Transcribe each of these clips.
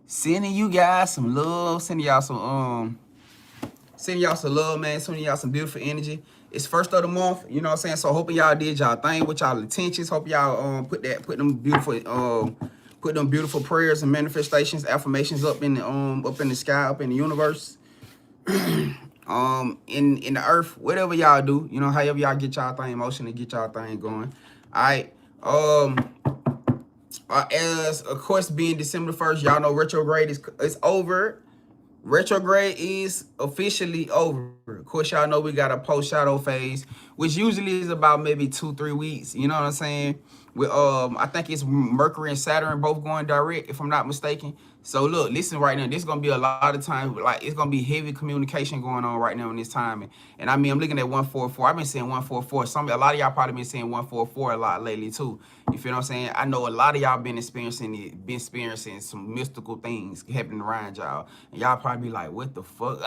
Sending you guys some love, sending y'all some love, man. Sending y'all some beautiful energy. It's first of the month, you know what I'm saying? So hoping y'all did y'all thing with y'all intentions. Hope y'all put them beautiful prayers and manifestations, affirmations up in the sky, up in the universe, in the earth, whatever y'all do, you know, however y'all get y'all thing in motion and get y'all thing going. All right. As of course being December 1st, y'all know retrograde is over. Retrograde is officially over. Of course, y'all know we got a post-shadow phase, which usually is about maybe 2-3 weeks. You know what I'm saying? With I think it's Mercury and Saturn both going direct, if I'm not mistaken. So look, listen right now. This is gonna be a lot of time. Like it's gonna be heavy communication going on right now in this time. And I mean, I'm looking at 144. I've been saying 144. A lot of y'all probably been saying 144 a lot lately too. You feel what I'm saying? I know a lot of y'all been experiencing some mystical things happening around y'all. And y'all probably be like, what the fuck?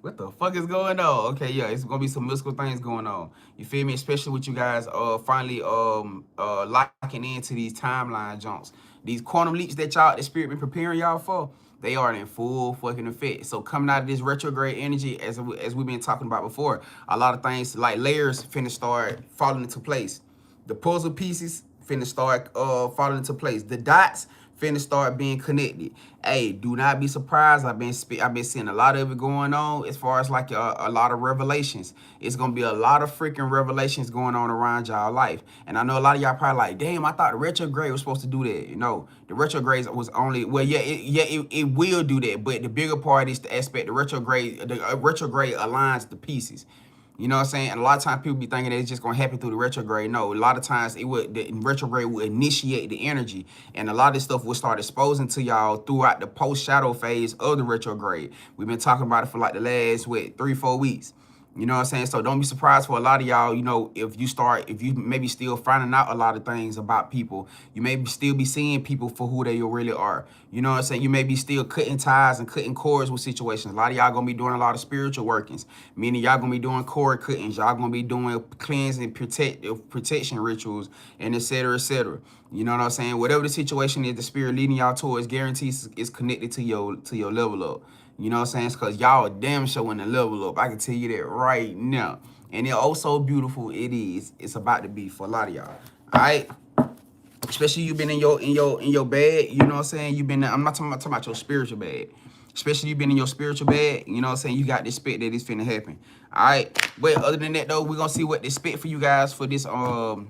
What the fuck is going on? Okay, yeah, it's gonna be some mystical things going on. You feel me? Especially with you guys finally locking into these timeline jumps. These quantum leaps that the spirit been preparing y'all for, they are in full fucking effect. So coming out of this retrograde energy, as we've been talking about before, a lot of things like layers finna start falling into place. The puzzle pieces finna start falling into place. The dots finna start being connected. Hey, do not be surprised. I've been seeing a lot of it going on as far as like a lot of revelations. It's gonna be a lot of freaking revelations going on around y'all life. And I know a lot of y'all probably like, damn, I thought the retrograde was supposed to do that. You know, the retrograde was only, well, yeah, it will do that. But the bigger part is the aspect, the retrograde aligns the pieces. You know what I'm saying? And a lot of times people be thinking that it's just going to happen through the retrograde. No, a lot of times the retrograde will initiate the energy. And a lot of this stuff will start exposing to y'all throughout the post-shadow phase of the retrograde. We've been talking about it for like the last, 3-4 weeks. You know what I'm saying? So don't be surprised for a lot of y'all, you know, if you maybe still finding out a lot of things about people, you may still be seeing people for who they really are. You know what I'm saying? You may be still cutting ties and cutting cords with situations. A lot of y'all gonna be doing a lot of spiritual workings, meaning y'all gonna be doing cord cuttings, y'all gonna be doing cleansing, protection rituals, and et cetera, et cetera. You know what I'm saying? Whatever the situation is, the spirit leading y'all towards guarantees is connected to your level up. You know what I'm saying? It's because y'all are damn sure in the level up. I can tell you that right now. And it's oh so beautiful it is. It's about to be for a lot of y'all. All right? Especially you been in your bed. You know what I'm saying? You been. I'm not talking about your spiritual bed. Especially you been in your spiritual bed. You know what I'm saying? You got this spit that is finna happen. All right. But other than that though, we're gonna see what they spit for you guys for this December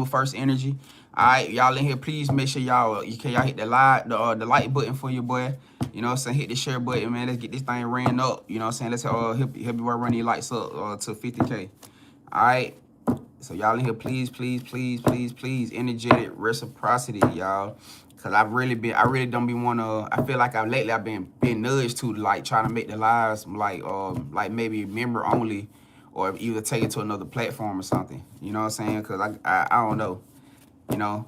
1st energy. All right, y'all in here, please make sure y'all hit the like button for your boy. You know what I'm saying? Hit the share button, man. Let's get this thing ran up. You know what I'm saying? Let's help you run these lights up to 50K. All right. So y'all in here, please, energetic reciprocity, y'all. Cause I really don't be I feel like I've been nudged to like trying to make the lives like maybe member only, or either take it to another platform or something. You know what I'm saying? Cause I don't know. You know,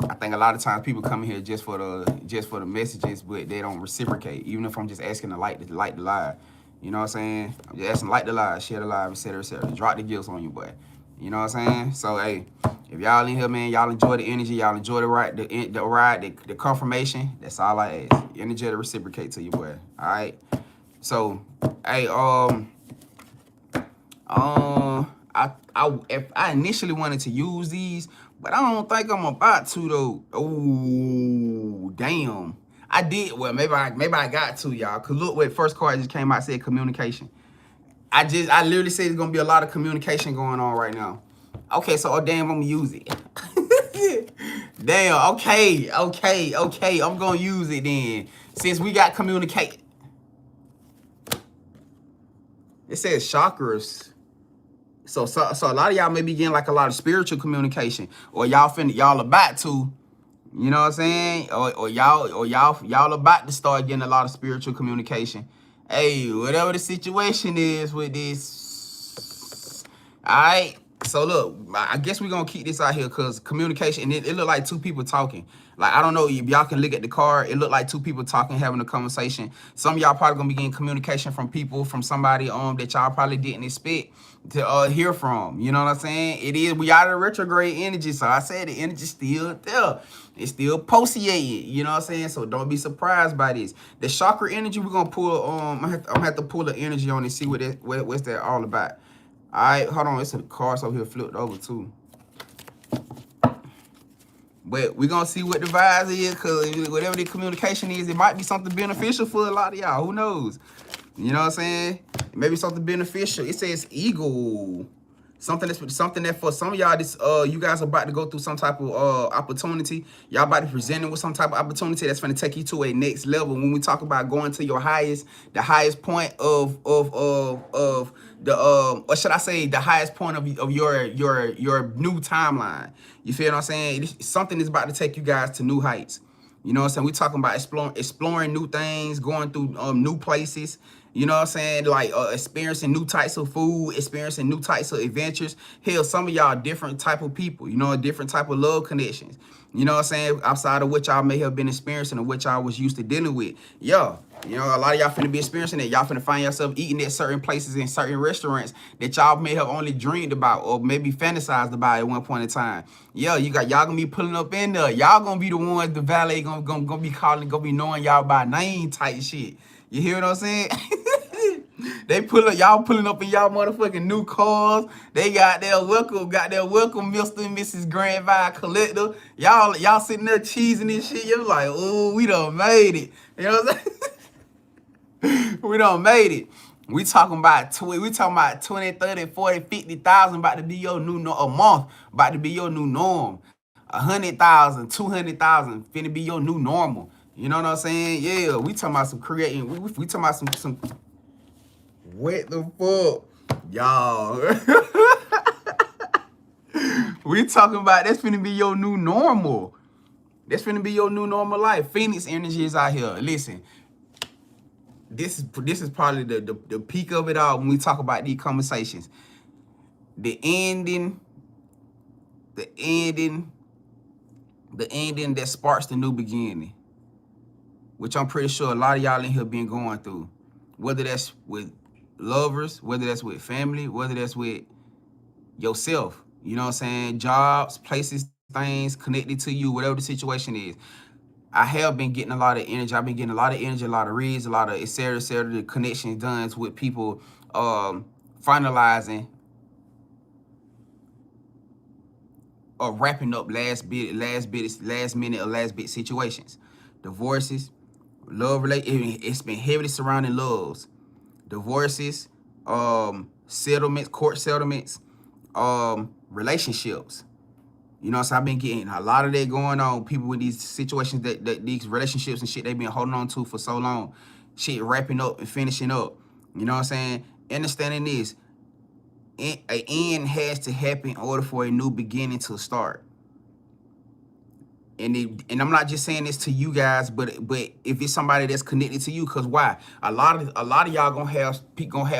I think a lot of times people come in here just for the messages, but they don't reciprocate. Even if I'm just asking to like the live, you know what I'm saying? I'm just asking like the live, share the live, etc., etc. Drop the gifts on you, boy. You know what I'm saying? So hey, if y'all in here, man, y'all enjoy the energy, y'all enjoy the ride, the confirmation. That's all I ask. Energy to reciprocate to you, boy. All right. So hey, I initially wanted to use these, but I don't think I'm about to though. Oh, damn. I did. Well, maybe I got to, y'all. Cause look what first card just came out, said communication. I literally said there's gonna be a lot of communication going on right now. Okay, so damn, I'm gonna use it. Damn, okay. I'm gonna use it then. Since we got communicate. It says chakras. So a lot of y'all may be getting like a lot of spiritual communication, or y'all about to, you know what I'm saying? Or y'all about to start getting a lot of spiritual communication. Hey, whatever the situation is with this, all right, So look, I guess we're gonna keep this out here because communication, and it looked like two people talking. Like, I don't know if y'all can look at the card. It looked like two people talking, having a conversation. Some of y'all probably gonna be getting communication from people, from somebody that y'all probably didn't expect to hear from. You know what I'm saying? It is, we out of retrograde energy. So I said the energy still there. It's still pulsating. You know what I'm saying? So don't be surprised by this. The chakra energy, we're gonna pull I'm gonna have to pull the energy on and see what's that all about. All right, hold on. It's a cards over here flipped over too. But we're going to see what the vibes is, because whatever the communication is, it might be something beneficial for a lot of y'all. Who knows? You know what I'm saying? Maybe something beneficial. It says eagle. Something that for some of y'all, this you guys are about to go through some type of opportunity. Y'all about to present it with some type of opportunity that's going to take you to a next level. When we talk about going to your the highest point of the or should I say the highest point of your new timeline. You feel what I'm saying? Something is about to take you guys to new heights. You know what I'm saying? We talking about exploring new things, going through new places. You know what I'm saying? Like experiencing new types of food, experiencing new types of adventures. Hell, some of y'all different type of people, you know, different type of love connections. You know what I'm saying? Outside of what y'all may have been experiencing or what y'all was used to dealing with. Yeah, you know, a lot of y'all finna be experiencing it. Y'all finna find yourself eating at certain places in certain restaurants that y'all may have only dreamed about or maybe fantasized about at one point in time. Yeah, y'all gonna be pulling up in there. Y'all gonna be the ones the valet gonna be calling, gonna be knowing y'all by name type shit. You hear what I'm saying? They y'all pulling up in y'all motherfucking new cars. They got their welcome, Mr. and Mrs. Grandvibe Collector. Y'all sitting there cheesing and shit. You're like, oh, we done made it. You know what I'm saying? We done made it. We talking about 20, 30, 40, 50,000 about to be your new a month, about to be your new norm. 100,000, 200,000 finna be your new normal. You know what I'm saying? Yeah, we talking about some creating. We talking about some. What the fuck, y'all? We talking about that's finna be your new normal. That's finna be your new normal life. Phoenix energy is out here. Listen, this is probably the peak of it all when we talk about these conversations. The ending that sparks the new beginning, which I'm pretty sure a lot of y'all in here been going through, whether that's with lovers, whether that's with family, whether that's with yourself, you know what I'm saying? Jobs, places, things connected to you, whatever the situation is. I have been getting a lot of energy. I've been getting a lot of energy, a lot of reads, a lot of et cetera, the connections done with people finalizing or wrapping up last minute or last bit situations. Divorces, love it's been heavily surrounding loves. Divorces, settlements, court settlements, relationships. You know, so I've been getting a lot of that going on. People with these situations that these relationships and shit they've been holding on to for so long. Shit wrapping up and finishing up. You know what I'm saying? Understanding this, an end has to happen in order for a new beginning to start. And I'm not just saying this to you guys, but if it's somebody that's connected to you, cause why? A lot of y'all gonna have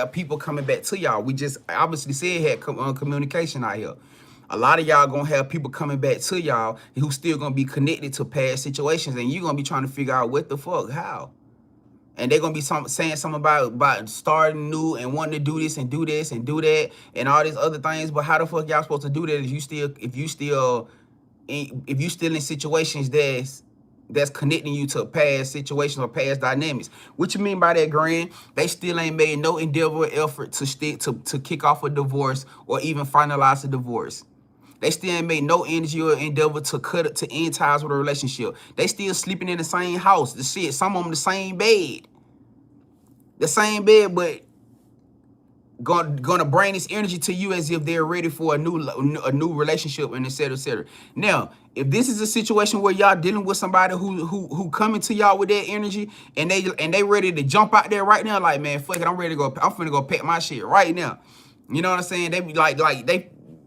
people coming back to y'all. We just obviously said had communication out here. A lot of y'all gonna have people coming back to y'all who still gonna be connected to past situations, and you gonna be trying to figure out what the fuck, how. And they're gonna be saying something about starting new and wanting to do this and do this and do that and all these other things. But how the fuck y'all supposed to do that if you still in situations that's connecting you to past situations or past dynamics? What you mean by that, Grand? They still ain't made no endeavor or effort to kick off a divorce or even finalize a divorce. They still ain't made no energy or endeavor to end ties with a relationship. They still sleeping in the same house. The shit, some of them the same bed. But gonna bring this energy to you as if they're ready for a new relationship and et cetera, et cetera. Now, if this is a situation where y'all dealing with somebody who coming to y'all with that energy and they ready to jump out there right now, like, man, fuck it, I'm ready to go. I'm finna go pack my shit right now. You know what I'm saying? They be like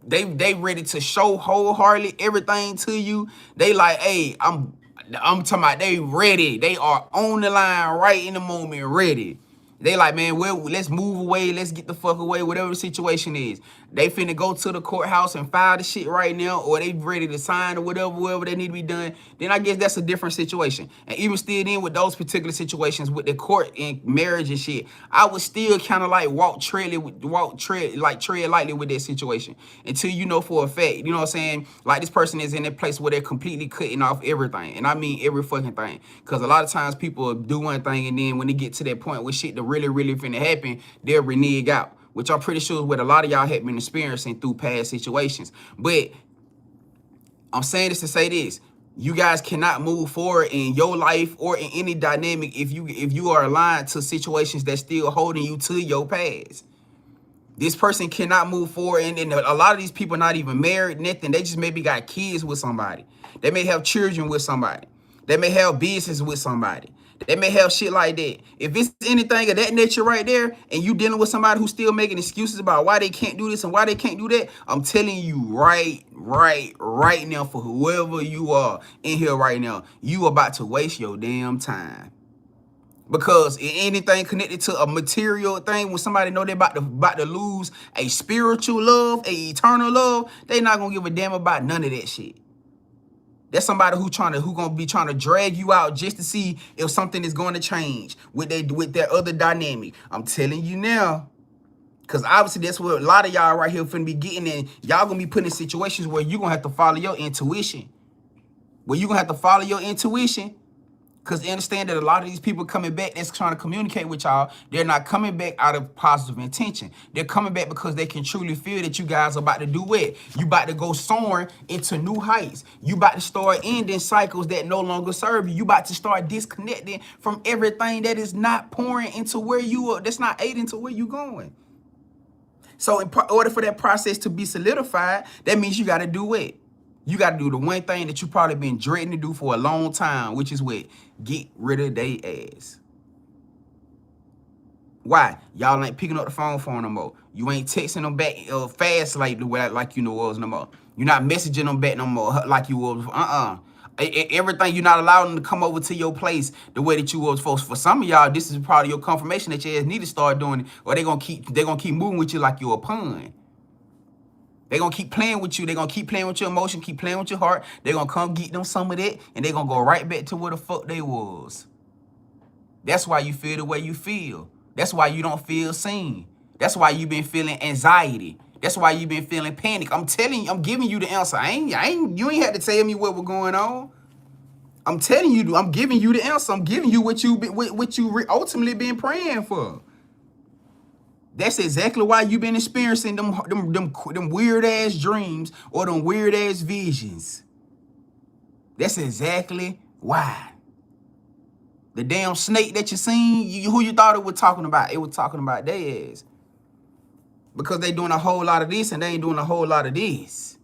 they ready to show wholeheartedly everything to you. They like, hey, I'm talking about they ready. They are on the line right in the moment, ready. They like, man, well, let's move away. Let's get the fuck away, whatever the situation is. They finna go to the courthouse and file the shit right now, or they ready to sign or whatever they need to be done. Then I guess that's a different situation. And even still then with those particular situations with the court and marriage and shit, I would still kind of like tread lightly with that situation until you know for a fact, you know what I'm saying? Like this person is in a place where they're completely cutting off everything. And I mean every fucking thing. Because a lot of times people do one thing and then when they get to that point where shit that really finna happen, they'll renege out. Which I'm pretty sure is what a lot of y'all have been experiencing through past situations. But I'm saying this to say this. You guys cannot move forward in your life or in any dynamic if you are aligned to situations that's still holding you to your past. This person cannot move forward, and a lot of these people are not even married, nothing. They just maybe got kids with somebody. They may have children with somebody. They may have business with somebody. They may have shit like that. If it's anything of that nature right there, and you dealing with somebody who's still making excuses about why they can't do this and why they can't do that, I'm telling you right now, for whoever you are in here right now, you about to waste your damn time. Because anything connected to a material thing, when somebody know they're about to lose a spiritual love, a eternal love, they not gonna give a damn about none of that shit. That's somebody who gonna be trying to drag you out just to see if something is going to change with their other dynamic. I'm telling you now, because obviously that's what a lot of y'all right here finna be getting in. Y'all gonna be put in situations where you gonna have to follow your intuition. Because they understand that a lot of these people coming back that's trying to communicate with y'all, they're not coming back out of positive intention. They're coming back because they can truly feel that you guys are about to do what? You about to go soaring into new heights. You about to start ending cycles that no longer serve you. You about to start disconnecting from everything that is not pouring into where you are, that's not aiding to where you're going. So in order for that process to be solidified, that means you got to do what? You got to do the one thing that you probably been dreading to do for a long time, which is what? Get rid of they ass. Why? Y'all ain't picking up the phone for no more. You ain't texting them back fast like you know was no more. You're not messaging them back no more like you was. Everything, you're not allowing them to come over to your place the way that you was supposed to. For some of y'all, this is probably your confirmation that your ass need to start doing it, or they're gonna keep moving with you like you're a pawn. They're going to keep playing with you. They're going to keep playing with your emotion, keep playing with your heart. They're going to come get them some of that, and they're going to go right back to where the fuck they was. That's why you feel the way you feel. That's why you don't feel seen. That's why you've been feeling anxiety. That's why you've been feeling panic. I'm telling you, I'm giving you the answer. You ain't had to tell me what was going on. I'm telling you, I'm giving you the answer. I'm giving you what you ultimately been praying for. That's exactly why you've been experiencing them weird ass dreams or them weird ass visions. That's exactly why. The damn snake that you seen, who you thought it was talking about? It was talking about their ass. Because they doing a whole lot of this and they ain't doing a whole lot of this.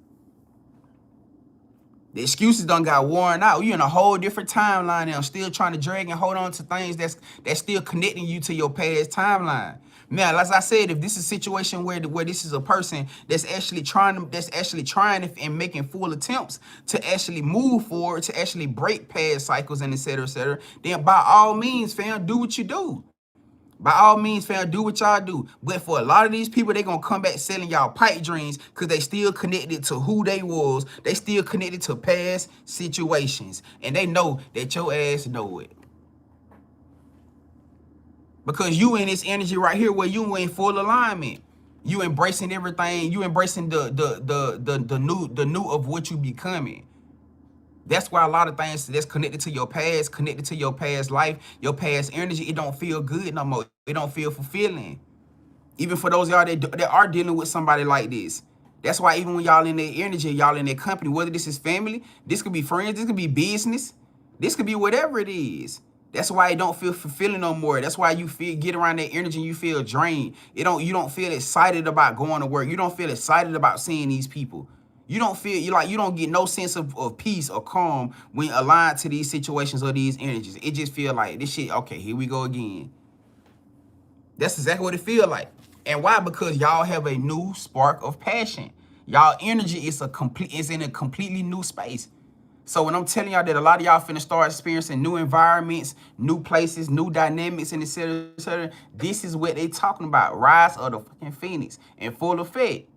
The excuses done got worn out. You're in a whole different timeline now, still trying to drag and hold on to things that's still connecting you to your past timeline. Now, as I said, if this is a situation where this is a person that's actually trying and making full attempts to actually move forward, to actually break past cycles and et cetera, then by all means, fam, do what you do. By all means, fam, do what y'all do. But for a lot of these people, they gonna come back selling y'all pipe dreams because they still connected to who they was. They still connected to past situations. And they know that your ass know it. Because you in this energy right here where you in full alignment. You embracing everything. You embracing the new of what you becoming. That's why a lot of things that's connected to your past life, your past energy, it don't feel good no more. It don't feel fulfilling. Even for those y'all that are dealing with somebody like this. That's why even when y'all in their energy, y'all in their company, whether this is family, this could be friends, this could be business, this could be whatever it is. That's why it don't feel fulfilling no more. That's why you get around that energy and you feel drained. You don't feel excited about going to work. You don't feel excited about seeing these people. You don't feel you don't get no sense of peace or calm when aligned to these situations or these energies. It just feel like this shit, okay, here we go again. That's exactly what it feel like. And why? Because y'all have a new spark of passion. Y'all energy is in a completely new space. So when I'm telling y'all that a lot of y'all finna start experiencing new environments, new places, new dynamics, and et cetera, this is what they talking about. Rise of the fucking phoenix in full effect.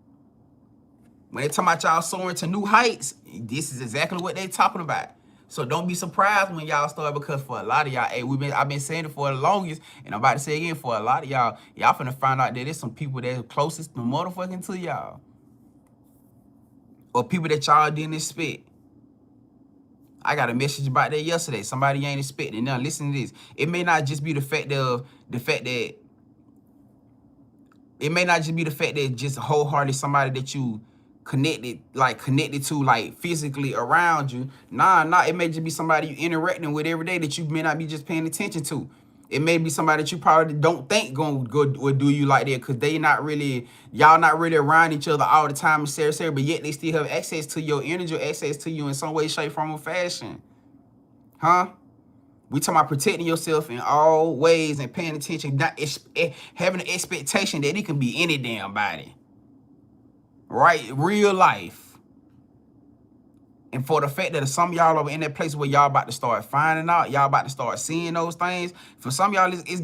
When they talking about y'all soaring to new heights, this is exactly what they talking about. So don't be surprised when y'all start, because for a lot of y'all, hey, I've been saying it for the longest, and I'm about to say it again, for a lot of y'all finna find out that there's some people that's closest to motherfucking to y'all. Or people that y'all didn't expect. I got a message about that yesterday. Somebody ain't expecting. Now listen to this. It may not just be the fact that it may not just be the fact that just wholehearted somebody that you connected to, like physically around you. Nah, it may just be somebody you interacting with every day that you may not be just paying attention to. It may be somebody that you probably don't think gonna go or do you like that, because y'all not really around each other all the time, but yet they still have access to your energy, or access to you in some way, shape, form, or fashion. Huh? We talking about protecting yourself in all ways and paying attention, not having an expectation that it can be any damn body. Right? Real life. And for the fact that some of y'all are in that place where y'all about to start finding out, y'all about to start seeing those things. For some of y'all, it's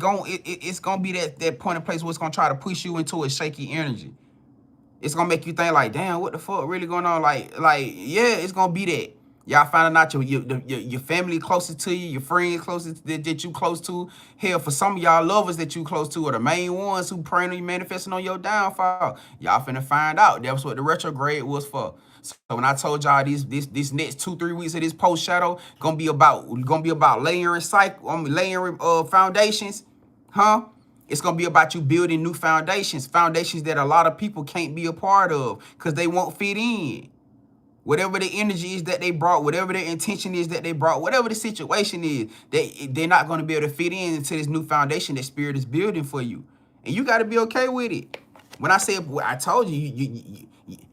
gonna be that point in place where it's gonna try to push you into a shaky energy. It's gonna make you think like, damn, what the fuck really going on? Like, yeah, it's gonna be that. Y'all finding out your family closest to you, your friends closest that you close to. Hell, for some of y'all lovers that you close to are the main ones who praying on you, manifesting on your downfall. Y'all finna find out. That was what the retrograde was for. So when I told y'all this next 2-3 weeks of this post shadow gonna be about layering foundations, huh? It's gonna be about you building new foundations that a lot of people can't be a part of because they won't fit in. Whatever the energy is that they brought, whatever their intention is that they brought, whatever the situation is, they're not going to be able to fit into this new foundation that Spirit is building for you. And you got to be okay with it. When I say, I told you,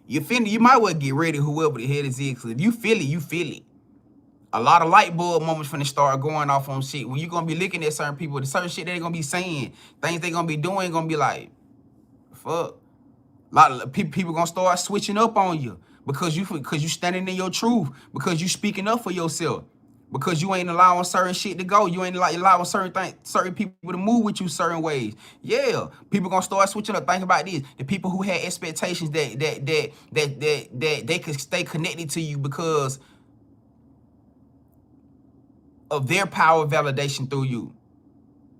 you might well get ready, whoever the head is, because if you feel it, you feel it. A lot of light bulb moments finna start going off on shit. When you're going to be looking at certain people, the certain shit they're going to be saying, things they're going to be doing, going to be like, fuck. A lot of people going to start switching up on you. Because you standing in your truth, because you speaking up for yourself, because you ain't allowing certain shit to go, you ain't allowing certain people to move with you certain ways. Yeah, people gonna start switching up. Think about this: the people who had expectations that they could stay connected to you because of their power validation through you.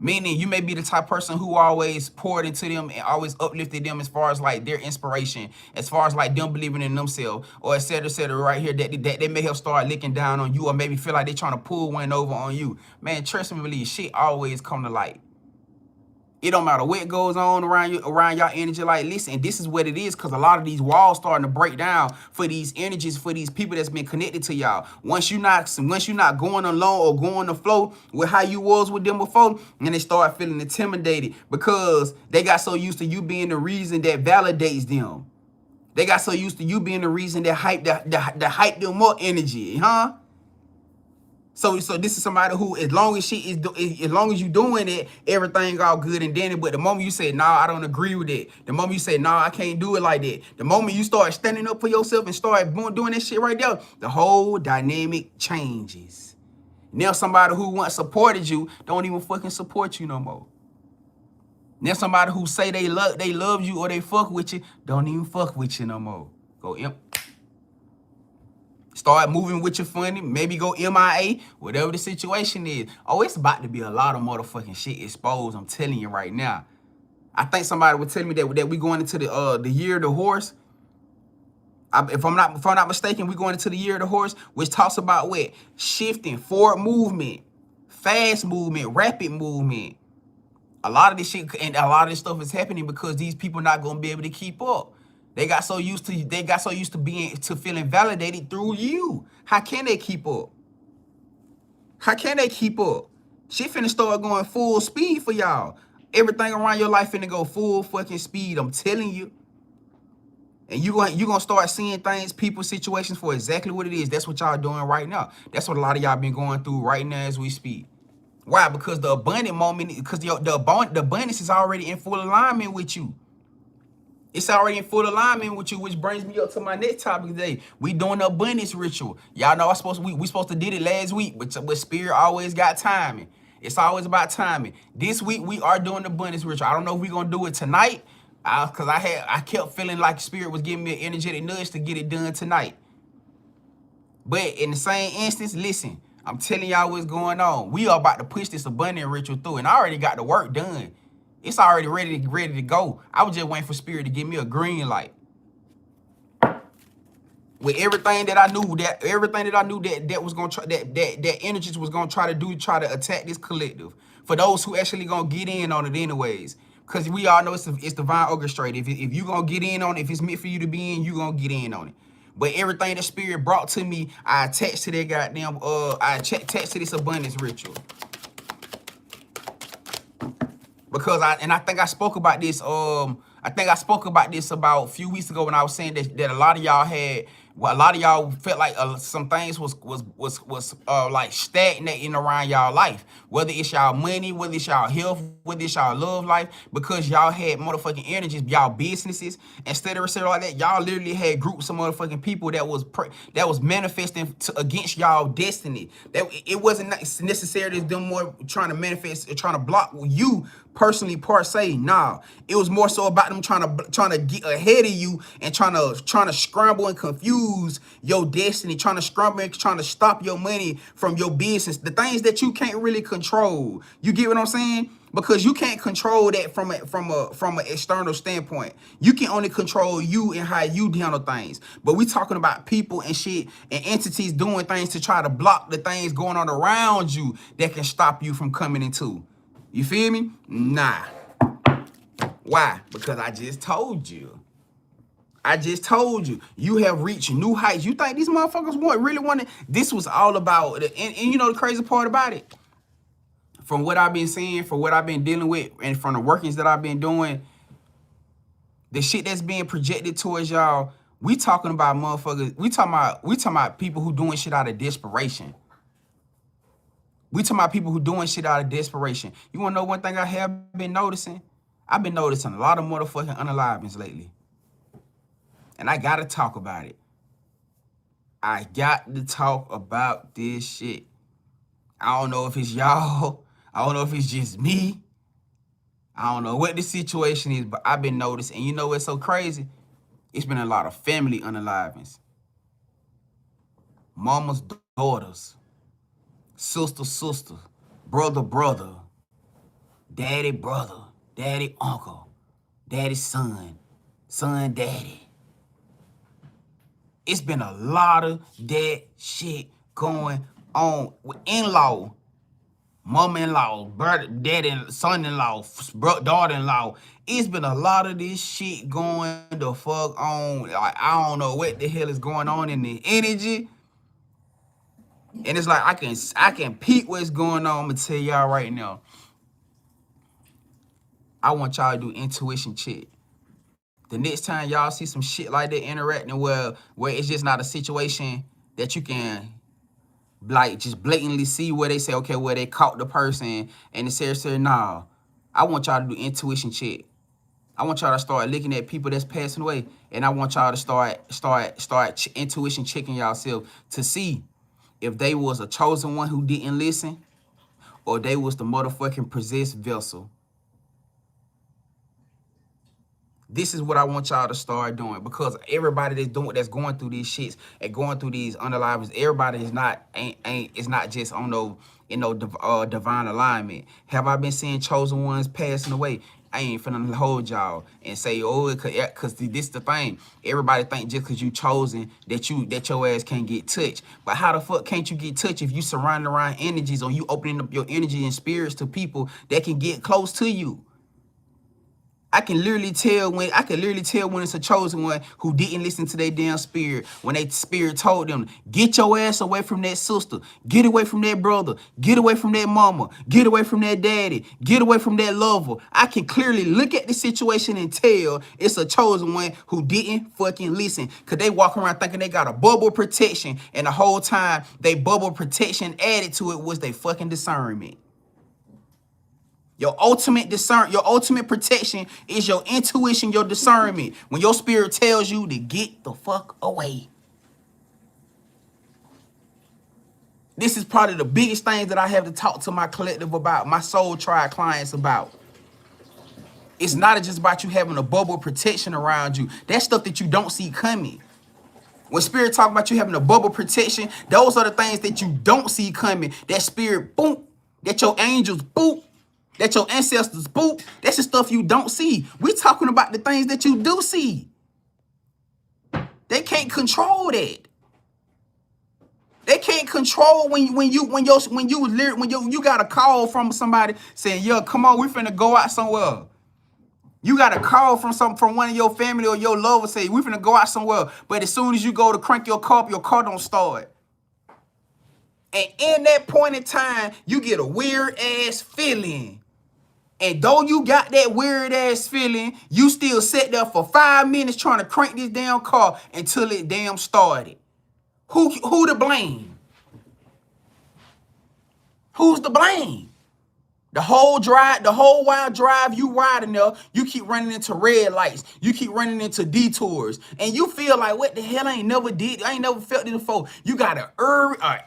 Meaning you may be the type of person who always poured into them and always uplifted them as far as like their inspiration, as far as like them believing in themselves, or et cetera, right here, that they may have started looking down on you, or maybe feel like they're trying to pull one over on you. Man, trust me, believe, shit always come to light. It don't matter what goes on around y'all energy. Like, listen, this is what it is, because a lot of these walls starting to break down for these energies, for these people that's been connected to y'all. Once you're not going along or going to flow with how you was with them before, and they start feeling intimidated because they got so used to you being the reason that validates them. They got so used to you being the reason that hype them up energy, huh? So this is somebody who, as long as you doing it, everything all good and dandy. But the moment you say, nah, I don't agree with it. The moment you say, nah, I can't do it like that. The moment you start standing up for yourself and start doing that shit right there, the whole dynamic changes. Now somebody who once supported you don't even fucking support you no more. Now somebody who say they love you or they fuck with you don't even fuck with you no more. Go imp. Start moving with your funny, maybe go MIA, whatever the situation is. Oh, it's about to be a lot of motherfucking shit exposed, I'm telling you right now. I think somebody would tell me that we going into the year of the horse. If I'm not mistaken, we going into the year of the horse, which talks about what? Shifting, forward movement, fast movement, rapid movement. A lot of this shit and a lot of this stuff is happening because these people not gonna be able to keep up. They got so used to feeling validated through you. How can they keep up? How can they keep up? Shit finna start going full speed for y'all. Everything around your life finna go full fucking speed. I'm telling you. And you gonna start seeing things, people, situations for exactly what it is. That's what y'all doing right now. That's what a lot of y'all been going through right now as we speak. Why? Because the abundant moment, because the abundance is already in full alignment with you. It's already in full alignment with you, which brings me up to my next topic today. We doing the abundance ritual. Y'all know we supposed to did it last week, but Spirit always got timing. It's always about timing. This week we are doing the abundance ritual. I don't know if we're gonna do it tonight, cause I kept feeling like Spirit was giving me an energetic nudge to get it done tonight. But in the same instance, listen, I'm telling y'all what's going on. We are about to push this abundant ritual through, and I already got the work done. It's already ready to go. I was just waiting for Spirit to give me a green light. With everything that I knew, that was gonna try, that energies was gonna try to attack this collective. For those who actually gonna get in on it anyways. Cause we all know it's divine orchestrated. If you gonna get in on it, if it's meant for you to be in, you gonna get in on it. But everything that Spirit brought to me, I attached to that goddamn I attached to this abundance ritual. Because I think I spoke about this about a few weeks ago when I was saying that a lot of y'all felt like some things was like stagnating around y'all life, whether it's y'all money, whether it's y'all health, whether it's y'all love life, because y'all had motherfucking energies, y'all businesses. Instead of receiving like that, y'all literally had groups of motherfucking people that was manifesting against y'all destiny. That it wasn't necessarily them more trying to manifest, trying to block you personally per se. Nah, it was more so about them trying to get ahead of you and trying to scramble and confuse your destiny, trying to scramble and trying to stop your money from your business, the things that you can't really control. You get what I'm saying? Because you can't control that from an external standpoint. You can only control you and how you handle things. But we talking about people and shit and entities doing things to try to block the things going on around you that can stop you from coming into. You feel me? Nah. Why? Because I just told you. You have reached new heights. You think these motherfuckers really wanted? This was all about, and you know the crazy part about it? From what I've been seeing, from what I've been dealing with, and from the workings that I've been doing, the shit that's being projected towards y'all, we talking about motherfuckers. We talking about people who doing shit out of desperation. We talking about people who doing shit out of desperation. You want to know one thing I have been noticing? I've been noticing a lot of motherfucking unalivings lately. And I got to talk about it. I got to talk about this shit. I don't know if it's y'all. I don't know if it's just me. I don't know what the situation is, but I've been noticing. And you know what's so crazy? It's been a lot of family unalivings. Mama's daughters. Sister, brother, daddy, uncle, daddy, son, daddy. It's been a lot of that shit going on with in-law, mama-in-law, brother, daddy, son-in-law, daughter-in-law. It's been a lot of this shit going the fuck on. Like, I don't know what the hell is going on in the energy. And it's like I can peep what's going on. I'm gonna tell y'all right now. I want y'all to do intuition check. The next time y'all see some shit like that interacting where it's just not a situation that you can like just blatantly see where they say, okay, where they caught the person and they say, nah. I want y'all to do intuition check. I want y'all to start looking at people that's passing away, and I want y'all to start intuition checking yourself to see if they was a chosen one who didn't listen, or they was the motherfucking possessed vessel. This is what I want y'all to start doing, because everybody that's going through these shits and going through these unalivings, everybody is not just on divine alignment. Have I been seeing chosen ones passing away? I ain't finna hold y'all and say, oh, because this is the thing. Everybody think just because you chosen that your ass can't get touched. But how the fuck can't you get touched if you surrounding around energies, or you opening up your energy and spirits to people that can get close to you? I can literally tell when it's a chosen one who didn't listen to their damn spirit, when their spirit told them, get your ass away from that sister, get away from that brother, get away from that mama, get away from that daddy, get away from that lover. I can clearly look at the situation and tell it's a chosen one who didn't fucking listen, because they walk around thinking they got a bubble protection, and the whole time they bubble protection added to it was their fucking discernment. Your ultimate protection is your intuition, your discernment. When your spirit tells you to get the fuck away. This is probably the biggest things that I have to talk to my collective about, my soul tribe clients about. It's not just about you having a bubble of protection around you. That's stuff that you don't see coming. When spirit talk about you having a bubble protection, those are the things that you don't see coming. That spirit, boom, that your angels, boom, that your ancestors, boom. That's the stuff you don't see. We're talking about the things that you do see. They can't control that. They can't control when you got a call from somebody saying, "Yo, come on, we finna go out somewhere." You got a call from one of your family or your lovers say, "We finna go out somewhere." But as soon as you go to crank your car up, your car don't start. And in that point in time, you get a weird ass feeling. And though you got that weird ass feeling, you still sit there for 5 minutes trying to crank this damn car until it damn started. Who to blame? Who's to blame? The whole wild drive you riding there, you keep running into red lights. You keep running into detours. And you feel like, what the hell? I ain't never felt it before. You got an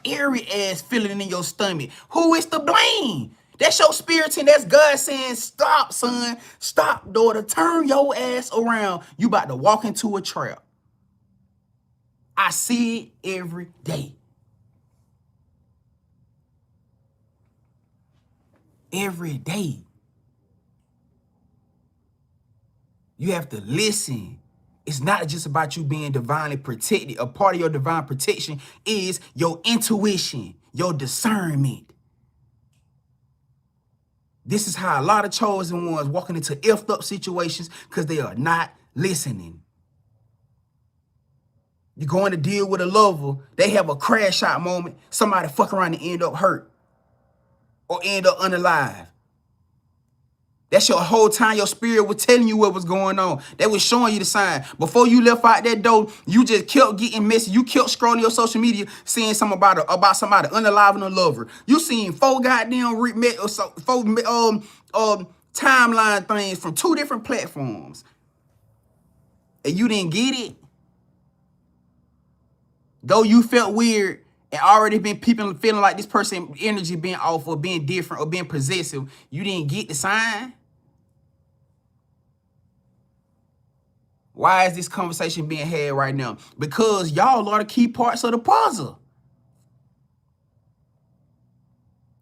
eerie ass feeling in your stomach. Who is to blame? That's your spirit and that's God saying, stop, son. Stop, daughter. Turn your ass around. You about to walk into a trap. I see it every day. Every day. You have to listen. It's not just about you being divinely protected. A part of your divine protection is your intuition, your discernment. This is how a lot of chosen ones walking into effed up situations because they are not listening. You're going to deal with a lover. They have a crash out moment. Somebody fuck around and end up hurt or end up unalive. That's your whole time your spirit was telling you what was going on. They was showing you the sign. Before you left out that door, you just kept getting messy. You kept scrolling your social media, seeing something about somebody unaliving a lover. You seen 4 goddamn timeline things from 2 different platforms. And you didn't get it. Though you felt weird and already been people feeling like this person energy being off or being different or being possessive, you didn't get the sign. Why is this conversation being had right now? Because y'all are the key parts of the puzzle.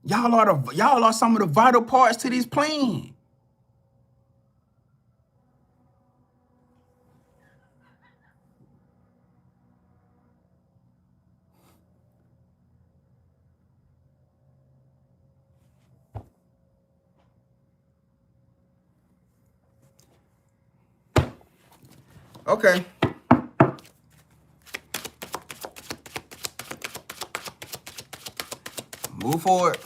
Y'all are some of the vital parts to this plan. Okay. Move forward.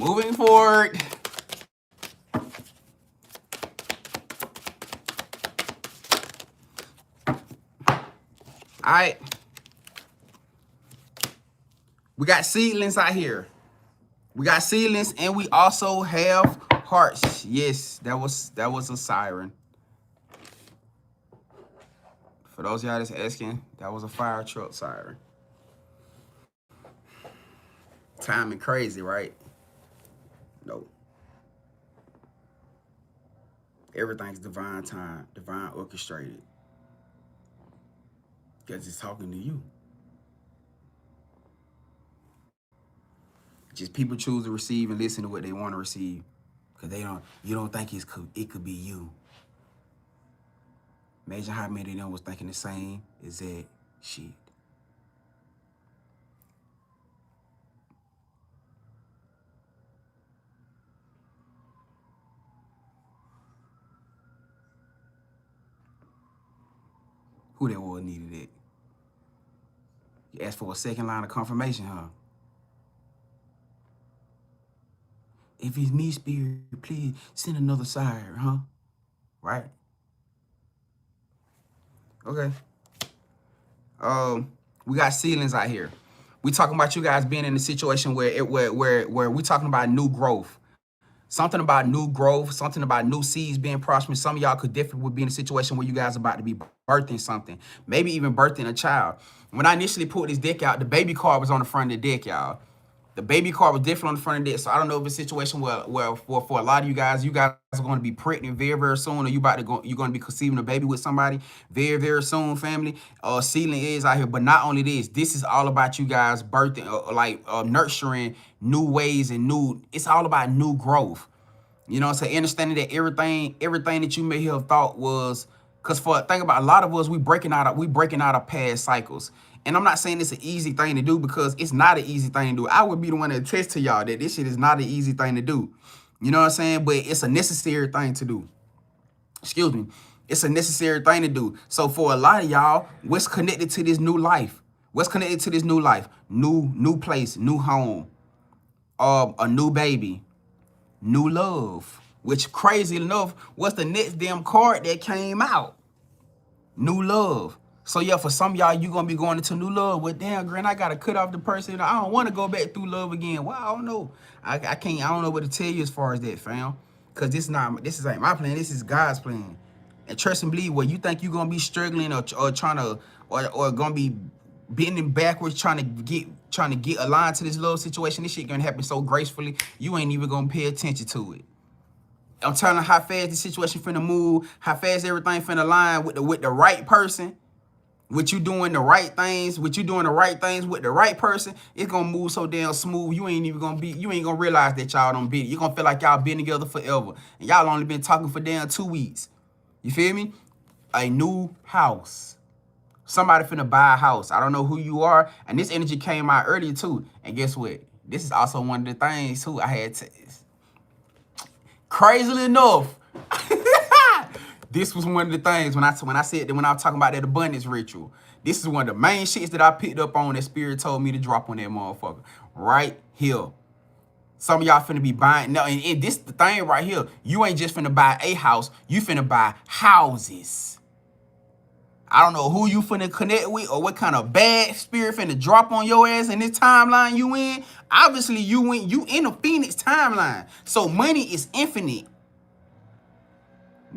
Moving forward. All right. We got seedlings out here. We got seedlings and we also have hearts. Yes, that was a siren. For those of y'all that's asking, that was a fire truck siren. Timing crazy, right? No. Everything's divine time, divine orchestrated. Because it's talking to you. Just people choose to receive and listen to what they want to receive. Because you don't think it could be you. Imagine how many of them was thinking the same exact shit. Who that was needed it? You asked for a second line of confirmation, huh? If it's me, spirit, please send another siren, huh? Right? Okay. We got ceilings out here. We talking about you guys being in a situation where we talking about new growth. Something about new growth, something about new seeds being prosperous. Some of y'all could definitely be in a situation where you guys are about to be birthing something, maybe even birthing a child. When I initially pulled this deck out, the baby card was on the front of the deck, y'all. The baby card was different on the front of the deck. So I don't know if it's a situation where for a lot of you guys are going to be pregnant very, very soon, or you're going to be conceiving a baby with somebody very, very soon, family. Sealing eggs out here. But not only this is all about you guys birthing, nurturing new ways and it's all about new growth. You know what I'm saying? Understanding that everything that you may have thought was, because think about a lot of us, we breaking out of past cycles. And I'm not saying it's an easy thing to do, because it's not an easy thing to do. I would be the one to attest to y'all that this shit is not an easy thing to do. You know what I'm saying? But it's a necessary thing to do. Excuse me. It's a necessary thing to do. So for a lot of y'all, what's connected to this new life? What's connected to this new life? New place, new home, a new baby, new love. Which, crazy enough, was the next damn card that came out. New love. So yeah, for some of y'all, you're gonna be going into new love. Well, damn, Grant, I gotta cut off the person. I don't want to go back through love again. Well, I don't know. I don't know what to tell you as far as that, fam. Cause this ain't my plan. This is God's plan. And trust and believe, where you think you're gonna be struggling or trying to or gonna be bending backwards trying to get aligned to this love situation, this shit gonna happen so gracefully, you ain't even gonna pay attention to it. I'm telling you how fast the situation finna move, how fast everything finna align with the right person. With you doing the right things, with the right person, it's gonna move so damn smooth. You ain't gonna realize that y'all don't be. You're gonna feel like y'all been together forever. And y'all only been talking for damn 2 weeks. You feel me? A new house. Somebody finna buy a house. I don't know who you are. And this energy came out earlier too. And guess what? This is also one of the things too I had to. Crazily enough. This was one of the things when I was talking about that abundance ritual. This is one of the main shits that I picked up on that Spirit told me to drop on that motherfucker. Right here. Some of y'all finna be buying. No, and this the thing right here. You ain't just finna buy a house. You finna buy houses. I don't know who you finna connect with or what kind of bad spirit finna drop on your ass in this timeline you in. Obviously, you in a Phoenix timeline. So money is infinite.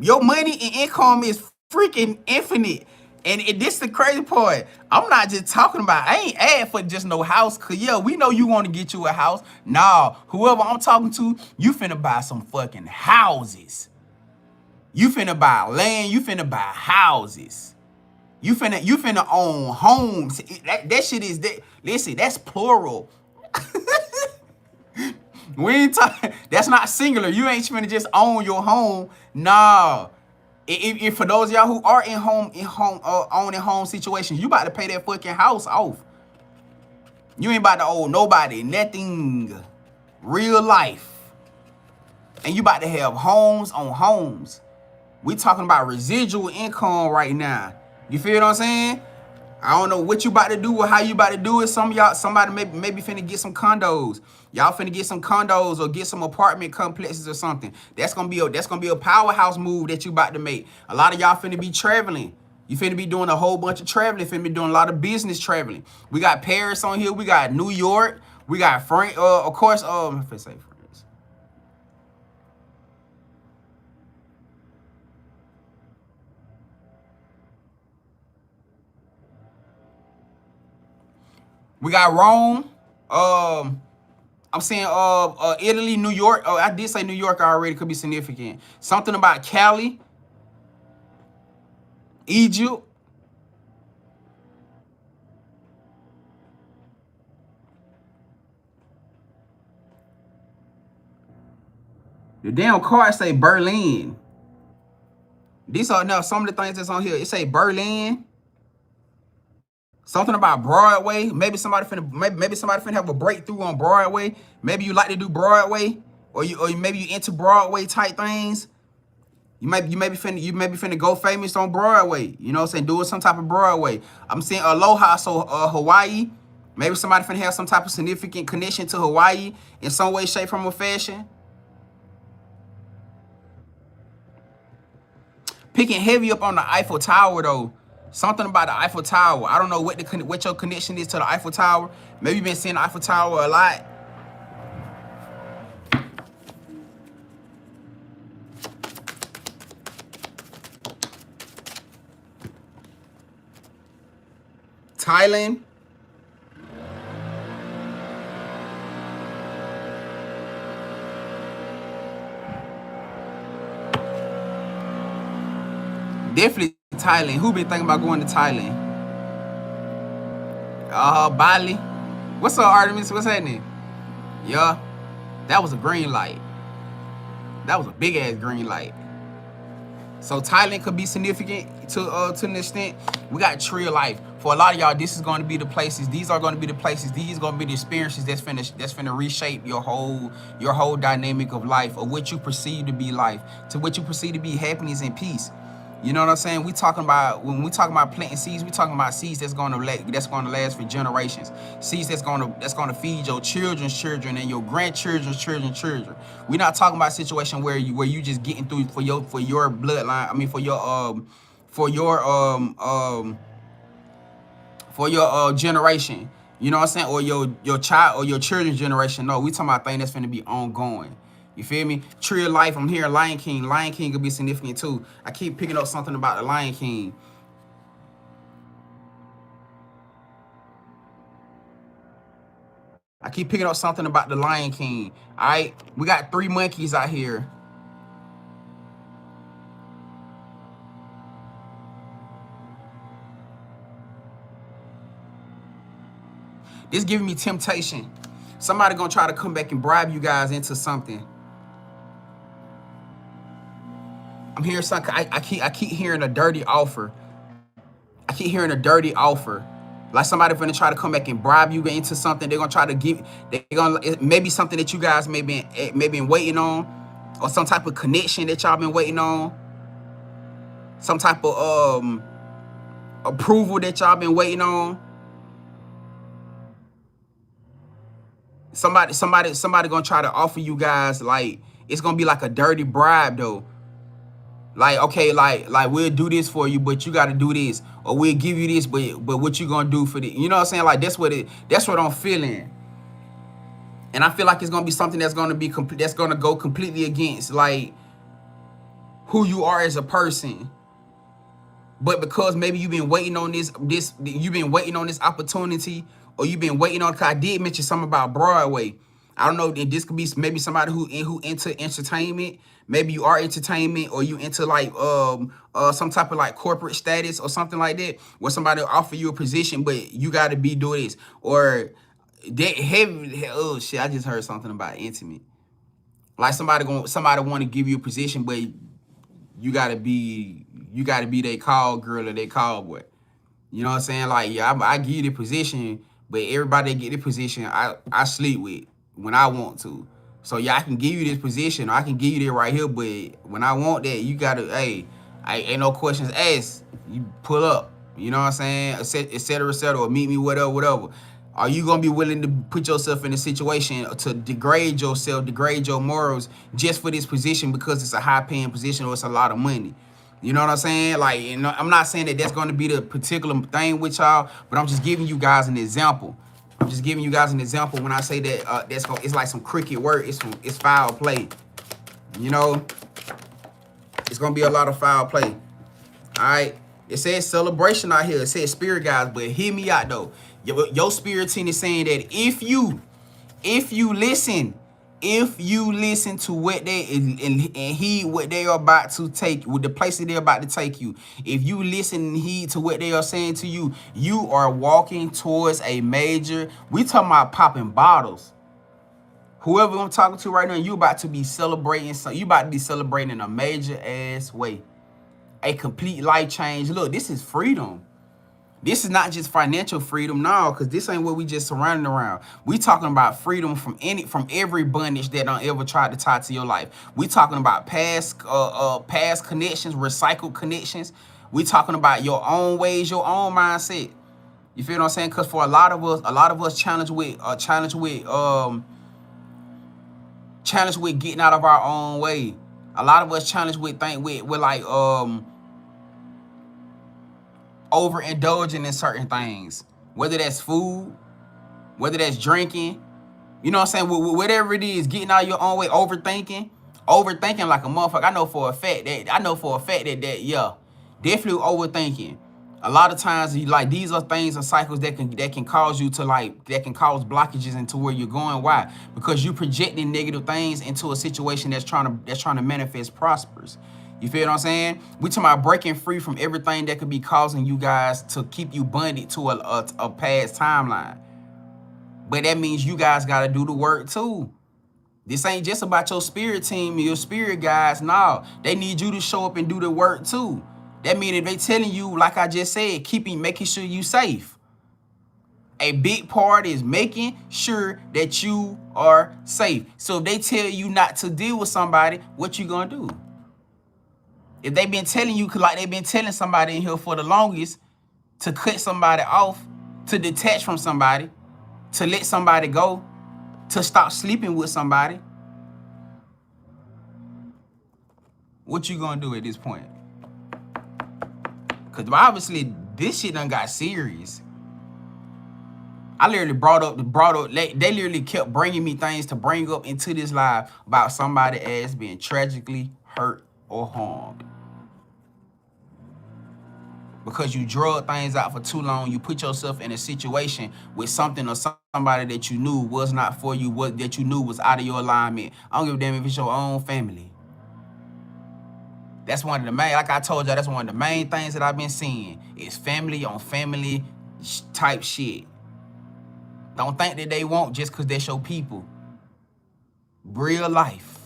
Your money and income is freaking infinite. And this is the crazy part. I'm not just talking about, I ain't ad for just no house. Cause yeah, we know you want to get you a house. Nah, whoever I'm talking to, you finna buy some fucking houses. You finna buy land, you finna buy houses. You finna own homes. That shit is that. Listen, that's plural. We ain't talking. That's not singular. You ain't finna just own your home. Nah. If for those of y'all who are owning home situations, you about to pay that fucking house off. You ain't about to owe nobody nothing. Real life. And you about to have homes on homes. We talking about residual income right now. You feel what I'm saying? I don't know what you about to do or how you about to do it. Somebody maybe finna get some condos. Y'all finna get some condos or get some apartment complexes or something. That's gonna be a powerhouse move that you about to make. A lot of y'all finna be traveling. You finna be doing a whole bunch of traveling. Finna be doing a lot of business traveling. We got Paris on here. We got New York. We got France. Of course. If I say France. We got Rome. I'm saying Italy, New York. Oh, I did say New York already, could be significant. Something about Cali, Egypt. The damn card say Berlin. These are now some of the things that's on here. It say Berlin. Something about Broadway. Maybe somebody finna have a breakthrough on Broadway. Maybe you like to do Broadway, or maybe you into Broadway type things. You maybe finna go famous on Broadway. You know what I'm saying? Doing some type of Broadway. I'm saying Aloha, so Hawaii. Maybe somebody finna have some type of significant connection to Hawaii in some way, shape, form, or fashion. Picking heavy up on the Eiffel Tower though. Something about the Eiffel Tower. I don't know what your connection is to the Eiffel Tower. Maybe you've been seeing the Eiffel Tower a lot. Thailand. Definitely Thailand. Who been thinking about going to Thailand? Bali. What's up, Artemis? What's happening? Yeah, that was a green light. That was a big ass green light. So Thailand could be significant to an extent. We got Tree of Life. For a lot of y'all, this is going to be the places. These are going to be the places. These are going to be the experiences that's finna reshape your whole dynamic of life, or what you perceive to be life, to what you perceive to be happiness and peace. You know what I'm saying? We talking about, when we talking about planting seeds, we talking about seeds that's gonna last for generations. Seeds that's gonna feed your children's children and your grandchildren's children. We're not talking about a situation where you just getting through for your bloodline. I mean for your generation. You know what I'm saying? Or your child or your children's generation. No, we talking about things that's finna be ongoing. You feel me? Tree of Life. I'm hearing Lion King. Lion King could be significant too. I keep picking up something about the Lion King. I keep picking up something about the Lion King. All right, we got 3 monkeys out here. This giving me temptation. Somebody gonna try to come back and bribe you guys into something. I'm hearing something. I keep hearing a dirty offer. I keep hearing a dirty offer. Like somebody gonna try to come back and bribe you into something. They're gonna try to give. Maybe something that you guys may been waiting on, or some type of connection that y'all been waiting on. Some type of approval that y'all been waiting on. Somebody gonna try to offer you guys, like, it's gonna be like a dirty bribe though. Like, okay, like we'll do this for you, but you got to do this, or we'll give you this, but what you gonna do for the, you know what I'm saying? Like, that's what I'm feeling, and I feel like it's gonna be something that's gonna go completely against like who you are as a person. But because maybe you've been waiting on this opportunity, or you've been waiting on, cause I did mention something about Broadway. I don't know, this could be maybe somebody who into entertainment. Maybe you are entertainment, or you into like some type of like corporate status or something like that, where somebody will offer you a position, but you got to be doing this, or that heavy. Oh shit! I just heard something about intimate. Like somebody want to give you a position, but you gotta be their call girl or their call boy. You know what I'm saying? Like, yeah, I give you the position, but everybody that get the position, I sleep with when I want to. So yeah, I can give you this position, or I can give you that right here, but when I want that, you gotta, hey, I ain't no questions asked. You pull up. You know what I'm saying? Et cetera, or meet me, whatever. Are you gonna be willing to put yourself in a situation to degrade yourself, degrade your morals, just for this position, because it's a high-paying position or it's a lot of money? You know what I'm saying? Like, you know, I'm not saying that that's going to be the particular thing with y'all, but I'm just giving you guys an example. I'm just giving you guys an example when I say that it's like some cricket work. It's foul play. You know, it's gonna be a lot of foul play. All right. It says celebration out here. It says spirit guys, but hear me out though. Your spirit team is saying that if you listen to what they and heed what they are about to take, with the places they're about to take you, if you listen and heed to what they are saying to you, you are walking towards a major. We talking about popping bottles. Whoever I'm talking to right now, you about to be celebrating. So you about to be celebrating in a major ass way, a complete life change. Look, this is freedom. This is not just financial freedom, no, because this ain't what we just surrounding around. We talking about freedom from every bondage that don't ever try to tie to your life. We talking about past connections, recycled connections. We talking about your own ways, your own mindset. You feel what I'm saying? Because for a lot of us challenged with getting out of our own way. A lot of us challenged with like overindulging in certain things, whether that's food, whether that's drinking, you know what I'm saying? Whatever it is, getting out your own way, overthinking like a motherfucker. I know for a fact that yeah, definitely overthinking. A lot of times, like, these are things and cycles that can cause you to, like, that can cause blockages into where you're going. Why? Because you projecting negative things into a situation that's trying to manifest prosperous. You feel what I'm saying? We talking about breaking free from everything that could be causing you guys to keep you bonded to a past timeline. But that means you guys got to do the work too. This ain't just about your spirit team and your spirit guys. No, they need you to show up and do the work too. That means if they telling you, like I just said, making sure you safe. A big part is making sure that you are safe. So if they tell you not to deal with somebody, what you gonna do? If they've been telling you, like they've been telling somebody in here for the longest, to cut somebody off, to detach from somebody, to let somebody go, to stop sleeping with somebody, what you gonna do at this point? Because obviously this shit done got serious. I literally brought up, they literally kept bringing me things to bring up into this live about somebody as being tragically hurt or harmed. Because you drug things out for too long, you put yourself in a situation with something or somebody that you knew was not for you, that you knew was out of your alignment. I don't give a damn if it's your own family. That's one of the main, like I told y'all, that's one of the main things that I've been seeing is family on family type shit. Don't think that they won't just because they're your people. Real life.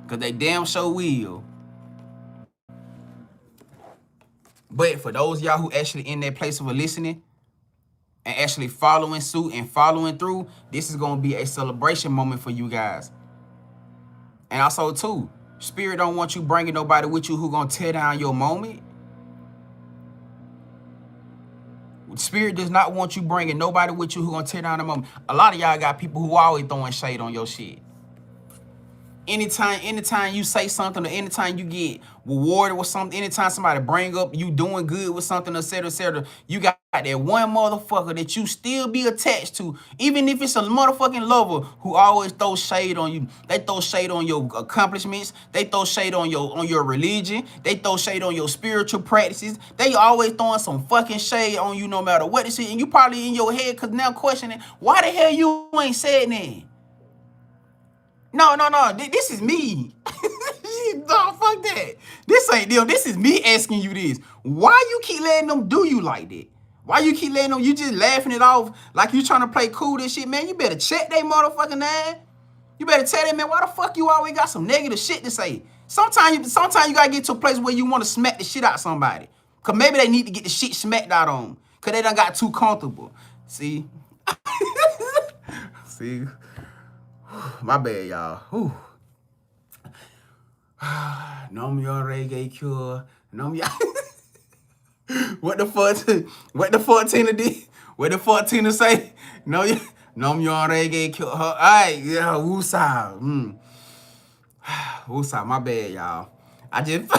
Because they damn sure will. But for those of y'all who actually in that place of listening and actually following suit and following through, this is going to be a celebration moment for you guys. And also, too, Spirit don't want you bringing nobody with you who going to tear down your moment. Spirit does not want you bringing nobody with you who going to tear down the moment. A lot of y'all got people who always throwing shade on your shit. Anytime you say something or anytime you get rewarded with something, anytime somebody bring up you doing good with something, etc., you got that one motherfucker that you still be attached to, even if it's a motherfucking lover who always throws shade on you. They throw shade on your accomplishments. They throw shade on your religion. They throw shade on your spiritual practices. They always throwing some fucking shade on you no matter what it is. And you probably in your head because now questioning, why the hell you ain't said that? No. This is me. No, fuck that. This ain't them. This is me asking you this. Why you keep letting them do you like that? Why you keep letting them, you just laughing it off like you trying to play cool this shit, man? You better check that motherfucking ass. You better tell them, man, why the fuck you always got some negative shit to say? Sometimes you gotta get to a place where you want to smack the shit out of somebody. Cause maybe they need to get the shit smacked out on them. Cause they done got too comfortable. See? See? My bad, y'all. Nom your reggae cure. Nom your What the 14 did? What the 14 say? Nom your reggae cure. Alright, yeah, woosah. Woosah, my bad, y'all. I just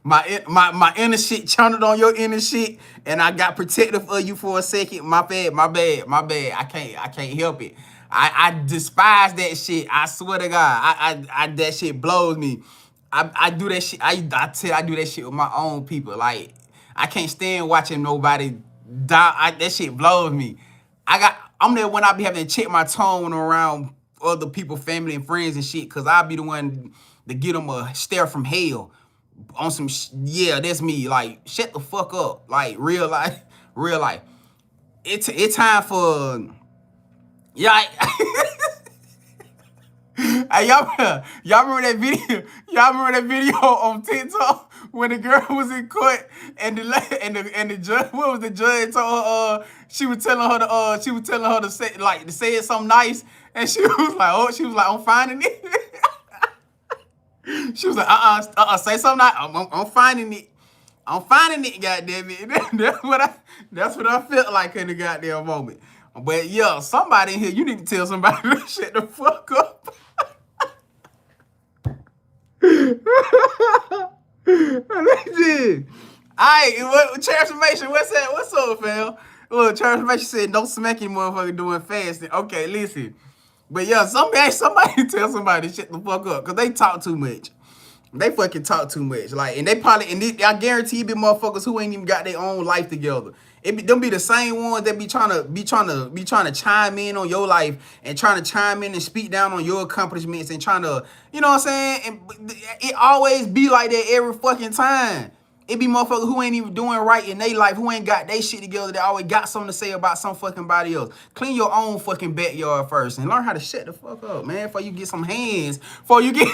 my inner shit channeled on your inner shit, and I got protective of you for a second. My bad. I can't help it. I despise that shit. I swear to God, I that shit blows me. I do that shit. I do that shit with my own people. Like, I can't stand watching nobody die. That shit blows me. I'm there when I be having to check my tone around other people, family and friends and shit, cause I'll be the one to get them a stare from hell on some. Yeah, that's me. Like, shut the fuck up. Like, real life. It's time for. Yeah. Hey, y'all remember that video? Y'all remember that video on TikTok when the girl was in court and the judge, what was the judge told her? She was telling her to say something nice, and she was like, I'm finding it. She was like, say something nice. I'm finding it. I'm finding it, goddamn it. That's what I felt like in the goddamn moment. But yeah, somebody in here, you need to tell somebody to shut the fuck up. What transformation? What's that? What's up, fam? Well, transformation said don't smack your motherfucker doing fasting. Okay, listen. But yeah, somebody tell somebody to shut the fuck up because they talk too much. They fucking talk too much. Like, and they probably, I guarantee you be motherfuckers who ain't even got their own life together. Them be the same ones that be trying to chime in on your life and trying to chime in and speak down on your accomplishments and trying to, you know what I'm saying? And it always be like that every fucking time. It be motherfuckers who ain't even doing right in their life, who ain't got their shit together, that always got something to say about some fucking body else. Clean your own fucking backyard first and learn how to shut the fuck up, man, before you get some hands, before you get...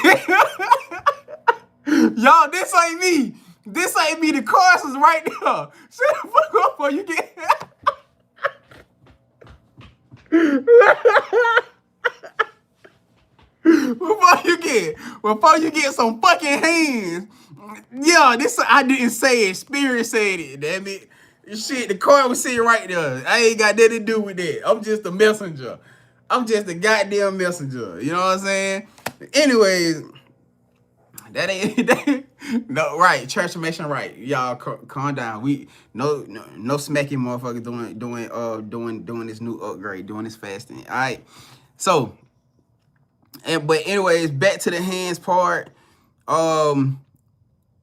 Y'all, this ain't me. This ain't me. The course is right there. Shut the fuck up before you get... Before you get some fucking hands. Yeah, this I didn't say it. Spirit said it, damn it. Shit, the card was sitting right there. I ain't got nothing to do with that. I'm just a messenger. I'm just a goddamn messenger. You know what I'm saying? Anyways, that ain't no right. Transformation right. Y'all calm down. We no smacking motherfuckers doing this new upgrade, doing this fasting. All right. So, but anyways, back to the hands part.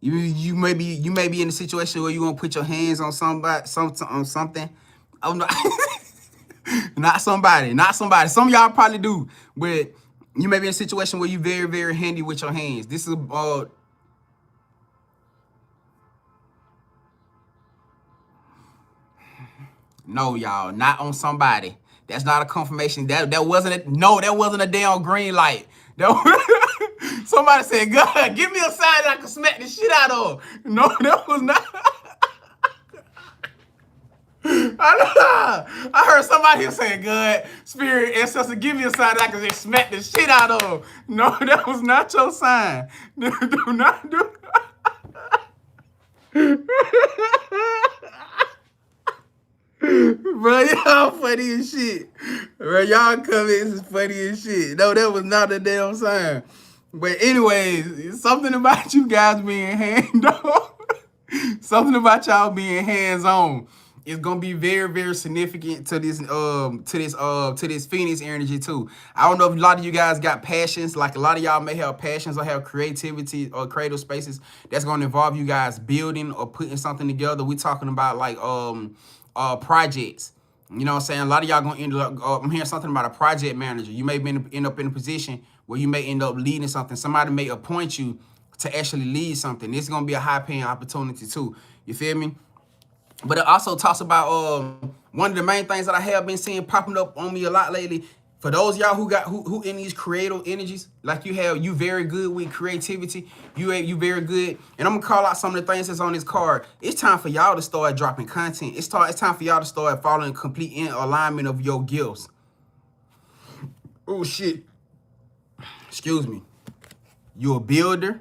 You may be in a situation where you gonna put your hands on something. Oh no, not somebody. Some of y'all probably do, but you may be in a situation where you very, very handy with your hands. This is no, y'all, not on somebody. That's not a confirmation. That wasn't a damn green light. Somebody said, God, give me a sign that I can smack the shit out of. No, that was not. I heard somebody say, God, spirit, ancestor, give me a sign that I can just smack the shit out of. No, that was not your sign. Do not do. Bro, y'all funny as shit. Bro, y'all comments is funny as shit. No, that was not a damn sign. But anyways, something about you guys being hands-on. Something about y'all being hands-on is gonna be very, very significant to this Phoenix energy too. I don't know if a lot of you guys got passions, like a lot of y'all may have passions or have creativity or creative spaces that's gonna involve you guys building or putting something together. We talking about like projects. You know what I'm saying? A lot of y'all gonna end up, I'm hearing something about a project manager. You may end up in a position where you may end up leading something. Somebody may appoint you to actually lead something. This is gonna be a high paying opportunity too. You feel me? But it also talks about one of the main things that I have been seeing popping up on me a lot lately. For those y'all who in these creative energies, like you very good with creativity. You very good. And I'm gonna call out some of the things that's on this card. It's time for y'all to start dropping content. It's time for y'all to start following complete in alignment of your gifts. Oh shit. Excuse me. You're a builder,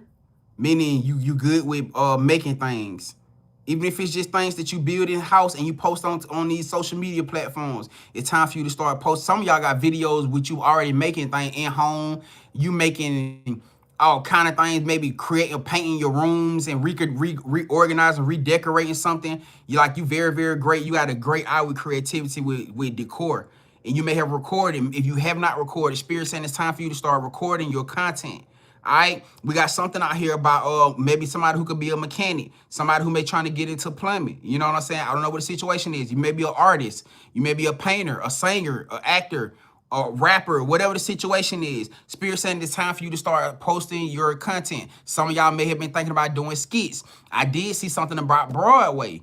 meaning you good with making things. Even if it's just things that you build in house and you post on these social media platforms, it's time for you to start posting. Some of y'all got videos with you already making things in home. You making all kind of things, maybe painting your rooms and reorganizing, redecorating something. You very, very great. You got a great eye with creativity with decor. And you may have recorded. If you have not recorded, Spirit saying it's time for you to start recording your content. All right, we got something out here about maybe somebody who could be a mechanic, somebody who may trying to get into plumbing. You know what I'm saying? I don't know what the situation is. You may be an artist, you may be a painter, a singer, an actor, a rapper, whatever the situation is. Spirit saying it's time for you to start posting your content. Some of y'all may have been thinking about doing skits. I did see something about Broadway.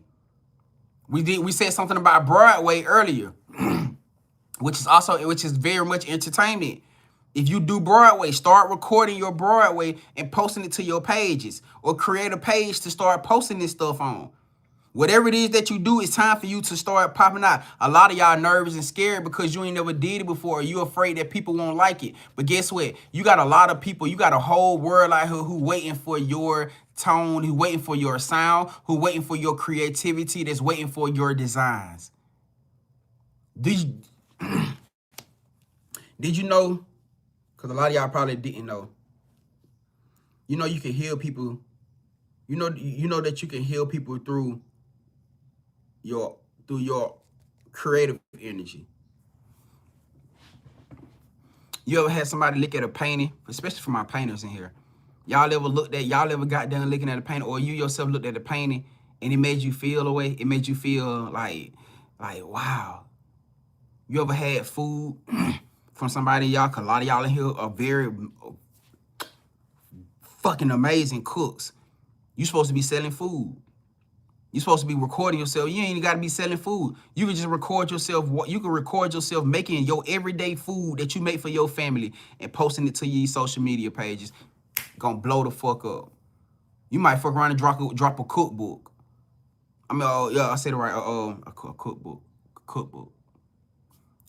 We said something about Broadway earlier, which is very much entertainment. If you do Broadway, start recording your Broadway and posting it to your pages, or create a page to start posting this stuff on. Whatever it is that you do, it's time for you to start popping out. A lot of y'all nervous and scared because you ain't never did it before. You afraid that people won't like it. But guess what? You got a lot of people. You got a whole world out here who waiting for your tone, who waiting for your sound, who waiting for your creativity, that's waiting for your designs. Did you know? Because a lot of y'all probably didn't know. You know you can heal people You know that you can heal people your through your creative energy. You ever had somebody look at a painting, especially for my painters in here? Y'all ever got done looking at a painting, or you yourself looked at the painting and it made you feel a way? It made you feel like wow. You ever had food from somebody, y'all? Cause a lot of y'all in here are very fucking amazing cooks. You supposed to be selling food. You supposed to be recording yourself. You ain't got to be selling food. You can just record yourself. You can record yourself making your everyday food that you make for your family and posting it to your social media pages. Gonna blow the fuck up. You might fuck around and drop a cookbook. I mean, yeah, I said it right. A cookbook. Cookbook.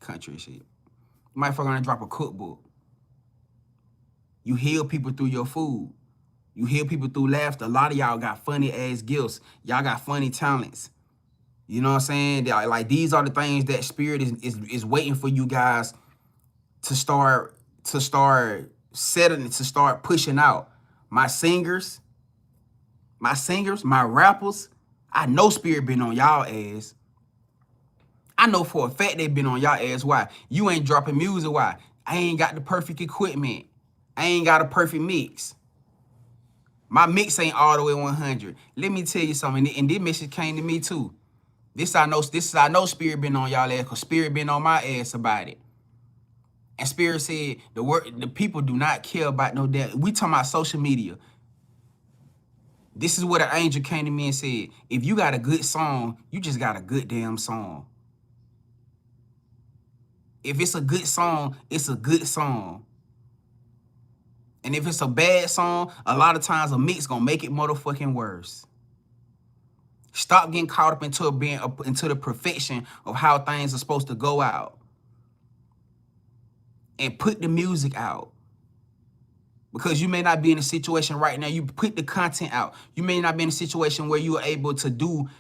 Country shit. You might fuck around and drop a cookbook. You heal people through your food. You heal people through laughter. A lot of y'all got funny ass gifts. Y'all got funny talents. You know what I'm saying? Like these are the things that spirit is waiting for you guys to start setting, to start pushing out. My singers, my rappers, I know spirit been on y'all ass. I know for a fact they been on y'all ass. Why? You ain't dropping music. Why? I ain't got the perfect equipment. I ain't got a perfect mix. My mix ain't all the way 100. Let me tell you something, and this message came to me too. This I know spirit been on y'all ass, because spirit been on my ass about it. And spirit said the people do not care about no damn. We talking about social media. This is what an angel came to me and said, if you got a good song, you just got a good damn song. If it's a good song, it's a good song. And if it's a bad song, a lot of times a mix gonna make it motherfucking worse. Stop getting caught up into the perfection of how things are supposed to go out. And put the music out. Because you may not be in a situation right now. You put the content out. You may not be in a situation where you are able to do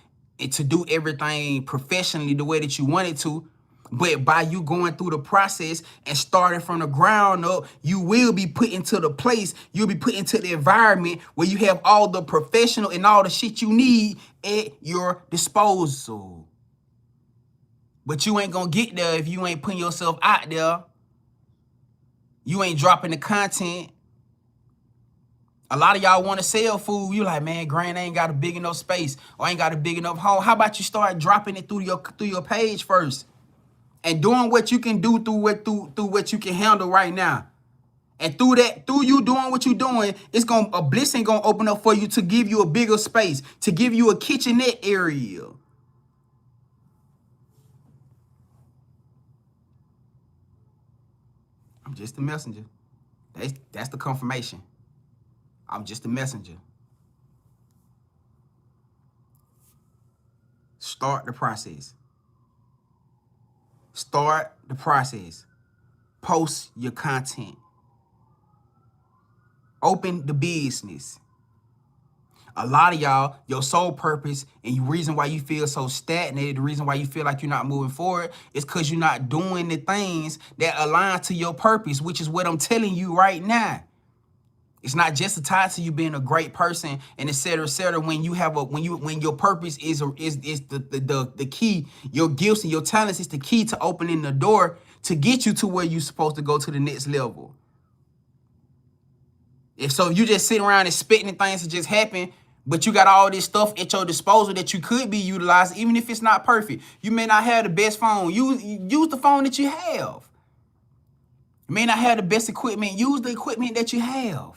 everything professionally the way that you want it to. But by you going through the process and starting from the ground up, you will be put into the place, you'll be put into the environment where you have all the professional and all the shit you need at your disposal. But you ain't gonna get there if you ain't putting yourself out there. You ain't dropping the content. A lot of y'all want to sell food. You like, man, Grand ain't got a big enough space, or ain't got a big enough home. How about you start dropping it through your page first? And doing what you can do through what you can handle right now. And through you doing what you're doing, a blessing gonna open up for you to give you a bigger space, to give you a kitchenette area. I'm just a messenger. That's the confirmation. I'm just a messenger. Start the process. Start the process. Post your content. Open the business. A lot of y'all, your sole purpose and the reason why you feel so stagnated, the reason why you feel like you're not moving forward is because you're not doing the things that align to your purpose, which is what I'm telling you right now. It's not just tied to you being a great person and et cetera, when your purpose is the key. Your gifts and your talents is the key to opening the door to get you to where you're supposed to go, to the next level. If you just sit around expecting things to just happen, but you got all this stuff at your disposal that you could be utilizing, even if it's not perfect. You may not have the best phone. Use the phone that you have. You may not have the best equipment. Use the equipment that you have.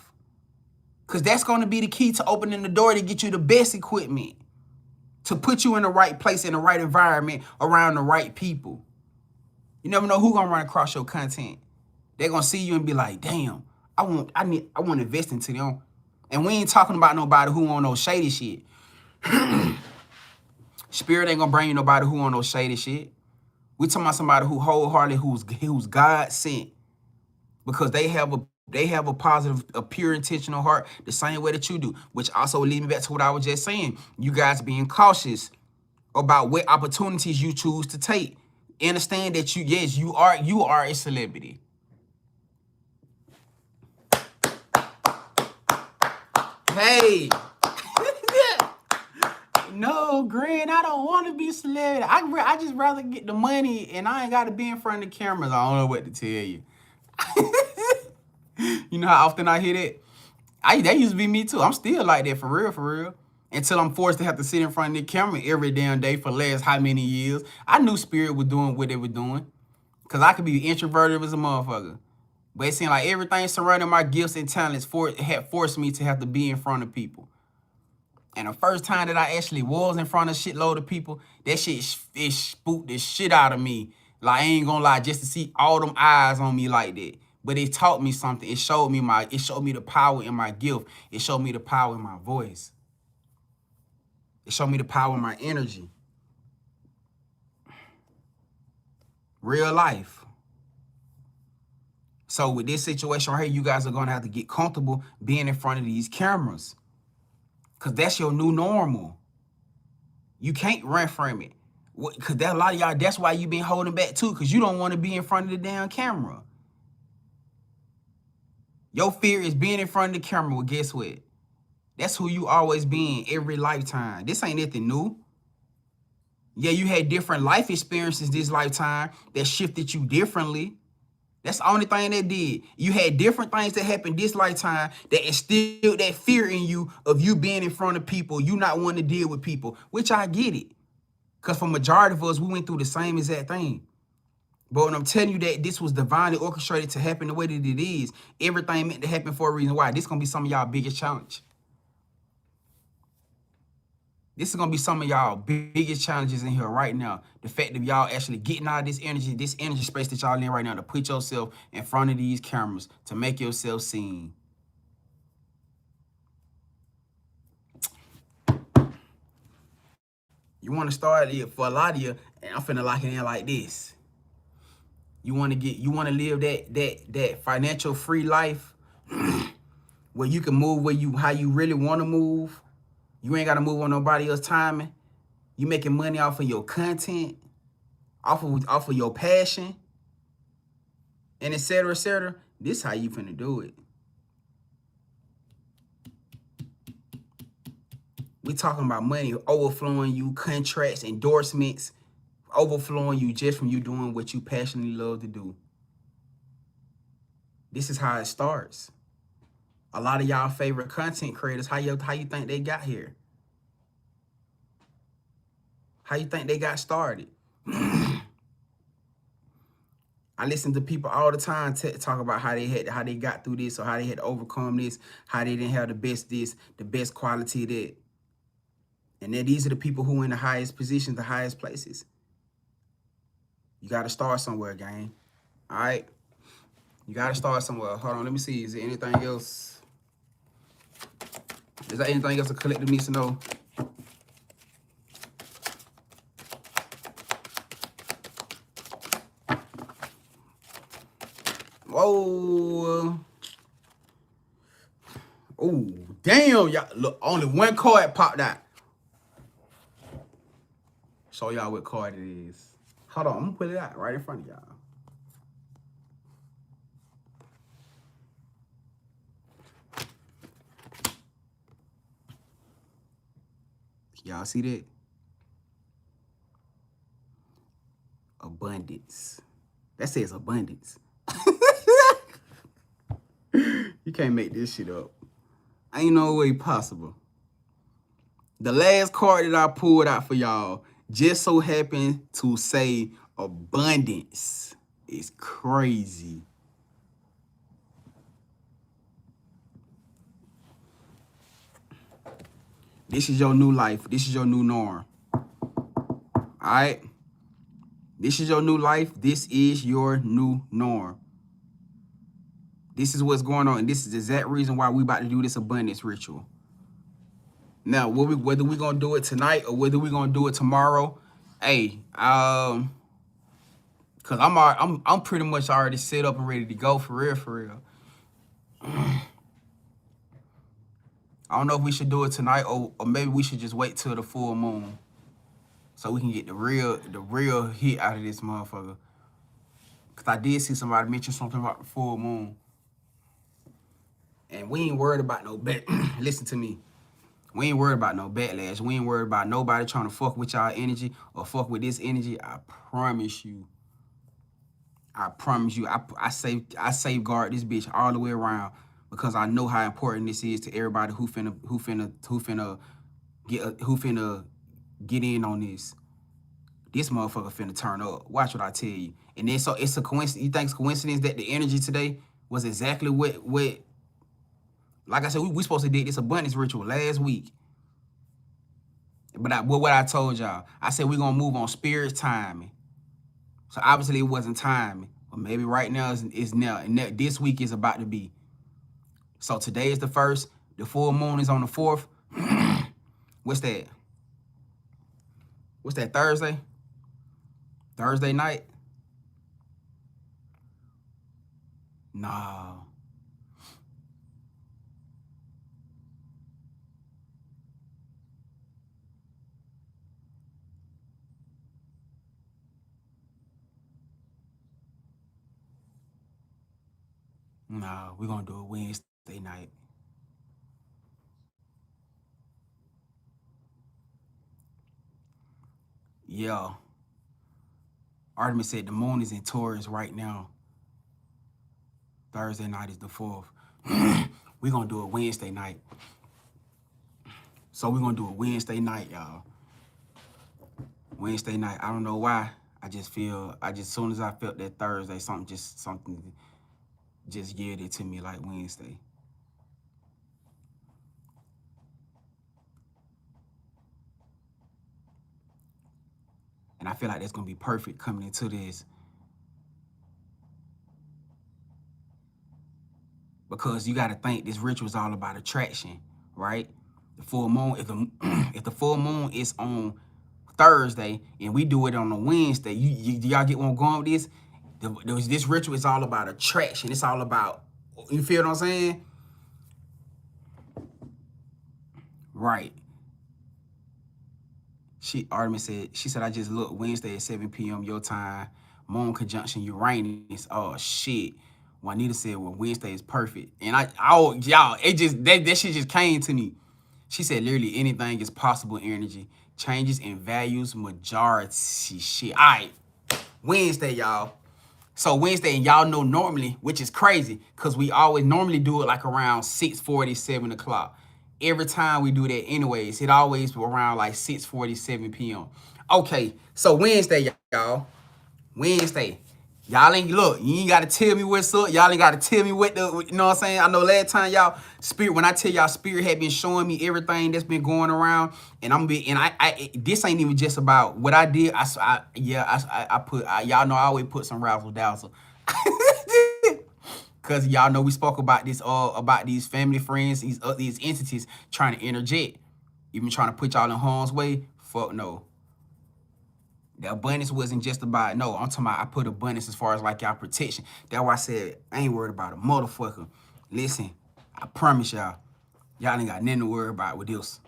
Because that's going to be the key to opening the door to get you the best equipment, to put you in the right place, in the right environment, around the right people. You never know who's going to run across your content. They're going to see you and be like, damn, I want to invest into them. And we ain't talking about nobody who on no shady shit. Spirit ain't going to bring you nobody who on no shady shit. We talking about somebody who wholeheartedly, who's God sent, because they have a positive, a pure, intentional heart, the same way that you do, which also leads me back to what I was just saying. You guys being cautious about what opportunities you choose to take. Understand that you are a celebrity. Hey, No, Grand, I don't want to be a celebrity. I just rather get the money and I ain't got to be in front of the cameras. I don't know what to tell you. You know how often I hear that? That used to be me too. I'm still like that for real, for real. Until I'm forced to have to sit in front of the camera every damn day for the last how many years. I knew Spirit was doing what they were doing. Because I could be introverted as a motherfucker. But it seemed like everything surrounding my gifts and talents had forced me to have to be in front of people. And the first time that I actually was in front of a shitload of people, that shit it spooked the shit out of me. Like, I ain't gonna lie, just to see all them eyes on me like that. But it taught me something. It showed me the power in my gift. It showed me the power in my voice. It showed me the power in my energy. Real life. So with this situation right here, you guys are gonna have to get comfortable being in front of these cameras. Because that's your new normal. You can't run from it. Because a lot of y'all, that's why you been holding back too. Because you don't want to be in front of the damn camera. Your fear is being in front of the camera. Well, guess what? That's who you always been every lifetime. This ain't nothing new. Yeah, you had different life experiences this lifetime that shifted you differently. That's the only thing that did. You had different things that happened this lifetime that instilled that fear in you of you being in front of people, you not wanting to deal with people, which I get it. Because for majority of us, we went through the same exact thing. But when I'm telling you that this was divinely orchestrated to happen the way that it is, everything meant to happen for a reason. Why? This is going to be some of y'all biggest challenge. This is going to be some of y'all biggest challenges in here right now. The fact that y'all actually getting out of this energy space that y'all in right now to put yourself in front of these cameras, to make yourself seen. You want to start it for a lot of you, and I'm finna lock it in like this. You want to live that financial free life where you can move how you really want to move. You ain't got to move on nobody else's timing. You making money off of your content, off of your passion, and et cetera, et cetera. This is how you finna do it. We talking about money overflowing you, contracts, endorsements, overflowing you just from you doing what you passionately love to do. This is how it starts. A lot of y'all favorite content creators, how you think they got here? How you think they got started? I listen to people all the time talk about how they got through this, or how they had to overcome this, how they didn't have the best this, the best quality that. And then these are the people who are in the highest positions, the highest places. You got to start somewhere, gang. All right? You got to start somewhere. Hold on, let me see. Is there anything else? Is there anything else the collective needs to know? Whoa. Oh, damn, y'all. Look, only one card popped out. Show y'all what card it is. Hold on, I'm gonna put it out right in front of y'all. Y'all see that? Abundance. That says abundance. You can't make this shit up. Ain't no way possible. The last card that I pulled out for y'all just so happened to say abundance. It's crazy. This is your new life. This is your new norm. All right? This is your new life. This is your new norm. This is what's going on. And this is the exact reason why we about to do this abundance ritual. Now, whether we're going to do it tonight or whether we're going to do it tomorrow, hey, because I'm pretty much already set up and ready to go for real, for real. I don't know if we should do it tonight or maybe we should just wait till the full moon so we can get the real hit out of this motherfucker. Because I did see somebody mention something about the full moon. And we ain't worried about no bet. Listen to me. We ain't worried about no backlash. We ain't worried about nobody trying to fuck with y'all energy or fuck with this energy. I promise you. I promise you. I safeguard this bitch all the way around because I know how important this is to everybody who finna get in on this. This motherfucker finna turn up. Watch what I tell you. And then so it's a coincidence. You think it's coincidence that the energy today was exactly what like I said, we supposed to did this abundance ritual last week. But what I told y'all, I said we're gonna move on spirit's timing. So obviously it wasn't timing. But maybe right now is now. And this week is about to be. So today is the 1st. The full moon is on the 4th. What's that? What's that, Thursday? Thursday night? No. No, we're gonna do it Wednesday night. Yeah. Artemis said the moon is in Taurus right now. Thursday night is the 4th. We're going to do it Wednesday night. So we're going to do it Wednesday night, y'all. Wednesday night. I don't know why. As soon as I felt that Thursday, something just geared it to me like Wednesday. And I feel like that's going to be perfect coming into this. Because you got to think this ritual is all about attraction, right? The full moon, if the full moon is on Thursday and we do it on a Wednesday, y'all get where I'm going with this? This ritual is all about attraction. It's all about, you feel what I'm saying? Right. Artemis said, I just looked Wednesday at 7 p.m. your time, moon conjunction Uranus. Oh, shit. Juanita said, well, Wednesday is perfect. And y'all, that shit just came to me. She said, literally anything is possible energy. Changes in values, majority shit. All right, Wednesday, y'all. So Wednesday, and y'all know normally, which is crazy, because we always normally do it like around 6:40, 7 o'clock. Every time we do that anyways, it always around like 6:47 p.m. Okay, so Wednesday, y'all. Wednesday. Y'all ain't, look, you ain't got to tell me what's up. Y'all ain't got to tell me what you know what I'm saying? I know last time y'all, when I tell y'all Spirit had been showing me everything that's been going around, and this ain't even just about what I did. Y'all know I always put some razzle dazzle. Cause y'all know we spoke about this, about these family friends, these entities trying to interject, even trying to put y'all in harm's way. Fuck no. The abundance wasn't just about, no, I'm talking about I put abundance as far as like y'all protection. That's why I said I ain't worried about a motherfucker. Listen, I promise y'all ain't got nothing to worry about with this.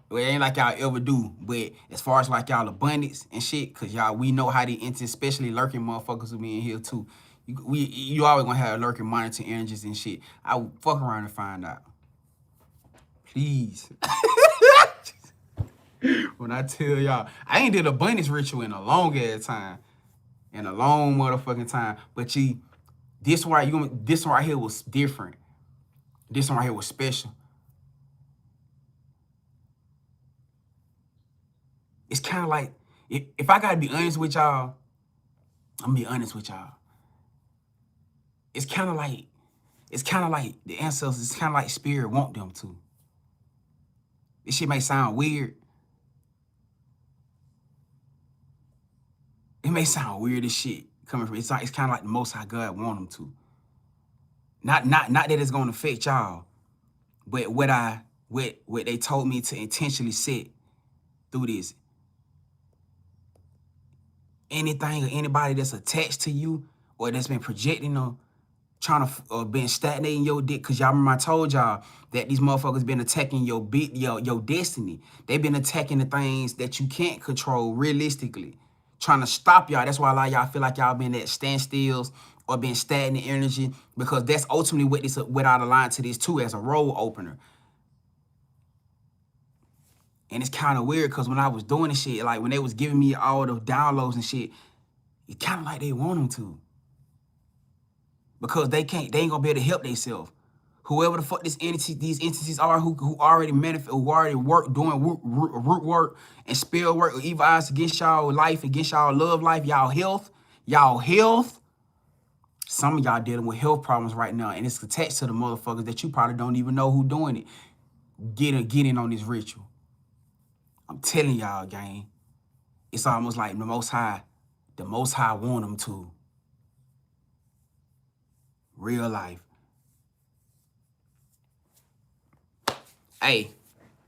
Well, it ain't like y'all ever do, but as far as like y'all abundance and shit, cause y'all, we know how the entities, especially lurking motherfuckers, will be in here too. You always gonna have lurking monitor energies and shit. I will fuck around and find out. Please. When I tell y'all, I ain't did a abundance ritual in a long ass time. In a long motherfucking time. But this one right here was different. This one right here was special. It's kind of like, if I gotta be honest with y'all, I'm gonna be honest with y'all. It's kind of like the ancestors, it's kind of like Spirit want them to. This shit may sound weird. It may sound weird as shit coming from, it's kind of like the Most High God want them to. Not that it's gonna affect y'all, but what they told me to intentionally set through this. Anything or anybody that's attached to you or that's been projecting or trying to been stagnating your dick, because y'all remember I told y'all that these motherfuckers been attacking your destiny. They've been attacking the things that you can't control realistically, trying to stop y'all. That's why a lot of y'all feel like y'all been at standstills or been stagnant energy, because that's ultimately what I aligned to this too as a role opener. And it's kind of weird because when I was doing the shit, like when they was giving me all the downloads and shit, it's kind of like they want them to. Because they ain't gonna be able to help themselves. Whoever the fuck these entities are who already manifest, who already work, doing root work and spell work or evil eyes against y'all life, against y'all love life, y'all health. Some of y'all dealing with health problems right now, and it's attached to the motherfuckers that you probably don't even know who doing it. Get in on this ritual. I'm telling y'all, gang. It's almost like the Most High want them to. Real life. Hey,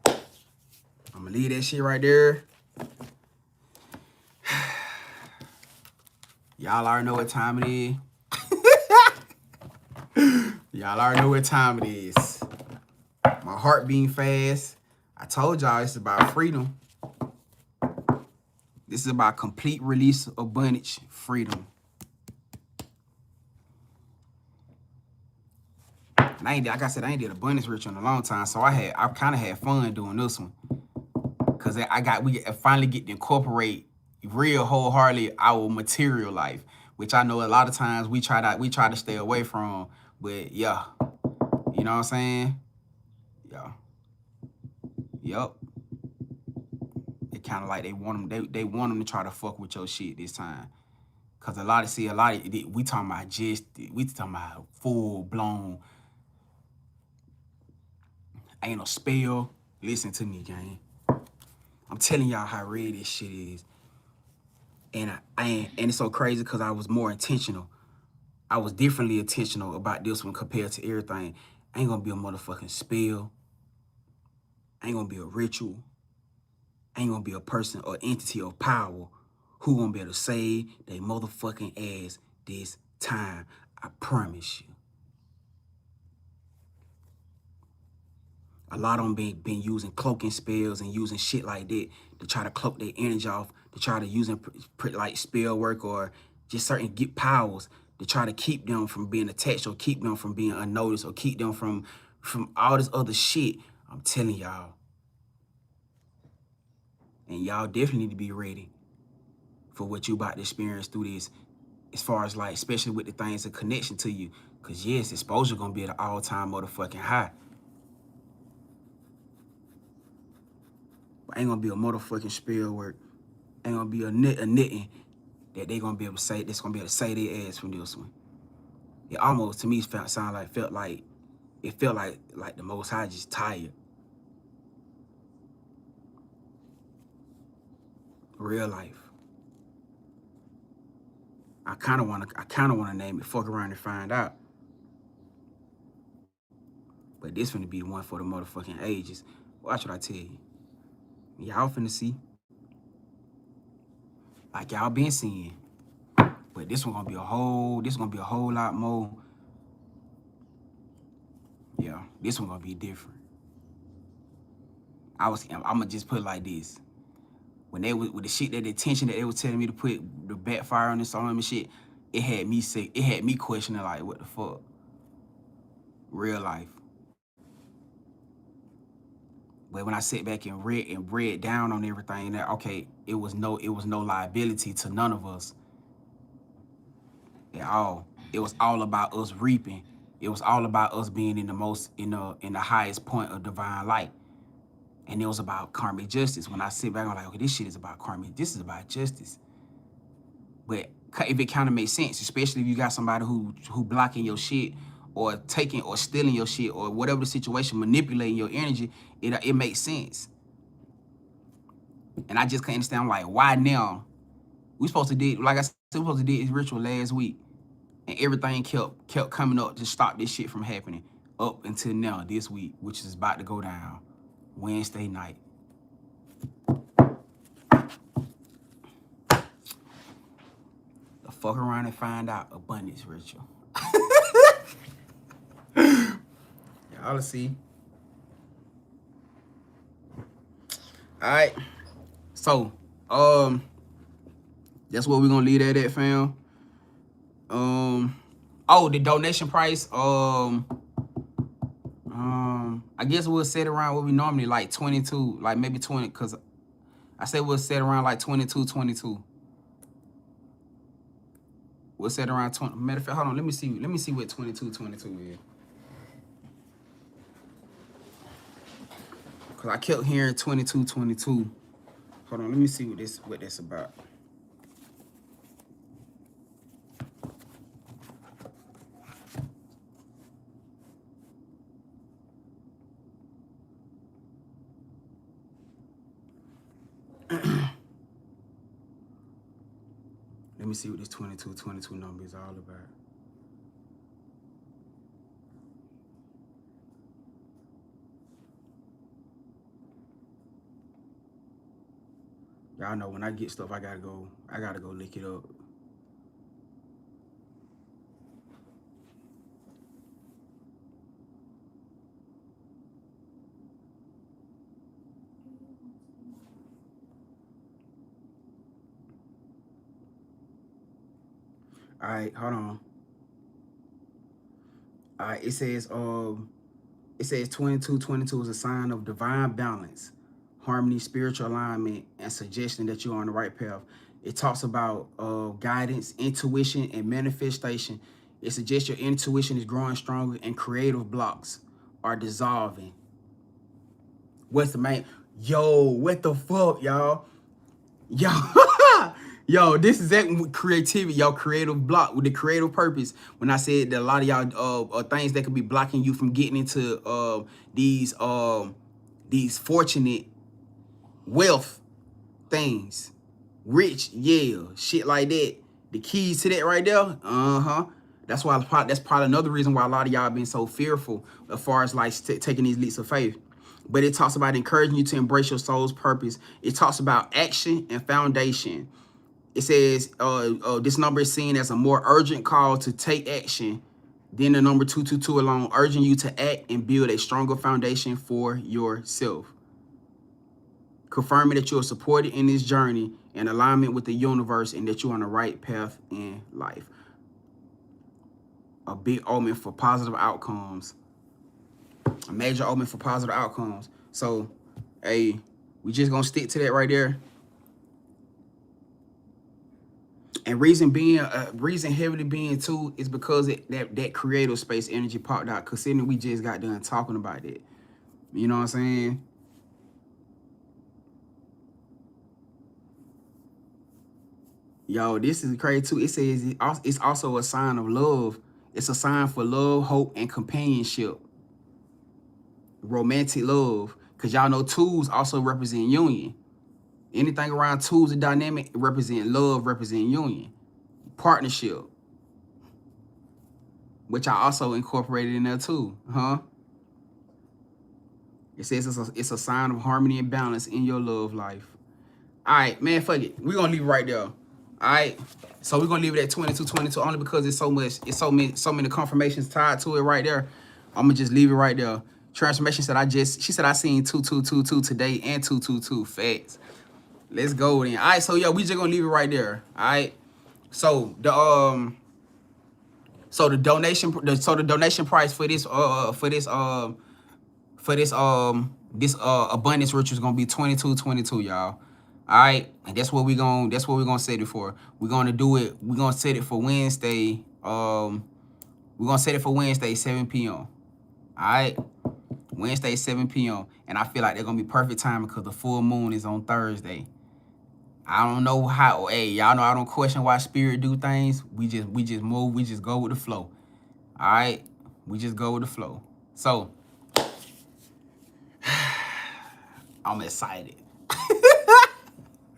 I'm gonna leave that shit right there. Y'all already know what time it is. Y'all already know what time it is. My heart beating fast. I told y'all it's about freedom. This is about complete release of bondage, freedom. And like I said, I ain't did a bondage ritual in a long time, so I kind of had fun doing this one. Cause we finally get to incorporate real wholeheartedly our material life, which I know a lot of times we try to stay away from. But yeah, you know what I'm saying? Yeah. Yup. It kind of like they want them to try to fuck with your shit this time. Cause we talking about full blown. Ain't no spell. Listen to me, gang. I'm telling y'all how real this shit is. And it's so crazy because I was more intentional. I was differently intentional about this one compared to everything. Ain't gonna be a motherfucking spell. Ain't gonna be a ritual. Ain't gonna be a person or entity of power who gonna be able to save they motherfucking ass this time. I promise you. A lot of them been using cloaking spells and using shit like that to try to cloak their energy off, to try to use like spell work or just certain get powers to try to keep them from being attached or keep them from being unnoticed or keep them from all this other shit. I'm telling y'all. And y'all definitely need to be ready for what you about to experience through this, as far as like, especially with the things of connection to you. Cause yes, exposure gonna be at an all-time motherfucking high. Ain't gonna be a motherfucking spell work. Ain't gonna be a knitting that they gonna be able to say, that's gonna be able to say their ass from this one. It almost, to me, felt like the Most High just tired. Real life. I kinda wanna name it Fuck Around and Find Out. But this finna be the one for the motherfucking ages. Watch what I tell you. Y'all finna see. Like y'all been seeing. But this one gonna be a whole lot more. Yeah, this one gonna be different. I'm gonna just put it like this. When they was with the shit, that the attention that they was telling me to put the backfire on this on and shit, it had me questioning like, what the fuck? Real life. But when I sit back and read down on everything, that okay, it was no liability to none of us at all. It was all about us reaping. It was all about us being in the highest point of divine light. And it was about karmic justice. When I sit back, I'm like, okay, this shit is about karmic. This is about justice. But if it kind of makes sense, especially if you got somebody who blocking your shit or taking or stealing your shit or whatever the situation, manipulating your energy, it makes sense. And I just can't understand, like, why now? We supposed to did, like I said, we supposed to did this ritual last week. And everything kept coming up to stop this shit from happening up until now, this week, which is about to go down Wednesday night. The Fuck Around and Find Out abundance ritual. Y'all see. All right. So, that's what we're gonna leave that at, fam. Oh, the donation price. I I guess we'll set around what we normally like 22, like maybe 20, because I said we'll set around like 22, 22. We'll set around 20. Matter of fact, hold on, let me see what 22, 22 is. Because I kept hearing 22, 22. Hold on, let me see what this about. Let me see what this 22, 22 number is all about. Y'all know when I get stuff, I gotta go look it up. All right, hold on. All right, it says 22, 22 is a sign of divine balance, harmony, spiritual alignment, and suggestion that you're on the right path. It talks about guidance, intuition, and manifestation. It suggests your intuition is growing stronger and creative blocks are dissolving. What's the main? Yo, what the fuck, y'all? Yo, yo, this is that creativity, y'all. Creative block with the creative purpose. When I said that a lot of y'all things that could be blocking you from getting into these fortunate wealth things, rich, yeah, shit like that. The keys to that right there, That's probably another reason why a lot of y'all been so fearful as far as like taking these leaps of faith. But it talks about encouraging you to embrace your soul's purpose. It talks about action and foundation. It says this number is seen as a more urgent call to take action than the number 222 alone, urging you to act and build a stronger foundation for yourself. Confirming that you are supported in this journey in alignment with the universe and that you're on the right path in life. A big omen for positive outcomes. A major omen for positive outcomes. So, hey, we just gonna stick to that right there. And reason heavily being too is because that creative space energy popped out. Considering we just got done talking about it. You know what I'm saying? Yo, this is crazy too. It says it's also a sign of love. It's a sign for love, hope, and companionship. Romantic love. Because y'all know twos also represent union. Anything around twos and dynamic represent love, represent union. Partnership. Which I also incorporated in there too. It says it's a sign of harmony and balance in your love life. All right, man, fuck it. We're going to leave it right there. All right. So we're going to leave it at 22, 22 only because it's so many confirmations tied to it right there. I'm going to just leave it right there. Transformation said she said I seen 2222 today and 222 facts. Let's go then. All right, so yeah, we just gonna leave it right there. All right. So the donation price for this abundance ritual is gonna be 2222, y'all. All right, and that's what we're gonna set it for. We're gonna do it. We're gonna set it for Wednesday. We're gonna set it for Wednesday 7 p.m. All right. Wednesday, 7 p.m. And I feel like they're going to be perfect timing because the full moon is on Thursday. I don't know how, hey, y'all know I don't question why spirit do things. We just move. We just go with the flow. All right? We just go with the flow. So, I'm excited.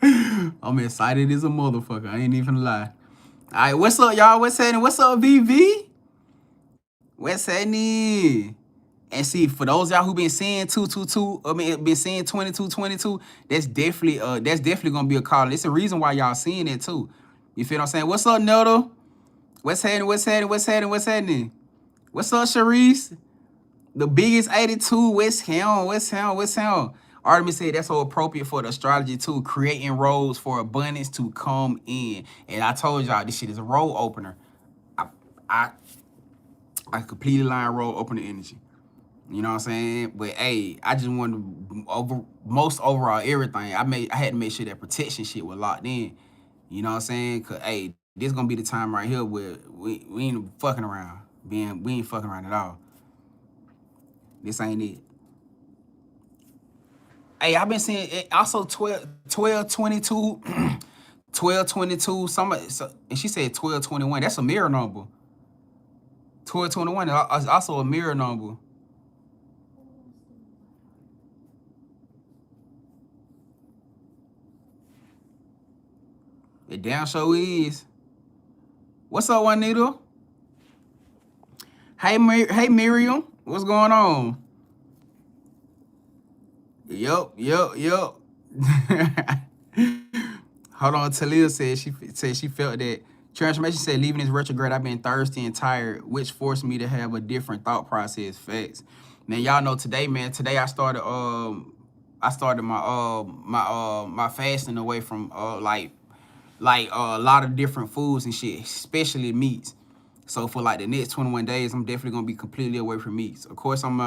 I'm excited as a motherfucker. I ain't even lie. All right, what's up, y'all? What's happening? What's up, VV? What's happening? And see, for those y'all who been seeing 222, been seeing 2222, that's definitely gonna be a call. It's a reason why y'all seeing it too. You feel what I'm saying? What's up, Nelda? What's happening? What's happening? What's happening? What's happening? What's up, Sharice? The biggest 82. What's him? What's him? What's him? Artemis said that's so appropriate for the astrology too, creating roles for abundance to come in. And I told y'all this shit is a role opener. I completely line role opener energy. You know what I'm saying? But hey, I just wanted most overall everything. I had to make sure that protection shit was locked in. You know what I'm saying? Cause hey, this gonna be the time right here where we ain't fucking around. We ain't fucking around at all. This ain't it. Hey, I've been seeing it also 1222, 1222, somebody, and she said 1221. That's a mirror number. 1221 is also a mirror number. It damn sure is. What's up, Juanita? Hey Miriam, what's going on? Yup. Hold on, Talia said she felt that transformation said leaving this retrograde, I've been thirsty and tired, which forced me to have a different thought process. Facts. Now y'all know today, man. Today I started my fasting away from a lot of different foods and shit, especially meats. So for like the next 21 days, I'm definitely gonna be completely away from meats. Of course, I'm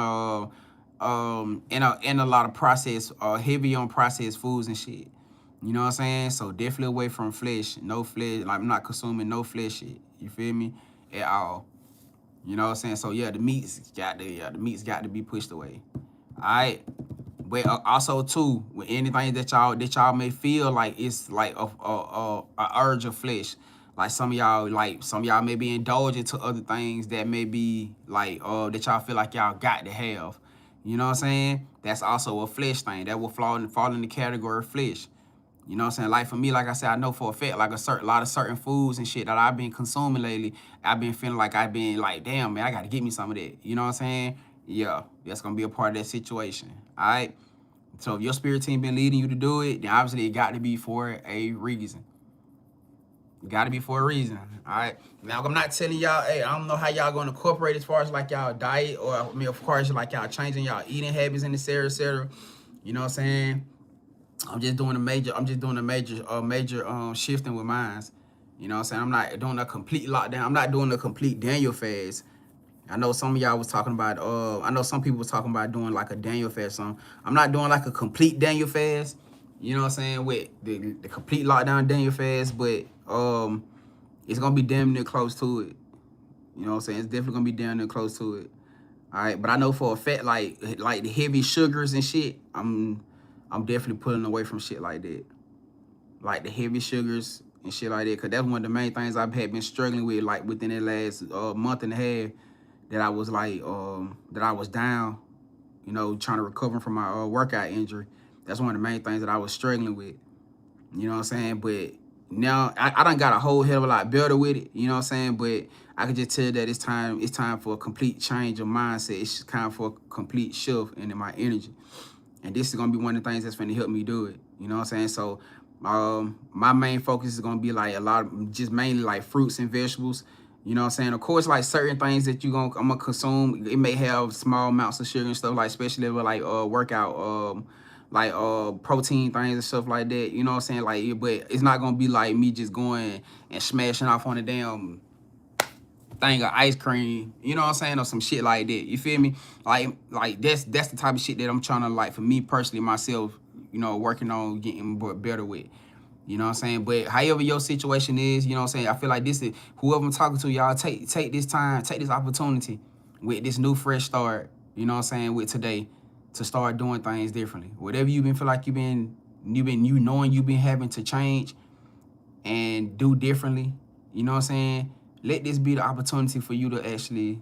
in a lot of processed, heavy on processed foods and shit. You know what I'm saying? So definitely away from flesh, no flesh. Like I'm not consuming no flesh shit. You feel me? At all. You know what I'm saying? So yeah, the meats got to be pushed away. All right. But also too, with anything that y'all may feel like it's like a urge of flesh, like some of y'all may be indulging to other things that may be like that y'all feel like y'all got to have. You know what I'm saying? That's also a flesh thing that will fall in the category of flesh. You know what I'm saying? Like for me, like I said, I know for a fact, like a lot of certain foods and shit that I've been consuming lately, I've been feeling like I've been like, damn, man, I got to get me some of that. You know what I'm saying? Yeah, that's going to be a part of that situation. All right? So if your spirit team been leading you to do it, then obviously it got to be for a reason. It got to be for a reason. All right? Now, I'm not telling y'all, hey, I don't know how y'all going to incorporate as far as like y'all diet or, I mean, of course, like y'all changing y'all eating habits and et cetera. You know what I'm saying? I'm just doing a major shifting with mines. You know what I'm saying? I'm not doing a complete lockdown. I'm not doing a complete Daniel fast. I know some of y'all was talking about, I know some people was talking about doing like a Daniel fast. So I'm not doing like a complete Daniel fast. You know what I'm saying? With the complete lockdown Daniel fast, but it's gonna be damn near close to it. You know what I'm saying? It's definitely gonna be damn near close to it. All right, but I know for a fact, like the heavy sugars and shit, I'm definitely pulling away from shit like that. Like the heavy sugars and shit like that, cause that's one of the main things I've had been struggling with, like within the last month and a half, that I was like, that I was down, you know, trying to recover from my workout injury. That's one of the main things that I was struggling with. You know what I'm saying? But now I done got a whole hell of a lot better with it. You know what I'm saying? But I can just tell that it's time for a complete change of mindset. It's time for a complete shift in my energy. And this is gonna be one of the things that's gonna help me do it. You know what I'm saying? So my main focus is gonna be like just mainly like fruits and vegetables. You know what I'm saying? Of course, like certain things that I'm gonna consume, it may have small amounts of sugar and stuff, like especially with like workout like protein things and stuff like that. You know what I'm saying? Like, but it's not gonna be like me just going and smashing off on a damn thing of ice cream, you know what I'm saying, or some shit like that. You feel me? Like that's the type of shit that I'm trying to, like, for me personally, myself, you know, working on getting better with. You know what I'm saying? But however your situation is, you know what I'm saying, I feel like this is, whoever I'm talking to, y'all take this time, take this opportunity with this new fresh start, you know what I'm saying, with today, to start doing things differently. Whatever you've been feel like you've been having to change and do differently, you know what I'm saying? Let this be the opportunity for you to actually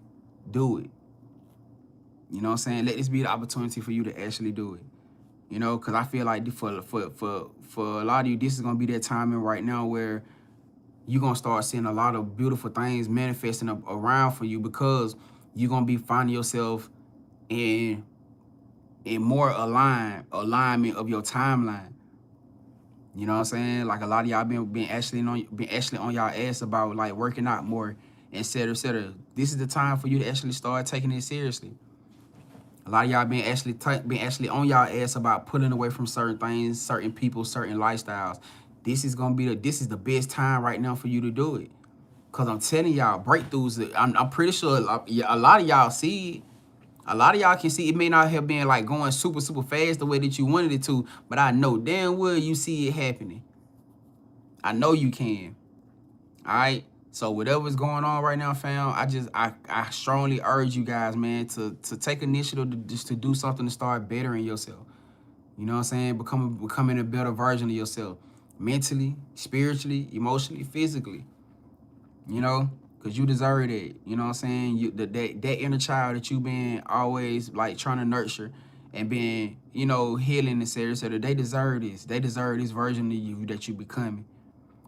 do it. You know what I'm saying? Let this be the opportunity for you to actually do it. You know, because I feel like for a lot of you, this is going to be that timing right now where you're going to start seeing a lot of beautiful things manifesting around for you, because you're going to be finding yourself in more alignment of your timeline. You know what I'm saying? Like a lot of y'all been actually on y'all ass about like working out more, et cetera, et cetera. This is the time for you to actually start taking it seriously. A lot of y'all been actually on y'all ass about pulling away from certain things, certain people, certain lifestyles. This is the best time right now for you to do it. Cause I'm telling y'all, breakthroughs. I'm pretty sure a lot of y'all see it. A lot of y'all can see it may not have been like going super, super fast the way that you wanted it to, but I know damn well you see it happening. I know you can. All right. So whatever's going on right now, fam, I strongly urge you guys, man, to take initiative to do something to start bettering yourself. You know what I'm saying? Becoming a better version of yourself. Mentally, spiritually, emotionally, physically. You know? Because you deserve it. You know what I'm saying? That inner child that you been always like trying to nurture and been, you know, healing and so that they deserve this. They deserve this version of you that you becoming.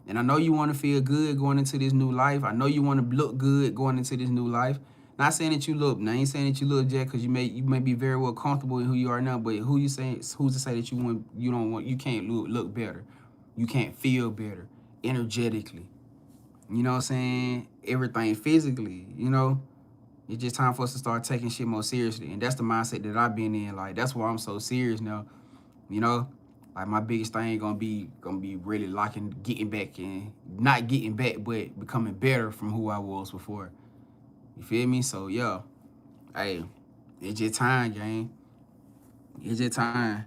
And I know you want to feel good going into this new life. I know you want to look good going into this new life. Not saying that you look, now I ain't saying that you look Jack, because you may be very well comfortable in who you are now, but who's to say that you can't look better. You can't feel better energetically. You know what I'm saying? Everything physically, you know? It's just time for us to start taking shit more seriously. And that's the mindset that I've been in. Like, that's why I'm so serious now. You know? Like, my biggest thing gonna be really getting back in, not getting back, but becoming better from who I was before. You feel me? So yeah, hey, it's just time, gang. It's just time.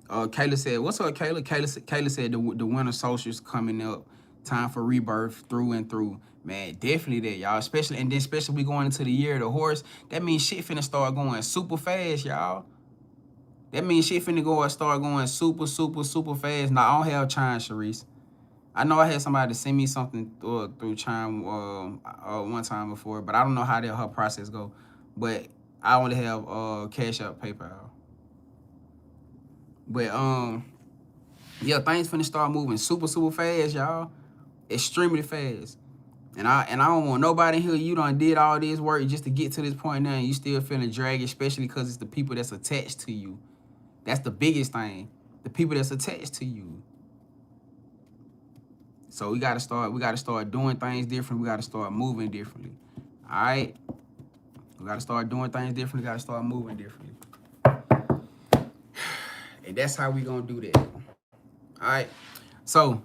Kayla said, "What's up, Kayla?" Kayla said the winter solstice coming up. Time for rebirth through and through. Man, definitely that, y'all. Especially we going into the year of the horse. That means shit finna start going super fast, y'all. That means shit finna start going super, super, super fast. Now, I don't have Chime, Sharice. I know I had somebody send me something through Chime one time before, but I don't know how her process go. But I only have Cashapp, PayPal. But yeah, things finna start moving super, super fast, y'all. Extremely fast. And I don't want nobody here. You done did all this work just to get to this point now, and you still feeling dragged, especially because it's the people that's attached to you. That's the biggest thing. The people that's attached to you. So we gotta start doing things different. We gotta start moving differently. All right? We gotta start doing things differently. We gotta start moving differently. And that's how we gonna do that. All right. So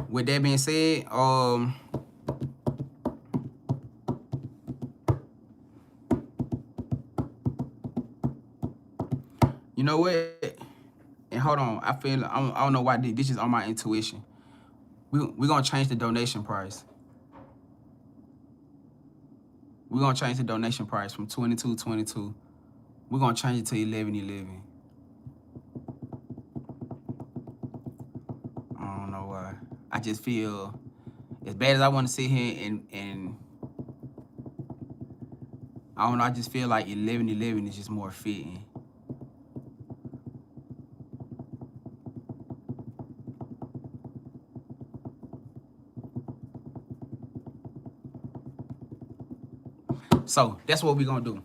with that being said, you know what? And hold on, I don't know why this is on my intuition. We're gonna change the donation price. We're gonna change the donation price from $22.22. We're gonna change it to $11.11. I don't know why. I just feel as bad as I want to sit here and I don't know. I just feel like $11.11 is just more fitting. So that's what we're gonna do.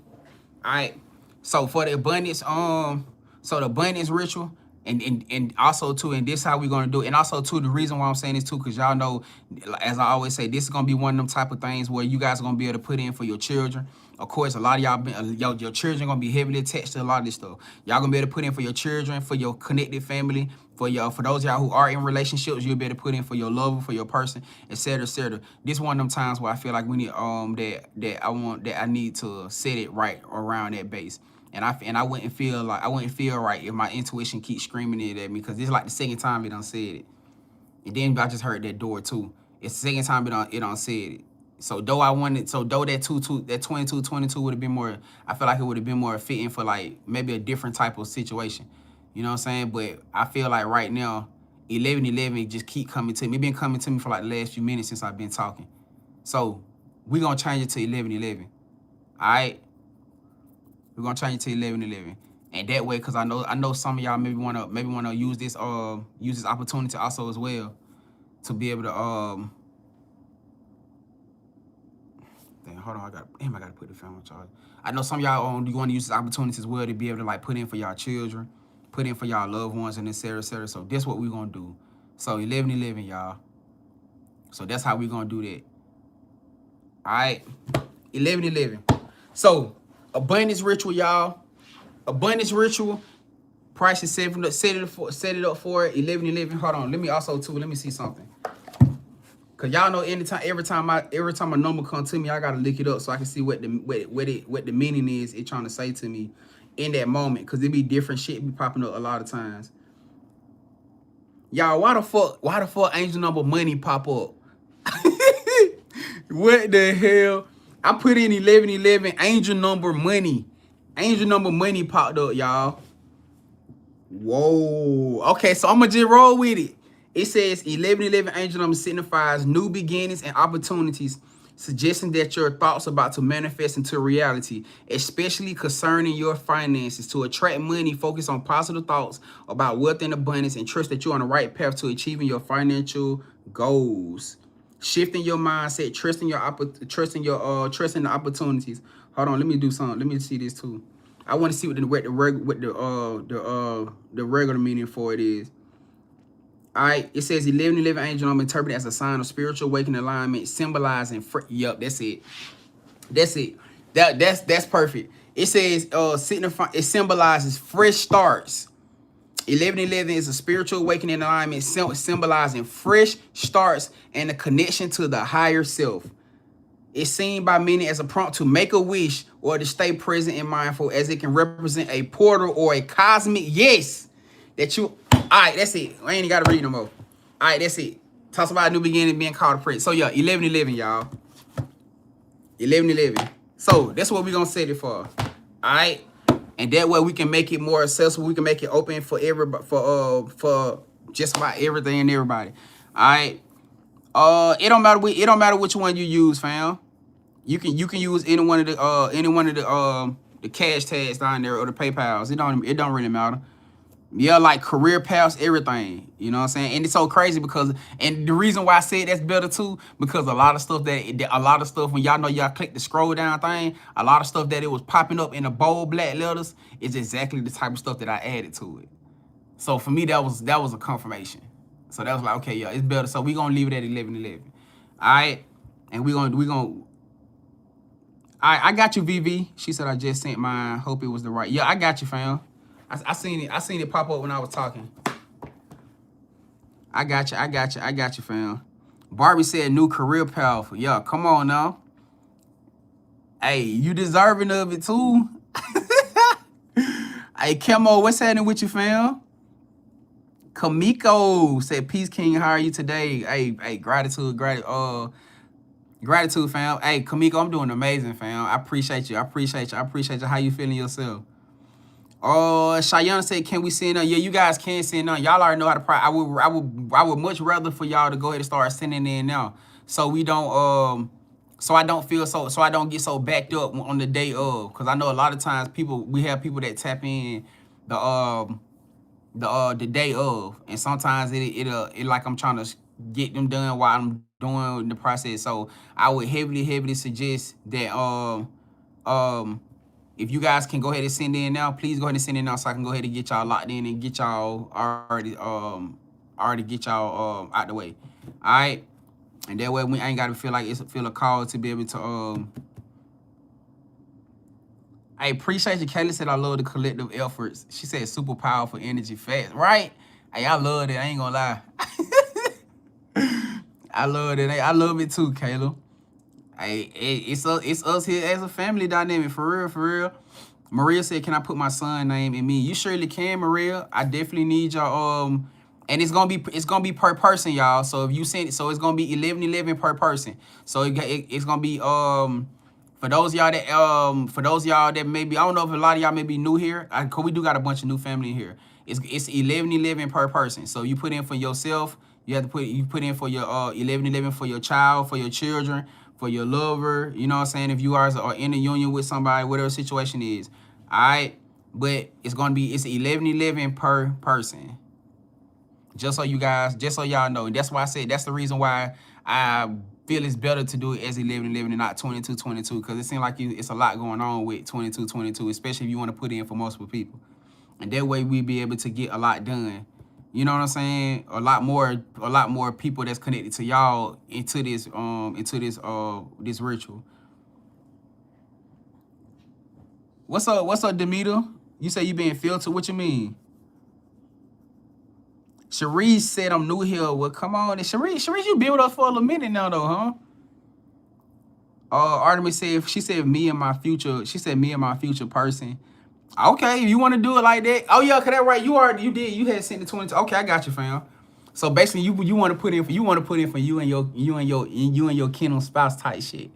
All right. So for the abundance, so the abundance ritual, and also too, and this how we're gonna do it. And also too, the reason why I'm saying this too, because y'all know, as I always say, this is gonna be one of them type of things where you guys are gonna be able to put in for your children. Of course, a lot of your children gonna be heavily attached to a lot of this stuff. Y'all gonna be able to put in for your children, for your connected family, for those of y'all who are in relationships, you'll be able to put in for your lover, for your person, etc., etc. This one of them times where I feel like we need I need to set it right around that base. And I wouldn't feel right if my intuition keeps screaming it at me, because this is like the second time it done said it. And then I just heard that door too. It's the second time it done said it. So though that 2222 would have been more, I feel like it would have been more fitting for like maybe a different type of situation. You know what I'm saying? But I feel like right now, 1111 just keep coming to me. It been coming to me for like the last few minutes since I've been talking. So we're gonna change it to 1111. All right? We're gonna change it to 1111. And that way, because I know some of y'all maybe wanna use this opportunity also as well to be able to hold on, I gotta put the phone on charge. I know some of y'all you want to use this opportunity as well to be able to like put in for y'all children, put in for y'all loved ones, and etc., etc. So that's what we're gonna do. So 1111, y'all. So that's how we're gonna do that. All right, 1111. So abundance ritual, y'all. Abundance ritual. Price is set it up for 1111. Hold on. Let me see something. Cause y'all know every time a number come to me, I gotta look it up so I can see what the meaning is it trying to say to me in that moment. Cause it be different shit be popping up a lot of times. Y'all, why the fuck angel number money pop up? What the hell? I put in 1111 angel number money. Angel number money popped up, y'all. Whoa. Okay, so I'm gonna just roll with it. It says 1111 angel number signifies new beginnings and opportunities, suggesting that your thoughts are about to manifest into reality, especially concerning your finances. To attract money, focus on positive thoughts about wealth and abundance and trust that you're on the right path to achieving your financial goals. Shifting your mindset, trusting the opportunities. Hold on, let me do something. Let me see this too. I want to see what the regular meaning for it is. All right, it says 1111 angel number interpreted as a sign of spiritual awakening alignment, symbolizing. Yup, that's it. That's it. That's perfect. It says it symbolizes fresh starts. 1111 is a spiritual awakening alignment, symbolizing fresh starts and a connection to the higher self. It's seen by many as a prompt to make a wish or to stay present and mindful, as it can represent a portal or a cosmic yes that you. All right, that's it. I ain't got to read no more. All right, that's it. Talks about a new beginning being called a prince. So yeah, 1111, y'all. 1111. So that's what we're gonna set it for. All right, and that way we can make it more accessible. We can make it open for everybody, for just about everything and everybody. All right. It don't matter which one you use, fam. You can use any one of the cash tags down there or the PayPals. It don't really matter. Yeah, like career paths, everything. You know what I'm saying? And it's so crazy because, and the reason why I said that's better too, because a lot of stuff when y'all know y'all click the scroll down thing, a lot of stuff that it was popping up in the bold black letters is exactly the type of stuff that I added to it. So for me, that was a confirmation. So that was like, okay, yeah, it's better. So we gonna leave it at 1111. All right, and we gonna. All right, I got you, VV. She said I just sent mine. Hope it was the right. Yeah, I got you, fam. I seen it. I seen it pop up when I was talking. I got you, fam. Barbie said new career path. Yeah, come on now. Hey, you deserving of it too. Hey, Kemo, what's happening with you, fam? Kamiko said, "Peace King, how are you today?" Hey, gratitude, fam. Hey, Kamiko, I'm doing amazing, fam. I appreciate you. How you feeling yourself? Shayana said, "Can we send on?" Yeah, you guys can send on. Y'all already know how to. I would much rather for y'all to go ahead and start sending in now, so we don't so I don't get so backed up on the day of, because I know a lot of times we have people that tap in the day of, and sometimes it like I'm trying to get them done while I'm doing the process. So I would heavily suggest that if you guys can go ahead and send in now, please go ahead and send in now so I can go ahead and get y'all locked in and get y'all already get y'all out the way. All right, and that way we ain't gotta feel a call to be able to I appreciate you. Kelly said, "I love the collective efforts." She said, "Super powerful energy, fast." Right? Hey, I love it. I ain't gonna lie. I love it. I love it too, Kayla. Hey, it's us here as a family dynamic, for real. Maria said, "Can I put my son name in me?" You surely can, Maria. I definitely need y'all. And it's gonna be per person, y'all. So if you send it, so it's gonna be 1111 per person. So it's gonna be for those y'all that maybe, I don't know if a lot of y'all may be new here. Cause we do got a bunch of new family in here. It's 1111 per person. So you put in for yourself. You have to put in for your 1111 for your child, for your children, for your lover. You know what I'm saying? If you are in a union with somebody, whatever situation is. All right. But it's 1111 per person. Just so y'all know. And that's why I said that's the reason why I feel it's better to do it as 1111 and not 2222, because it seems like it's a lot going on with 2222, especially if you want to put in for multiple people. And that way we be able to get a lot done. You know what I'm saying? A lot more people that's connected to y'all into this this ritual. What's up, Demeter? You say you being filtered. What you mean? Sharice said I'm new here. Well, come on. And Sharice, you been with us for a little minute now, though, huh? Artemis said, she said me and my future, she said me and my future person. Okay, if you want to do it like that. Oh yeah, cause that right. You had sent the 20. Okay, I got you, fam. So basically, you want to put in for you and your kingdom spouse type shit.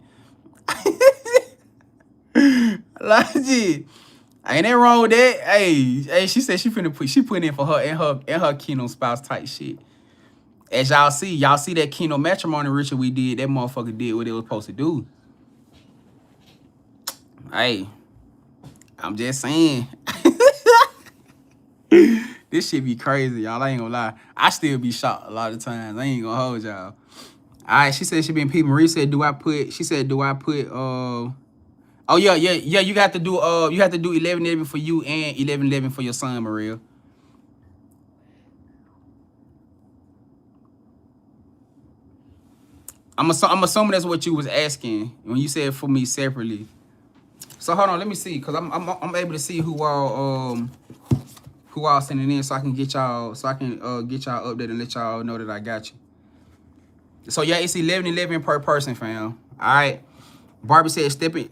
Legit. Ain't that wrong with that? Hey, she said she put in for her and her kingdom spouse type shit. As y'all see that kingdom matrimony ritual we did. That motherfucker did what it was supposed to do. Hey, I'm just saying. This shit be crazy, y'all. I ain't gonna lie. I still be shocked a lot of times. I ain't gonna hold y'all. All right, she said she been peeping. Marie said, do I put, oh yeah, you got to do 11:11 for you and 11:11 for your son, Maria. I'm assuming that's what you was asking when you said for me separately. So hold on, let me see, cause I'm able to see who all sending in, so I can get y'all updated and let y'all know that I got you. So yeah, it's 11:11 per person, fam. All right. Barbie said stepping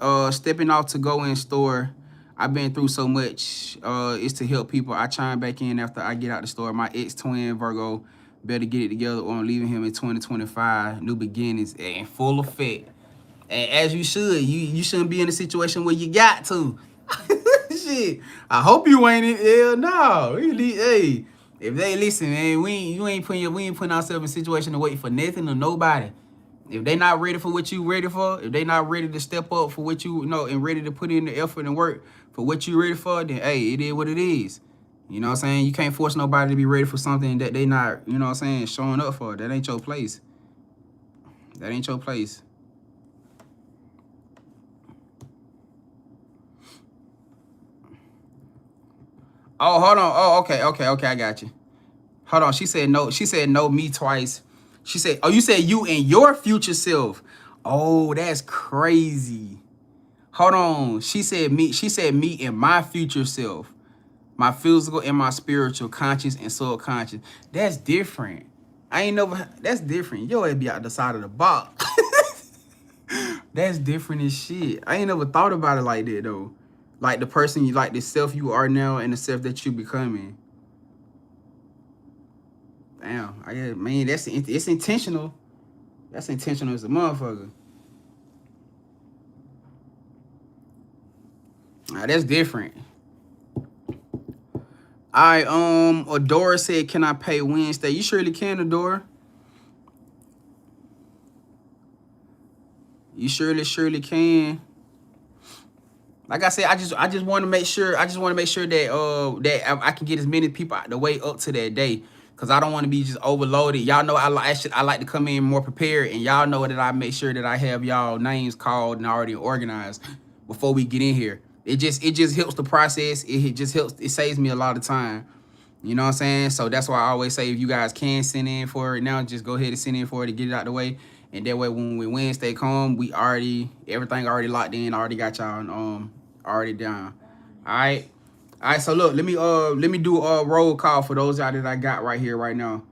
off to go in store. I've been through so much. It's to help people. I chime back in after I get out the store. My ex-twin Virgo better get it together or I'm leaving him in 2025. New beginnings and full effect. And as you should. You shouldn't be in a situation where you got to. Shit. I hope you ain't in. Hell no. Hey, if they listen, man, we ain't putting ourselves in a situation to wait for nothing or nobody. If they not ready for what you ready for, if they not ready to step up for what you know and ready to put in the effort and work for what you ready for, then hey, it is what it is. You know what I'm saying? You can't force nobody to be ready for something that they not, you know what I'm saying, showing up for. That ain't your place. That ain't your place. Oh, hold on. Oh, okay, I got you. Hold on. She said no me twice. She said, oh, you said you and your future self. Oh, that's crazy. Hold on. She said me and my future self. My physical and my spiritual, conscious and subconscious. That's different. That's different. Yo, it'd be out the side of the box. That's different as shit. I ain't never thought about it like that though. Like the person you like, the self you are now and the self that you becoming. Damn, man, it's intentional. That's intentional as a motherfucker. That's different. Adora said, can I pay Wednesday? You surely can, Adora. You surely can. Like I said, I just want to make sure. I just want to make sure that I can get as many people out the way up to that day, cause I don't want to be just overloaded. Y'all know I like to come in more prepared, and y'all know that I make sure that I have y'all names called and already organized before we get in here. It just helps the process. It just helps. It saves me a lot of time. You know what I'm saying? So that's why I always say, if you guys can send in for it now, just go ahead and send in for it to get it out the way. And that way, when Wednesday come, everything already locked in. Already got y'all already down. All right. So look, let me do a roll call for those out that I got right here right now.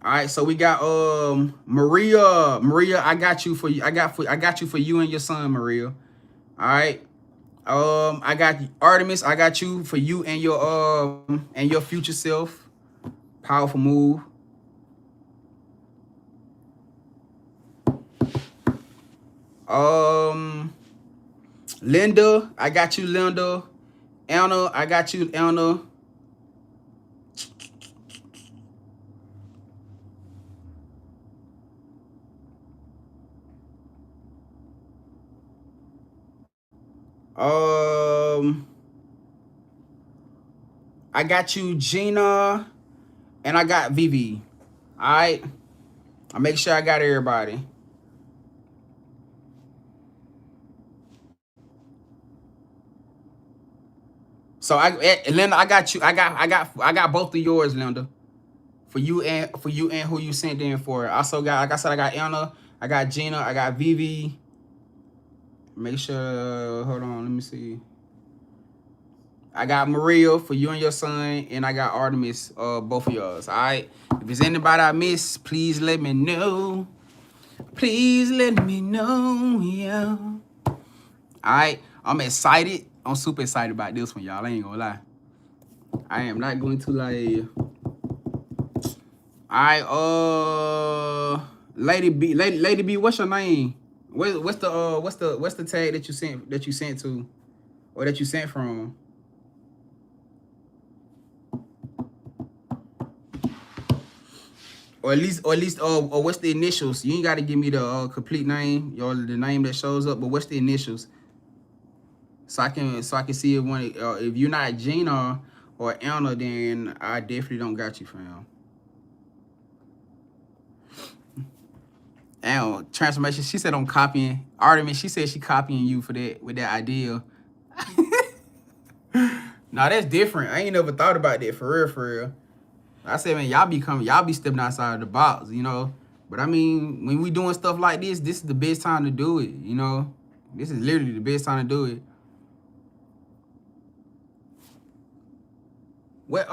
All right. So we got Maria, I got you for you. I got you for you and your son, Maria. All right. I got Artemis. I got you for you and your future self. Powerful move. Linda, I got you, Linda. Anna, I got you, Anna. I got you, Gina, and I got Vivi. All right, I'll make sure I got everybody. So Linda, I got you. I got both of yours, Linda. For you and who you sent in for. Also got, like I said, I got Anna, I got Gina, I got Vivi. Make sure, hold on, let me see. I got Maria for you and your son, and I got Artemis, both of yours. All right. If there's anybody I miss, please let me know. Please let me know, yeah. All right. I'm excited. I'm super excited about this one, y'all. I ain't gonna lie. I am not going to lie. All right. Lady B, what's your name? What's the tag that you sent to, or that you sent from? Or at least, or what's the initials? You ain't got to give me the complete name, the name that shows up, but what's the initials? So I can see if you're not Gina or Anna, then I definitely don't got you, fam. And transformation, she said I'm copying. Artemis, she said she copying you for that, with that idea. Nah, that's different. I ain't never thought about that, for real. I said, man, y'all be stepping outside of the box, you know. But I mean, when we doing stuff like this is the best time to do it, you know. This is literally the best time to do it. What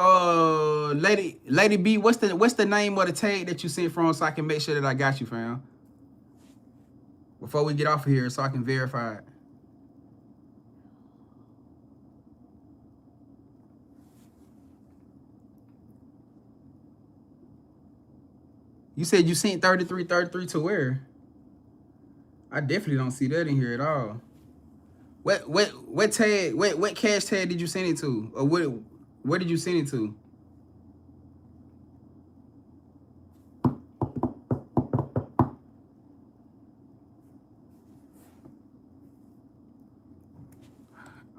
Lady B, what's the name of the tag that you sent from, so I can make sure that I got you, fam? Before we get off of here, so I can verify it. You said you sent 33 to where? I definitely don't see that in here at all. What tag? What cash tag did you send it to? Or where did you send it to?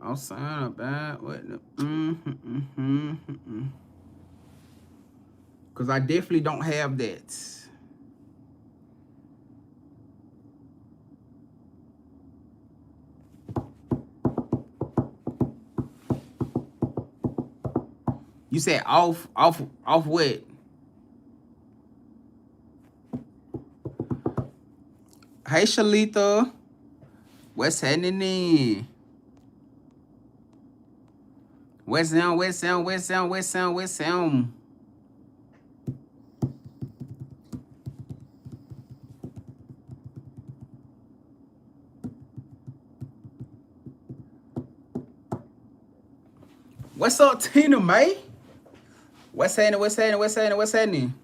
I'll sign up, man. What the Cause I definitely don't have that. You said off what? Hey Shalita, what's happening? What's down? What's up, Tina May? What's happening?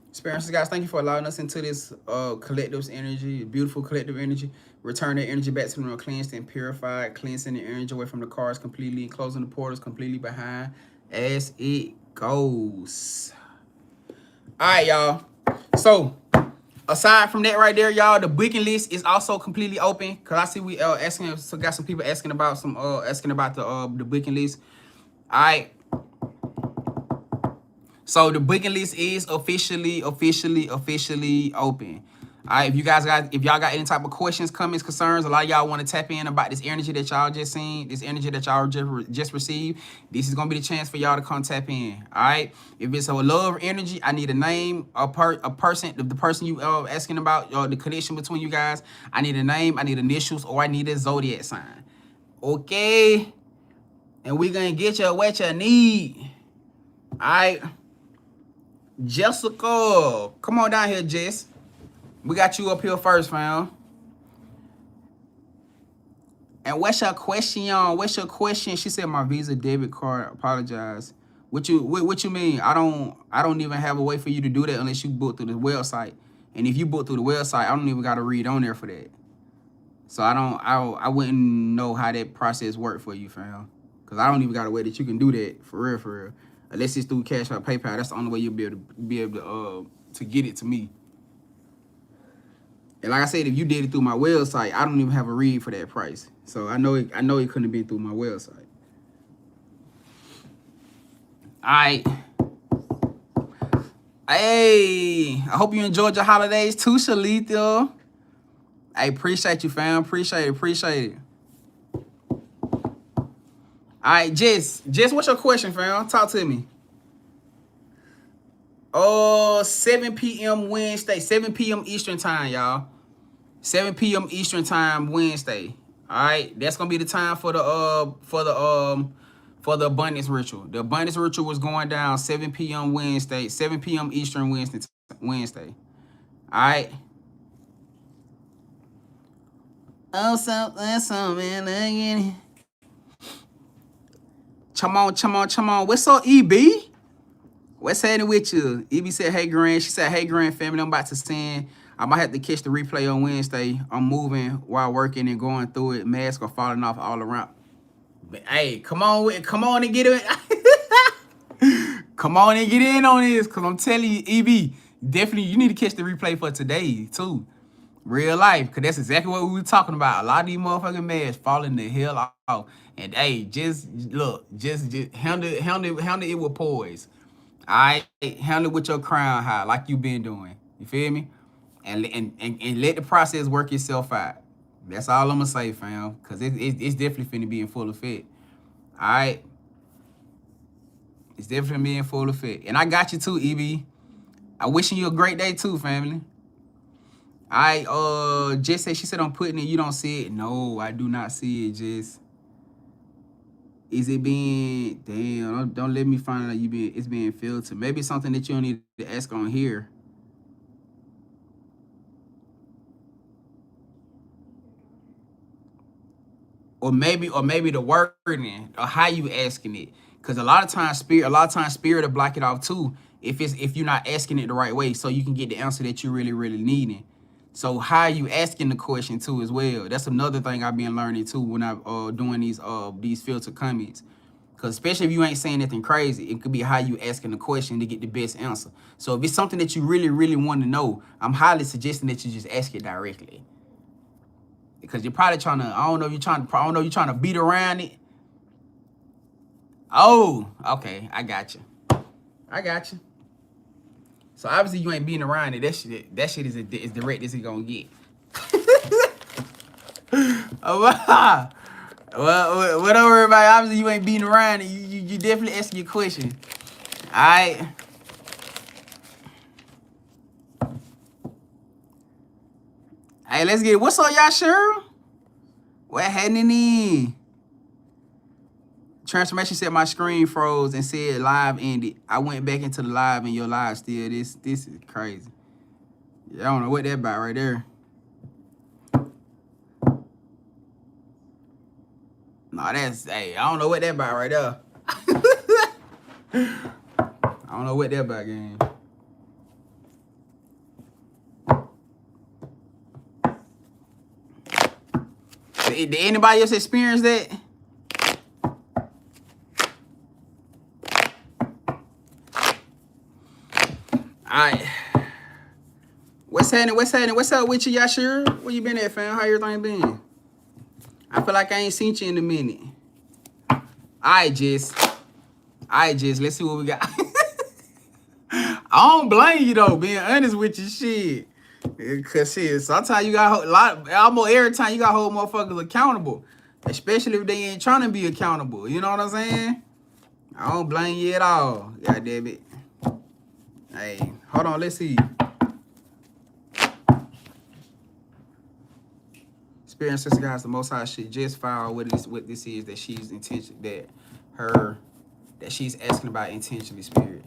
Experiences, guys, thank you for allowing us into this collective energy, beautiful collective energy. Return the energy back to the room, cleansed and purified, cleansing the energy away from the cards completely, closing the portals completely behind as it goes. All right, y'all. So, aside from that right there, y'all, the booking list is also completely open. Cause I see we got some people asking about the booking list. All right. So the booking list is officially open. All right, if y'all got any type of questions, comments, concerns, a lot of y'all want to tap in about this energy that y'all just seen, this energy that y'all just received. This is gonna be the chance for y'all to come tap in. All right, if it's a love energy, I need a name, a person, the person you asking about, the connection between you guys. I need a name, I need initials, or I need a zodiac sign. Okay, and we gonna get you what you need. All right. Jessica, come on down here, Jess. We got you up here first, fam. And what's your question, y'all? What's your question? She said my Visa debit card. Apologize. What you mean? I don't even have a way for you to do that unless you book through the website. And if you book through the website, I don't even got to read on there for that. So I wouldn't know how that process worked for you, fam. Cause I don't even got a way that you can do that for real. Unless it's through Cashapp, PayPal, that's the only way you'll be able to get it to me. And like I said, if you did it through my website, I don't even have a read for that price. So I know it couldn't have been through my website. All right. Hey, I hope you enjoyed your holidays too, Shalita. I appreciate you, fam. Appreciate it. All right, Jess, what's your question, fam? Talk to me. 7 p.m. Wednesday, 7 p.m. Eastern time, y'all. 7 p.m. Eastern time Wednesday. All right, that's gonna be the time for the abundance ritual. The abundance ritual was going down 7 p.m. Wednesday, 7 p.m. Eastern Wednesday. All right. Oh, something again. Come on. What's up, EB? What's happening with you? EB said, hey, Grand. She said, hey, Grand family, I'm about to send. I might have to catch the replay on Wednesday. I'm moving while working and going through it. Masks are falling off all around. But, hey, come on and get it. Come on and get in on this, because I'm telling you, EB, definitely you need to catch the replay for today, too. Real life, because that's exactly what we were talking about. A lot of these motherfucking masks falling the hell off. And, hey, just look, just handle it with poise. All right? Handle it with your crown high, like you been doing. You feel me? And let the process work itself out. That's all I'm going to say, fam, because it's definitely finna be in full effect. All right? It's definitely being full effect. And I got you too, EB. I wishing you a great day too, family. Jess said, she said I'm putting it, you don't see it. No, I do not see it, Jess. Is it being, damn, don't let me find out it's being filtered. Maybe it's something that you don't need to ask on here. Or maybe the wording or how you asking it. Because a lot of times spirit will block it off too if you're not asking it the right way, so you can get the answer that you really needing. So how you asking the question too as well. That's another thing I've been learning too when I'm doing these filtered comments. Because especially if you ain't saying anything crazy, it could be how you asking the question to get the best answer. So if it's something that you really want to know, I'm highly suggesting that you just ask it directly. Because you're probably trying to, I don't know, you're trying to beat around it. Oh, okay, I got you. So obviously you ain't beating around it. That shit is direct as it gonna get. Well, whatever, everybody. Obviously you ain't beating around it. You definitely asking your question. All right. Hey, let's get it. What's up, y'all, Cheryl? What happening? Transformation said my screen froze and said live ended. I went back into the live and your live still. This is crazy. Yeah, I don't know what that about right there. No, hey, I don't know what that about right there. I don't know what that about, gang. Did anybody else experience that? Alright. What's happening? What's up with you, Yashir? Where you been at, fam? How everything been? I feel like I ain't seen you in a minute. Alright, Jess. Let's see what we got. I don't blame you though, being honest with you, shit. Cause shit, sometimes you got almost every time you got hold motherfuckers accountable. Especially if they ain't trying to be accountable. You know what I'm saying? I don't blame you at all. God damn it. Hey, hold on, let's see. Spirit and sister guys, the Most High should just file what this is that she's she's asking about intentionally, Spirit.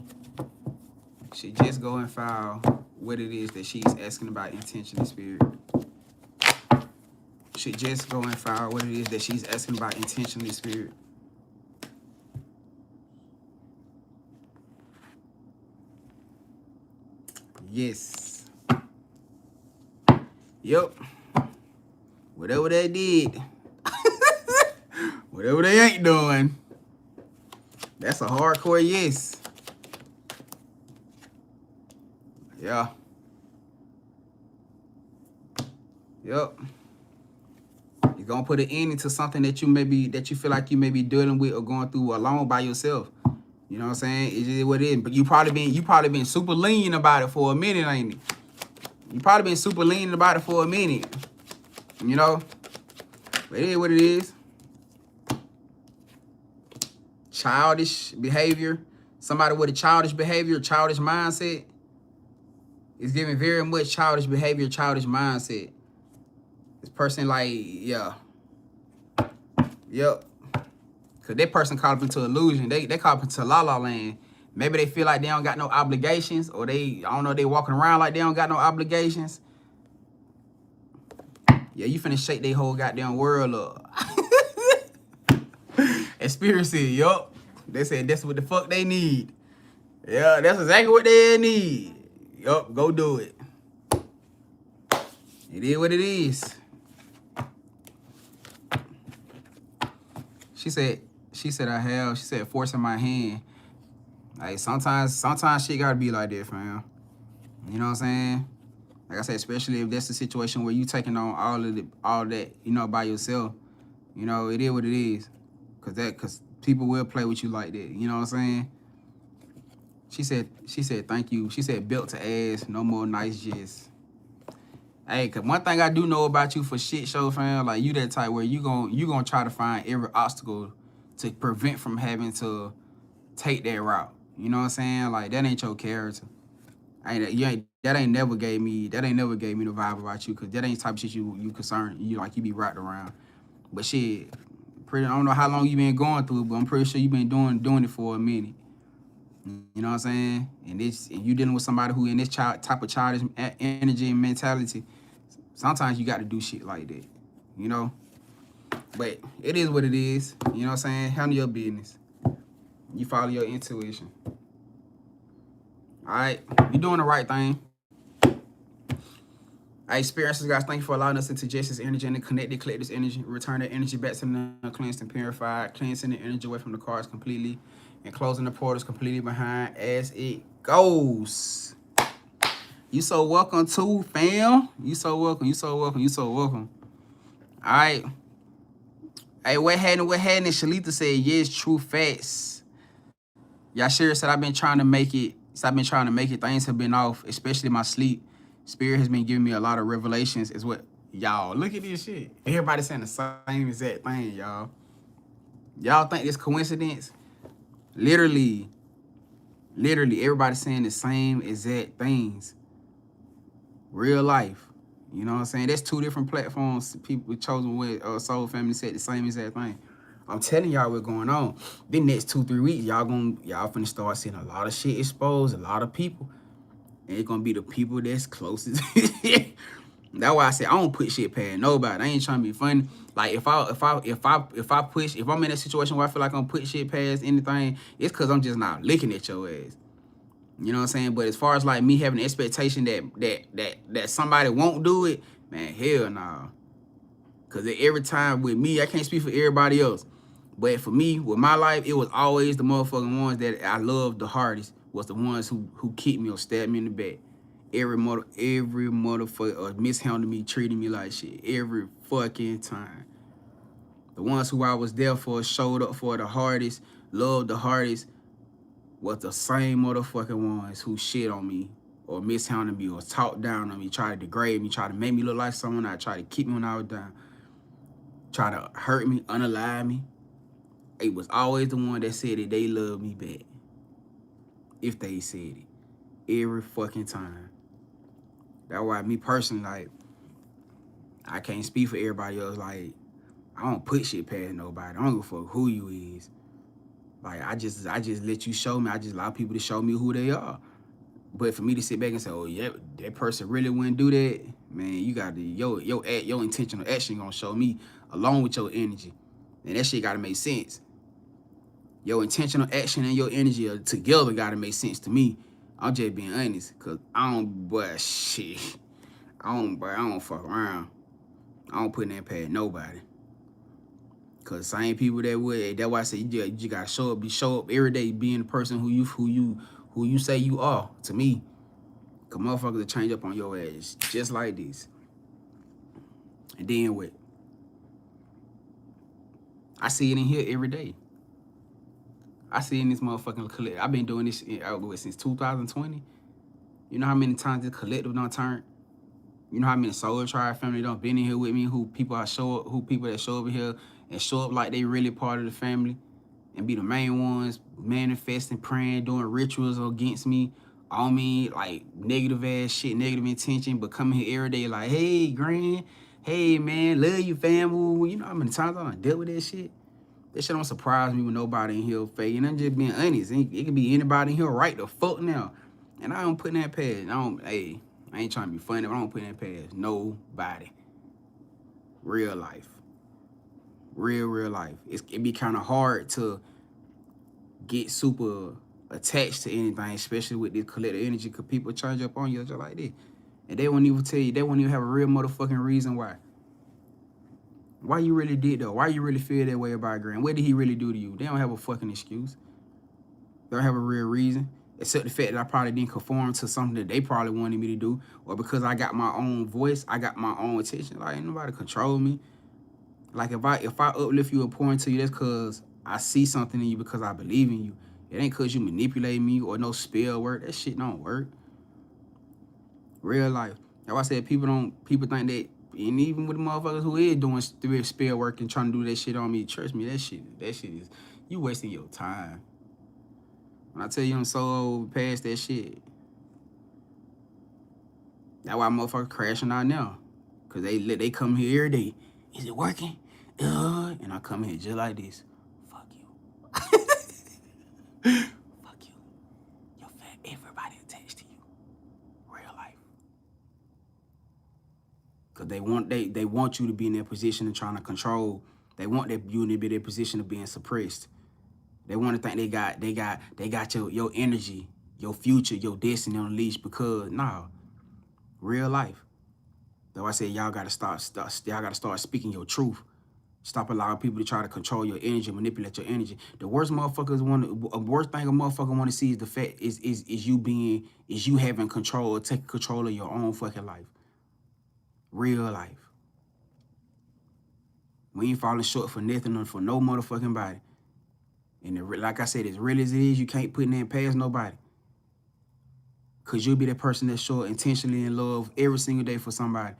Should just go and file what it is that she's asking about intentionally, Spirit. Should just go and file what it is that she's asking about intentionally, Spirit. Yes. Yep. Whatever they did. Whatever they ain't doing. That's a hardcore yes. Yeah. Yep. You're gonna put an end into something that you feel like you may be dealing with or going through alone by yourself. You know what I'm saying? It's just what it is. But you probably been super lenient about it for a minute, ain't it? You probably been super lenient about it for a minute. You know? But it is what it is. Childish behavior. Somebody with a childish behavior, childish mindset is giving very much childish behavior, childish mindset. This person like, yeah. Yep. Cause that person caught up into illusion. They caught up into la la land. Maybe they feel like they don't got no obligations, or I don't know, they walking around like they don't got no obligations. Yeah, you finna shake their whole goddamn world up. Experience it, yup. They said that's what the fuck they need. Yeah, that's exactly what they need. Yup, go do it. It is what it is. She said forcing my hand. Like sometimes shit gotta be like that, fam. You know what I'm saying? Like I said, especially if that's the situation where you taking on all that, you know, by yourself. You know, it is what it is. Cause people will play with you like that. You know what I'm saying? She said thank you. She said built to ass, no more nice jizz. Hey, cause one thing I do know about you for shit show, fam, like you that type where you gonna try to find every obstacle to prevent from having to take that route. You know what I'm saying? Like that ain't your character. That ain't never gave me the vibe about you, cause that ain't the type of shit you concerned. You be wrapped around. But shit, I don't know how long you been going through, but I'm pretty sure you been doing it for a minute. You know what I'm saying? And you dealing with somebody who in this type of childish energy and mentality. Sometimes you got to do shit like that, you know? But it is what it is. You know what I'm saying? Handle your business. You follow your intuition. All right? You're doing the right thing. Our experiences, guys, thank you for allowing us to ingest this energy and connect this energy. Return the energy back to the cleansed and purified. Cleansing the energy away from the cards completely. And closing the portals completely behind as it goes. You so welcome too, fam. You so welcome. All right. Hey, what happened? Shalita said, yes, true facts. Yashira said, I've been trying to make it. Things have been off, especially my sleep. Spirit has been giving me a lot of revelations. Is what, y'all, look at this shit. Everybody saying the same exact thing, y'all. Y'all think this coincidence? Literally, everybody saying the same exact things. Real life. You know what I'm saying? That's two different platforms. People chosen with Soul Family said the same exact thing. I'm telling y'all what's going on. The next 2-3 weeks, y'all finna start seeing a lot of shit exposed, a lot of people. And it's gonna be the people that's closest. That's why I say I don't put shit past nobody. I ain't trying to be funny. Like if I'm in a situation where I feel like I'm putting shit past anything, it's cause I'm just not looking at your ass. You know what I'm saying? But as far as like me having an expectation that somebody won't do it, man, hell nah. Cause every time with me, I can't speak for everybody else. But for me, with my life, it was always the motherfucking ones that I loved the hardest was the ones who kicked me or stabbed me in the back. Every motherfucker mishandled me, treated me like shit. Every fucking time. The ones who I was there for, showed up for the hardest, loved the hardest, was the same motherfucking ones who shit on me or mishandled me or talked down on me, try to degrade me, try to make me look like someone, I try to keep me when I was down, try to hurt me, unalive me. It was always the one that said that they loved me back. If they said it. Every fucking time. That's why me personally, like, I can't speak for everybody else. Like, I don't put shit past nobody. I don't give a fuck who you is. Like, I just let you show me. I just allow people to show me who they are. But for me to sit back and say, oh, yeah, that person really wouldn't do that, man, you got to, your intentional action gonna show me along with your energy. And that shit gotta make sense. Your intentional action and your energy together gotta make sense to me. I'm just being honest, cause I don't fuck around. I don't put that past nobody. Cause same people that would, that's why I say you gotta show up every day being the person who you say you are to me. Cause motherfuckers will change up on your ass just like this. And then what? I see it in here every day. I see it in this motherfucking collective. I've been doing this since 2020. You know how many times this collective done turned? You know how many Soul Tribe family done been in here with me? Who people that show up in here and show up like they really part of the family and be the main ones manifesting, praying, doing rituals against me. On me, like negative ass shit, negative intention, but coming here every day like, hey, Grand, hey, man, love you, family. You know how many times I done dealt with that shit? That shit don't surprise me with nobody in here fake. And I'm just being honest. It could be anybody in here right the fuck now. And I don't put that past. I ain't trying to be funny, but I don't put that past nobody. Real life. Real life. It be kind of hard to get super attached to anything, especially with this collective energy, because people charge up on you just like this. And they won't even tell you, they won't even have a real motherfucking reason why. Why you really did though? Why you really feel that way about Grand? What did he really do to you? They don't have a fucking excuse. They don't have a real reason. Except the fact that I probably didn't conform to something that they probably wanted me to do. Or because I got my own voice, I got my own attention. Like, ain't nobody control me. Like, if I uplift you or pour into you, that's because I see something in you because I believe in you. It ain't because you manipulate me or no spell work. That shit don't work. Real life. That's why I said people think that, and even with the motherfuckers who is doing spell work and trying to do that shit on me, trust me, that shit is, you wasting your time. When I tell you I'm so old past that shit, that's why motherfuckers crashing out now. Cause they come here every day. Is it working? And I come here just like this. Fuck you. Fuck you. You're fat. Everybody attached to you. Real life. Cause they want you to be in their position of trying to control. They want you to be in their position of being suppressed. They want to think they got your energy, your future, your destiny on the leash, because real life. Though I said y'all gotta start speaking your truth. Stop allowing people to try to control your energy, manipulate your energy. The worst thing a motherfucker want to see is the fact is you having control or taking control of your own fucking life. Real life. We ain't falling short for nothing or for no motherfucking body. And like I said, as real as it is, you can't put that past nobody. Cause you'll be that person that's short intentionally in love every single day for somebody.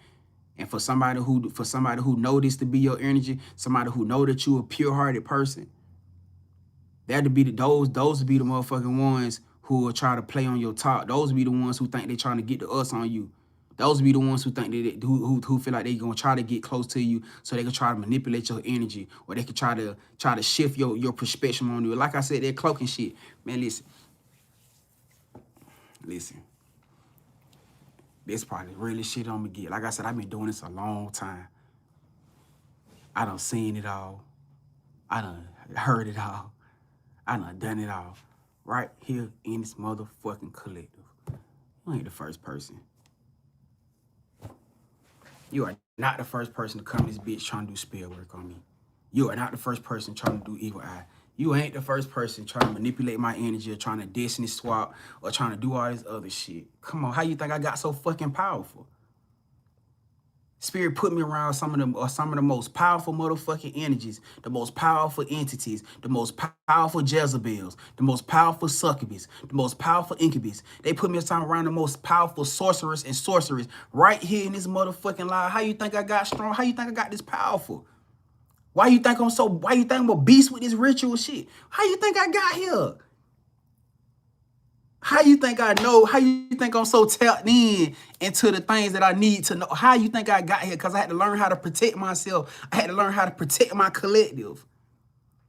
And for somebody who know this to be your energy, somebody who know that you a pure-hearted person, those be the motherfucking ones who will try to play on your top. Those be the ones who think they trying to get to us on you. Those be the ones who think who feel like they gonna try to get close to you so they can try to manipulate your energy, or they can try to shift your perspective on you. Like I said, that cloaking shit. Man, listen. This probably really shit I'm gonna get. Like I said, I've been doing this a long time. I done seen it all. I done heard it all. I done it all. Right here in this motherfucking collective. You ain't the first person. You are not the first person to come to this bitch trying to do spell work on me. You are not the first person trying to do evil eye. You ain't the first person trying to manipulate my energy or trying to destiny swap or trying to do all this other shit. Come on, how you think I got so fucking powerful? Spirit put me around some of the most powerful motherfucking energies, the most powerful entities, the most powerful Jezebels, the most powerful succubus, the most powerful incubus. They put me around the most powerful sorcerers and sorcerers right here in this motherfucking life. How you think I got strong? How you think I got this powerful? Why you think I'm a beast with this ritual shit? How you think I got here? How you think I know? How you think I'm so tapped in into the things that I need to know? How you think I got here? Because I had to learn how to protect myself. I had to learn how to protect my collective.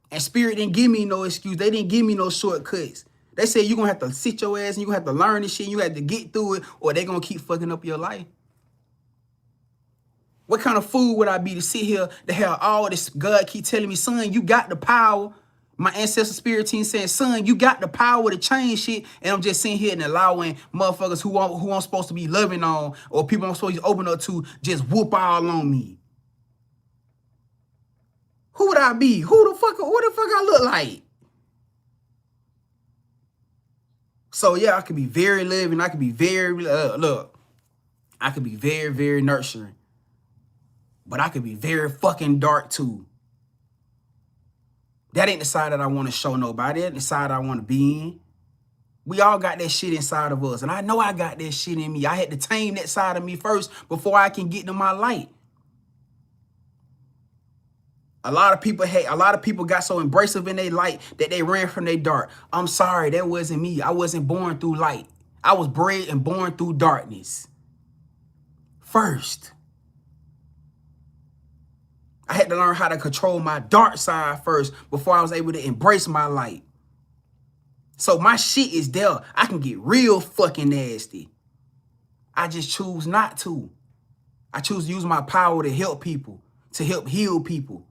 And Spirit didn't give me no excuse. They didn't give me no shortcuts. They said you're going to have to sit your ass and you have to learn this shit. You have to get through it, or they're going to keep fucking up your life. What kind of fool would I be to sit here to have all this? God keep telling me, son, you got the power. My ancestor spirit team saying, son, you got the power to change shit. And I'm just sitting here and allowing motherfuckers who I'm supposed to be loving on, or people I'm supposed to open up to, just whoop all on me. Who would I be? What the fuck I look like? So yeah, I could be very loving. I could be very, I could be very, very nurturing. But I could be very fucking dark too. That ain't the side that I want to show nobody. That ain't the side I want to be in. We all got that shit inside of us. And I know I got that shit in me. I had to tame that side of me first before I can get to my light. A lot of people got so embracive in their light that they ran from their dark. I'm sorry, that wasn't me. I wasn't born through light. I was bred and born through darkness. First. I had to learn how to control my dark side first before I was able to embrace my light. So my shit is there. I can get real fucking nasty. I just choose not to. I choose to use my power to help people, to help heal people,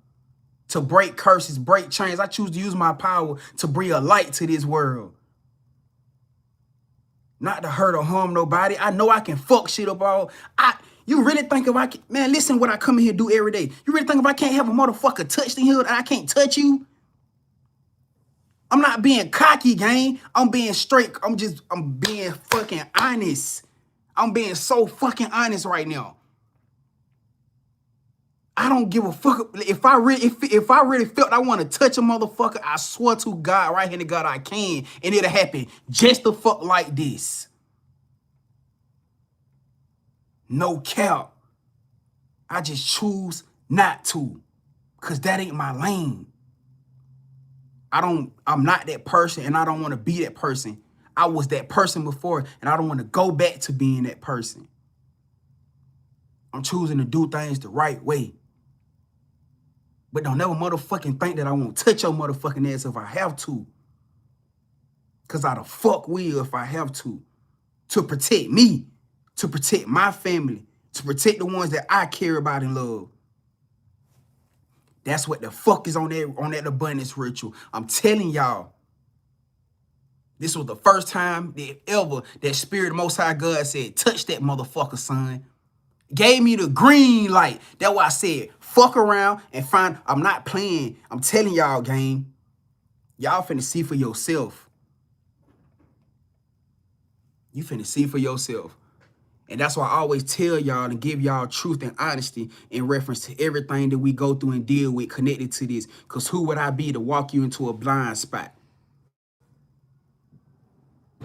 to break curses, break chains. I choose to use my power to bring a light to this world. Not to hurt or harm nobody. I know I can fuck shit up all. You really think if I can, man, listen what I come in here and do every day. You really think if I can't have a motherfucker touched in here that I can't touch you? I'm not being cocky, gang. I'm being straight. I'm being fucking honest. I'm being so fucking honest right now. I don't give a fuck if I really felt I want to touch a motherfucker. I swear to God, right here to God, I can, and it'll happen just the fuck like this. No cap. I just choose not to, cause that ain't my lane. I'm not that person, and I don't want to be that person. I was that person before, and I don't want to go back to being that person. I'm choosing to do things the right way. But don't never motherfucking think that I won't touch your motherfucking ass if I have to. Cause I the fuck will if I have to. To protect me, to protect my family, to protect the ones that I care about and love. That's what the fuck is on that abundance ritual. I'm telling y'all. This was the first time that ever that Spirit Most High God said, touch that motherfucker, son. Gave me the green light. That's why I said, fuck around and find. I'm not playing. I'm telling y'all, gang. Y'all finna see for yourself. You finna see for yourself. And that's why I always tell y'all and give y'all truth and honesty in reference to everything that we go through and deal with connected to this. Because who would I be to walk you into a blind spot?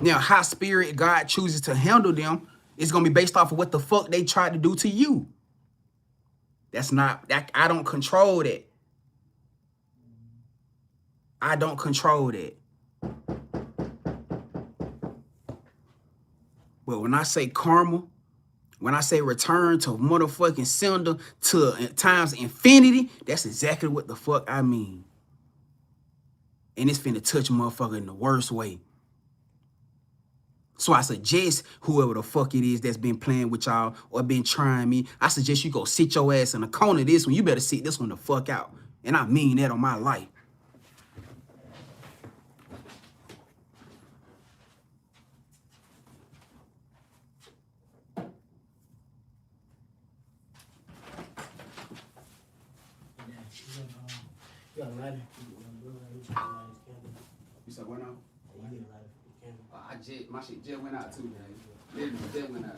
Now, how Spirit God chooses to handle them is going to be based off of what the fuck they tried to do to you. That's not, I don't control that. I don't control that. But when I say karma, when I say return to motherfucking sender to times infinity, that's exactly what the fuck I mean. And it's finna touch a motherfucker in the worst way. So I suggest whoever the fuck it is that's been playing with y'all or been trying me, I suggest you go sit your ass in the corner of this one. You better sit this one the fuck out. And I mean that on my life. You said what now? My shit just went out too, man. Literally just went out.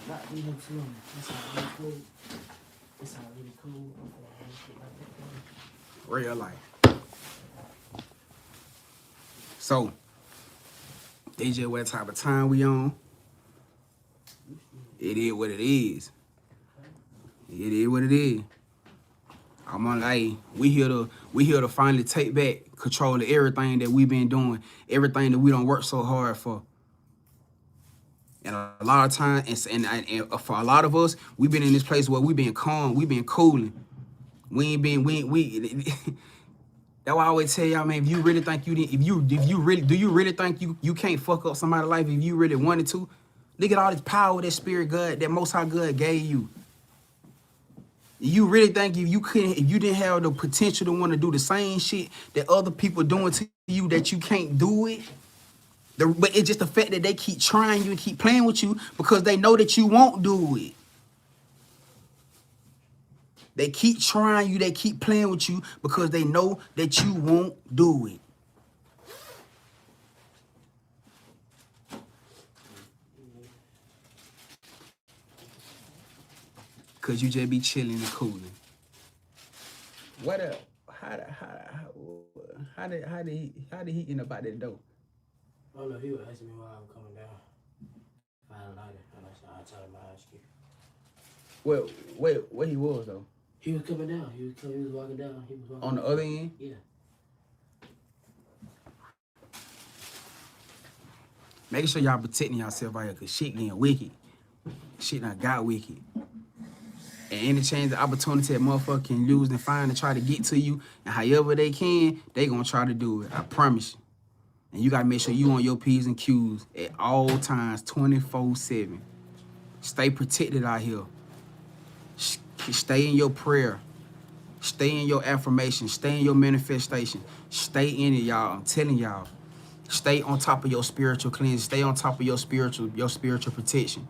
Not even too. That's how really cool. That's how really cool. Real life. So, they just what type of time we on. It is what it is. It is what it is. I'm on like we here to finally take back control of everything that we've been doing, everything that we don't work so hard for. And a lot of times, and for a lot of us, we've been in this place where we've been calm, we've been cooling. We That's why I always tell y'all, man, if you really think you didn't, do you really think you can't fuck up somebody's life if you really wanted to? Look at all this power that Spirit God, that Most High God gave you. You really think if you didn't have the potential to want to do the same shit that other people doing to you, that you can't do it? But it's just the fact that they keep trying you and keep playing with you because they know that you won't do it. They keep trying you, they keep playing with you because they know that you won't do it. Cause you just be chilling and cooling. What up? How did he end up out that door? Oh no, he was asking me why I'm coming down. Find a lighter, and I told him I ask you. Well, where he was though? He was coming down. He was walking down. He was walking on the other end? Yeah. Making sure y'all protecting yourself out here, cause shit getting wicked. Shit done got wicked. And any chance, the opportunity that motherfucker can use and find to try to get to you, and however they can, they gonna try to do it. I promise you. And you gotta make sure you on your P's and Q's at all times, 24/7. Stay protected out here. Stay in your prayer. Stay in your affirmation. Stay in your manifestation. Stay in it, y'all. I'm telling y'all. Stay on top of your spiritual cleanse. Stay on top of your spiritual protection.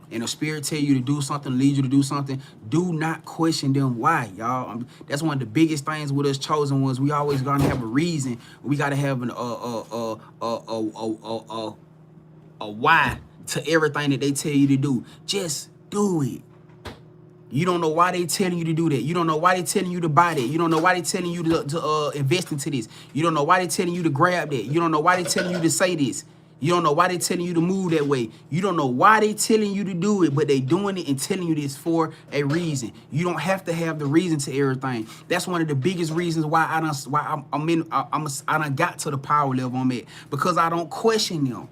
And the spirit tell you to do something, lead you to do something, do not question them why, y'all. That's one of the biggest things with us chosen ones. We always gonna have a reason. We gotta have a why to everything that they tell you to do. Just do it. You don't know why they telling you to do that. You don't know why they telling you to buy that. You don't know why they telling you to invest into this. You don't know why they telling you to grab that. You don't know why they telling you to say this. You don't know why they telling you to move that way. You don't know why they telling you to do it, but they doing it and telling you this for a reason. You don't have to have the reason to everything. That's one of the biggest reasons why I done got to the power level I'm at, because I don't question them.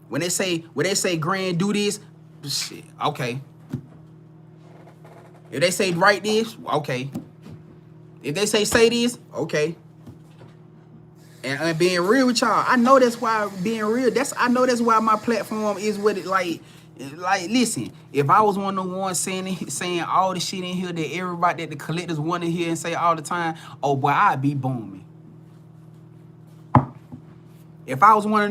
When they say Grand, do this, shit, okay. If they say write this, okay. If they say this, okay. And being real with y'all, I know that's why being real. I know that's why my platform is what it like. Listen, if I was one of the ones saying all the shit in here that everybody, that the collectors want to hear and say all the time, oh boy, I'd be booming. If I was one of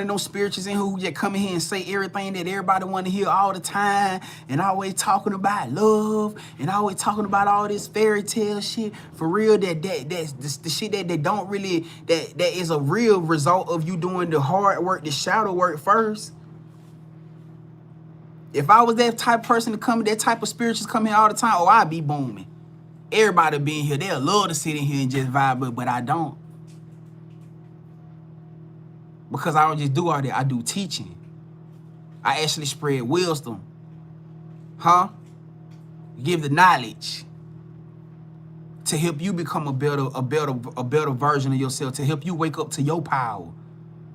them spirituals in who just come in here and say everything that everybody want to hear all the time, and always talking about love, and always talking about all this fairy tale shit, for real, that's the shit that they don't really, that is a real result of you doing the hard work, the shadow work first. If I was that type of person to come, that type of spirituals come here all the time, oh, I'd be booming. Everybody being here, they'll love to sit in here and just vibe, but I don't. Because I don't just do all that, I do teaching. I actually spread wisdom. Give the knowledge to help you become a better version of yourself, to help you wake up to your power,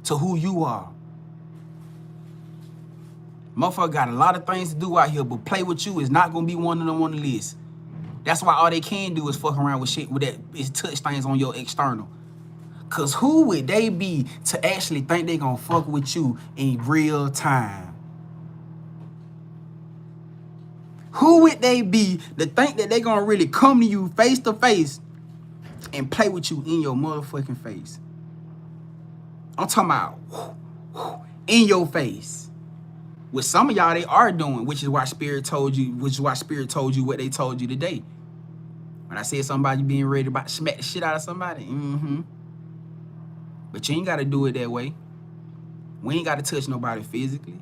to who you are. Motherfucker got a lot of things to do out here, but play with you is not gonna be one of them on the list. That's why all they can do is fuck around with shit with that, is touch things on your external. Cause who would they be to actually think they gonna fuck with you in real time? Who would they be to think that they gonna really come to you face to face and play with you in your motherfucking face? I'm talking about in your face. With some of y'all, they are doing, which is why Spirit told you what they told you today. When I said somebody being ready to smack the shit out of somebody, But you ain't got to do it that way. We ain't got to touch nobody physically.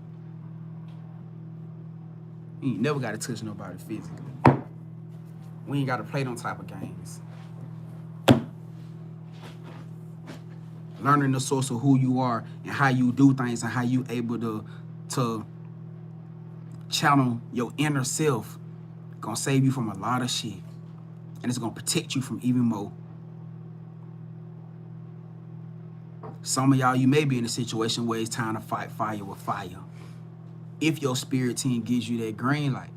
You ain't never got to touch nobody physically. We ain't got to play them type of games. Learning the source of who you are and how you do things and how you able to channel your inner self gonna save you from a lot of shit. And it's gonna protect you from even more. Some of y'all, you may be in a situation where it's time to fight fire with fire. If your spirit team gives you that green light.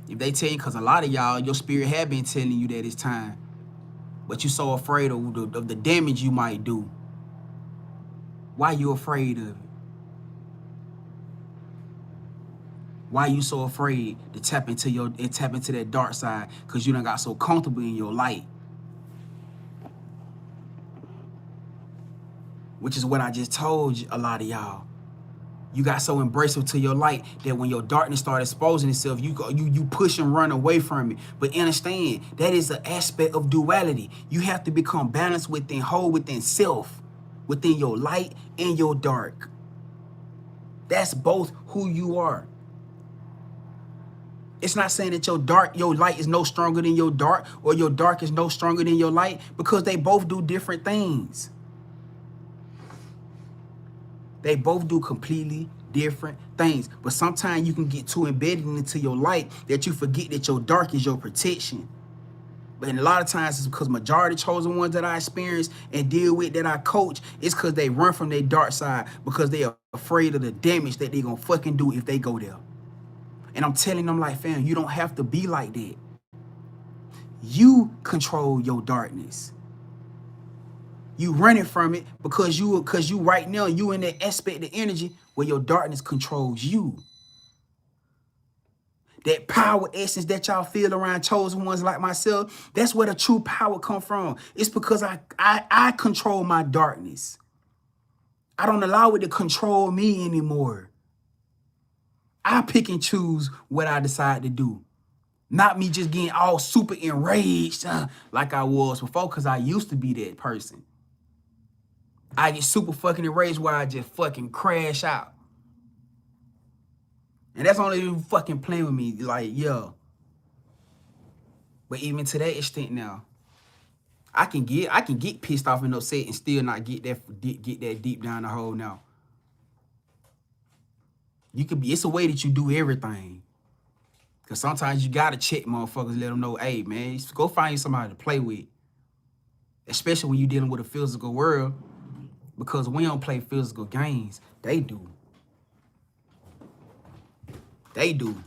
If they tell you, because a lot of y'all, your spirit have been telling you that it's time, but you're so afraid of the damage you might do. Why you afraid of it? Why you so afraid to tap into that dark side? Because you done got so comfortable in your light. Which is what I just told you, a lot of y'all. You got so embraceable to your light that when your darkness started exposing itself, you push and run away from it. But understand, that is an aspect of duality. You have to become balanced within, whole within self, within your light and your dark. That's both who you are. It's not saying that your light is no stronger than your dark, or your dark is no stronger than your light, because they both do different things. They both do completely different things. But sometimes you can get too embedded into your light that you forget that your dark is your protection. But a lot of times it's because majority chosen ones that I experience and deal with, that I coach, it's because they run from their dark side because they are afraid of the damage that they're going to fucking do if they go there. And I'm telling them, like, fam, you don't have to be like that. You control your darkness. You running from it because you right now, you in that aspect of energy where your darkness controls you. That power essence that y'all feel around chosen ones like myself, that's where the true power come from. It's because I control my darkness. I don't allow it to control me anymore. I pick and choose what I decide to do. Not me just getting all super enraged like I was before, because I used to be that person. I get super fucking enraged where I just fucking crash out. And that's only you fucking playing with me, like, yo. But even to that extent now, I can get pissed off and upset and still not get that deep down the hole now. It's a way that you do everything. Cause sometimes you gotta check motherfuckers, let them know, hey man, go find you somebody to play with. Especially when you're dealing with a physical world. Because we don't play physical games. They do. They do.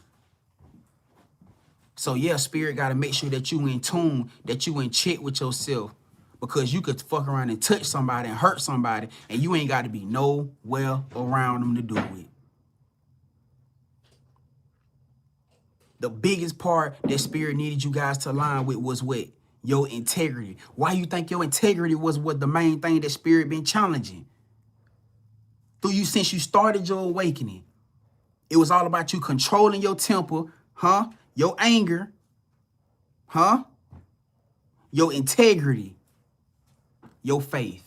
So yeah, spirit gotta make sure that you in tune, that you in check with yourself. Because you could fuck around and touch somebody and hurt somebody, and you ain't gotta be nowhere around them to do it. The biggest part that spirit needed you guys to align with was what? Your integrity. Why you think your integrity was what the main thing that spirit been challenging? Through you since you started your awakening. It was all about you controlling your temper, your anger, your integrity, your faith.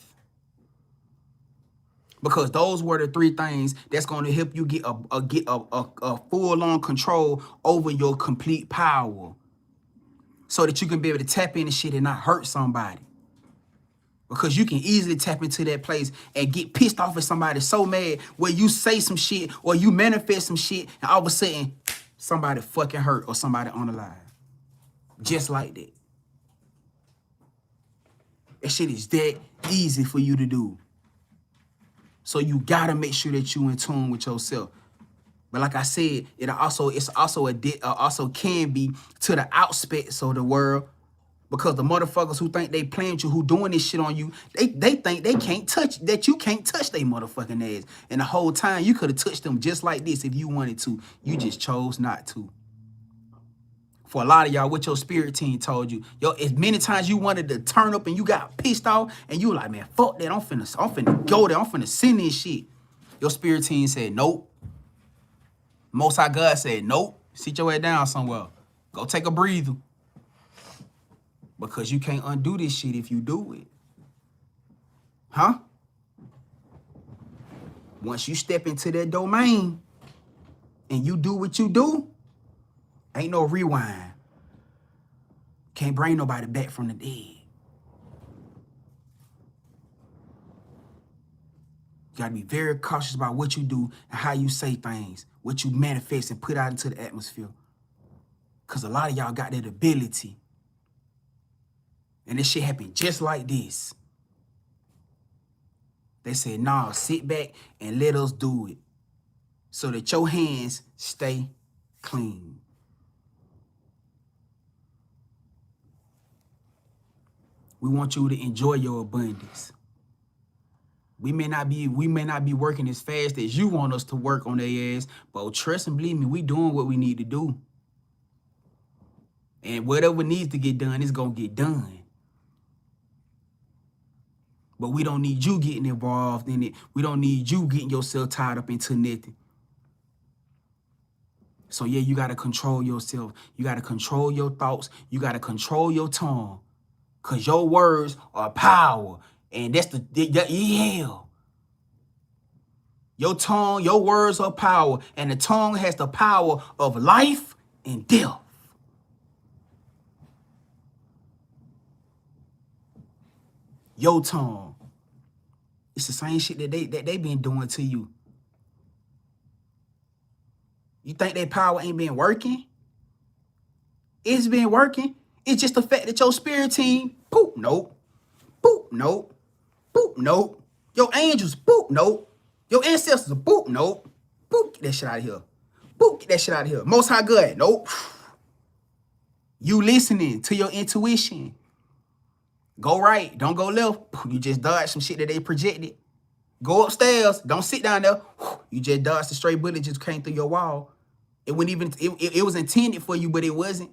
Because those were the three things that's going to help you get a full-on control over your complete power. So that you can be able to tap into shit and not hurt somebody. Because you can easily tap into that place and get pissed off at somebody so mad where you say some shit or you manifest some shit and all of a sudden somebody fucking hurt or somebody on the line. Just like that. That shit is that easy for you to do. So you gotta make sure that you in tune with yourself. But like I said, it's also can be to the outspects of the world. Because the motherfuckers who think they playing with you, who doing this shit on you, they think they can't touch, that you can't touch they motherfucking ass. And the whole time you could have touched them just like this if you wanted to. You just chose not to. For a lot of y'all, what your spirit team told you, yo, as many times you wanted to turn up and you got pissed off and you were like, man, fuck that, I'm finna go there, I'm finna send this shit. Your spirit team said, nope. Most High God said, nope. Sit your head down somewhere. Go take a breather. Because you can't undo this shit if you do it. Once you step into that domain and you do what you do, ain't no rewind. Can't bring nobody back from the dead. You gotta be very cautious about what you do and how you say things, what you manifest and put out into the atmosphere. Because a lot of y'all got that ability. And this shit happened just like this. They said, nah, sit back and let us do it so that your hands stay clean. We want you to enjoy your abundance. We may not be working as fast as you want us to work on their ass, but trust and believe me, we doing what we need to do. And whatever needs to get done is gonna get done. But we don't need you getting involved in it. We don't need you getting yourself tied up into nothing. So yeah, you got to control yourself. You got to control your thoughts. You got to control your tongue. Because your words are power. And that's yeah. Your tongue, your words are power. And the tongue has the power of life and death. Your tongue. It's the same shit that they been doing to you. You think that power ain't been working? It's been working. It's just the fact that your spirit team, poop, nope. Boop, nope. Boop, nope. Your angels, boop, nope. Your ancestors, boop, nope. Boop, get that shit out of here. Boop, get that shit out of here. Most High good, nope. You listening to your intuition. Go right, don't go left. You just dodge some shit that they projected. Go upstairs, don't sit down there. You just dodged the stray bullet just came through your wall. It wouldn't even, it was intended for you, but it wasn't.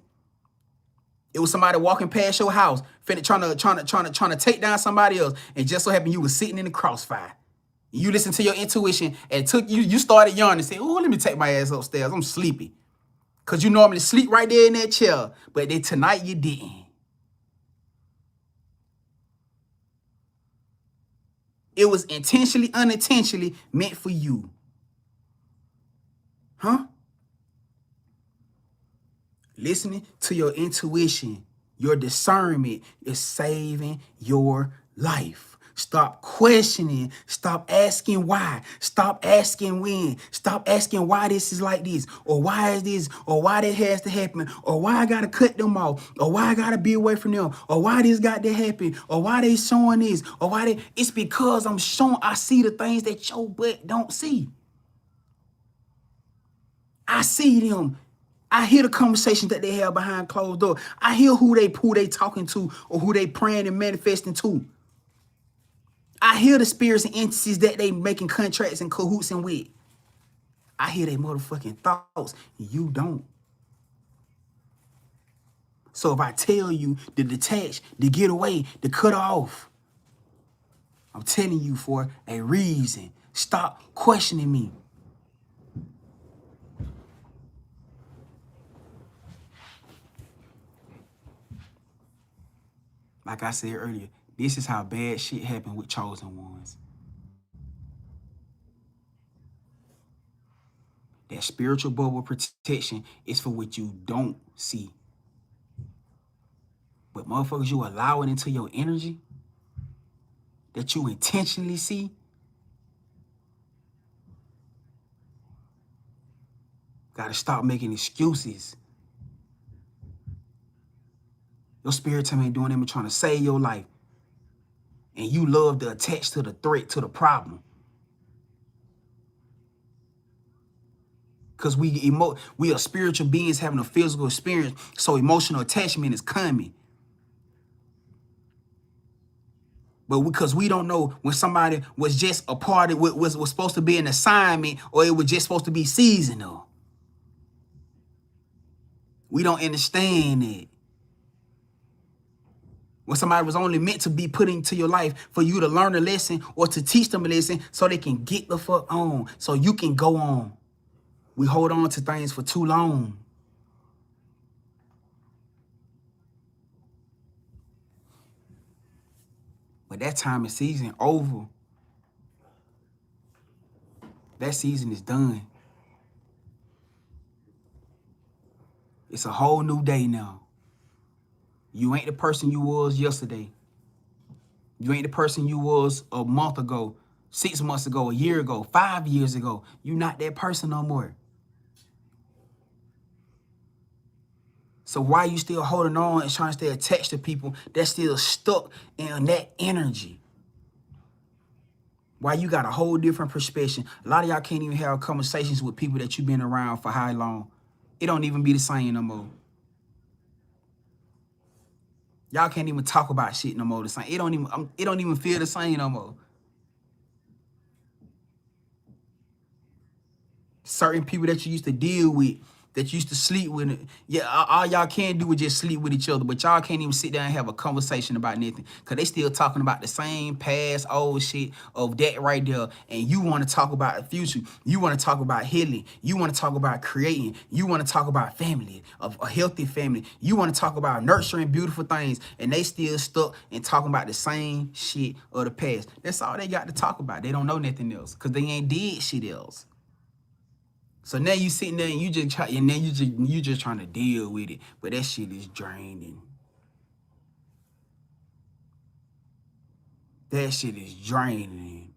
It was somebody walking past your house, trying to take down somebody else, and just so happened you was sitting in the crossfire. You listened to your intuition and you started yawning and said, "Oh, let me take my ass upstairs. I'm sleepy." Because you normally sleep right there in that chair, but then tonight you didn't. It was intentionally, unintentionally meant for you. Huh? Listening to your intuition, your discernment is saving your life. Stop questioning. Stop asking why. Stop asking when. Stop asking why this is like this, or why is this, or why that has to happen, or why I gotta cut them off, or why I gotta be away from them, or why this got to happen, or why they showing this, or why they. It's because I'm showing. I see the things that your butt don't see. I see them. I hear the conversations that they have behind closed doors. I hear who they talking to or who they praying and manifesting to. I hear the spirits and entities that they making contracts and cahoots and with. I hear their motherfucking thoughts. You don't. So if I tell you to detach, to get away, to cut off, I'm telling you for a reason. Stop questioning me. Like I said earlier, this is how bad shit happened with chosen ones. That spiritual bubble protection is for what you don't see. But motherfuckers, you allow it into your energy that you intentionally see. Gotta stop making excuses. Your spirit team ain't doing them, trying to save your life. And you love to attach to the threat, to the problem. Because we are spiritual beings having a physical experience, so emotional attachment is coming. But because we don't know when somebody was just a part of what was supposed to be an assignment, or it was just supposed to be seasonal. We don't understand it. When somebody was only meant to be put into your life for you to learn a lesson or to teach them a lesson so they can get the fuck on, so you can go on. We hold on to things for too long. But that time and season over. That season is done. It's a whole new day now. You ain't the person you was yesterday. You ain't the person you was a month ago, 6 months ago, a year ago, 5 years ago. You not that person no more. So why you still holding on and trying to stay attached to people that's still stuck in that energy? Why you got a whole different perspective? A lot of y'all can't even have conversations with people that you've been around for how long. It don't even be the same no more. Y'all can't even talk about shit no more the same. It don't even feel the same no more. Certain people that you used to deal with, that you used to sleep with, yeah, all y'all can do is just sleep with each other, but y'all can't even sit down and have a conversation about nothing, because they still talking about the same past old shit of that right there, and you want to talk about the future. You want to talk about healing. You want to talk about creating. You want to talk about family, of a healthy family. You want to talk about nurturing beautiful things, and they still stuck and talking about the same shit of the past. That's all they got to talk about. They don't know nothing else, because they ain't did shit else. So now you sitting there and you just trying to deal with it, but that shit is draining. That shit is draining.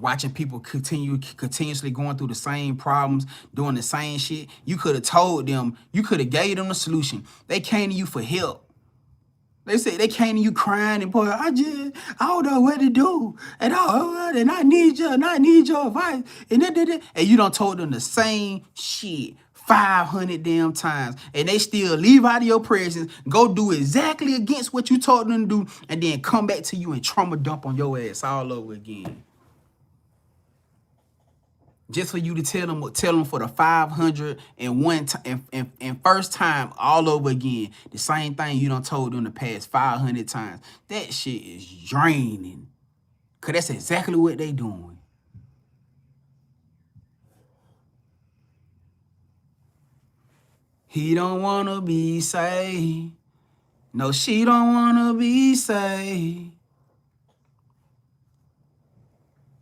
watching people continuously going through the same problems, doing the same shit. You could have told them, you could have gave them the solution. They came to you for help. They said they came to you crying and boy, I don't know what to do. And I need your advice. And you done told them the same shit 500 damn times. And they still leave out of your presence, go do exactly against what you told them to do, and then come back to you and trauma dump on your ass all over again. Just for you to tell them for the 501 and first time all over again, the same thing you done told them the past 500 times. That shit is draining. Cause that's exactly what they doing. He don't wanna be saved. No, she don't wanna be saved.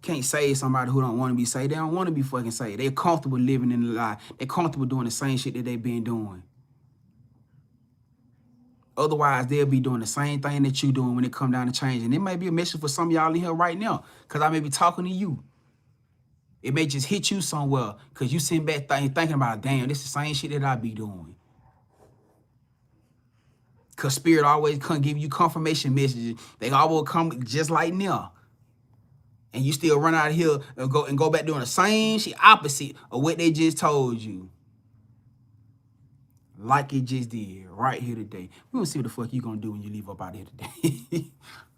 Can't save somebody who don't want to be saved. They don't want to be fucking saved. They're comfortable living in the lie. They're comfortable doing the same shit that they've been doing. Otherwise, they'll be doing the same thing that you doing when it come down to change. And it may be a message for some of y'all in here right now, because I may be talking to you. It may just hit you somewhere because you sitting back thinking about, damn, this is the same shit that I be doing. Because Spirit always come give you confirmation messages. They always come just like now. And you still run out of here and go back doing the same shit opposite of what they just told you. Like it just did right here today. We gonna see what the fuck you gonna do when you leave up out of here today.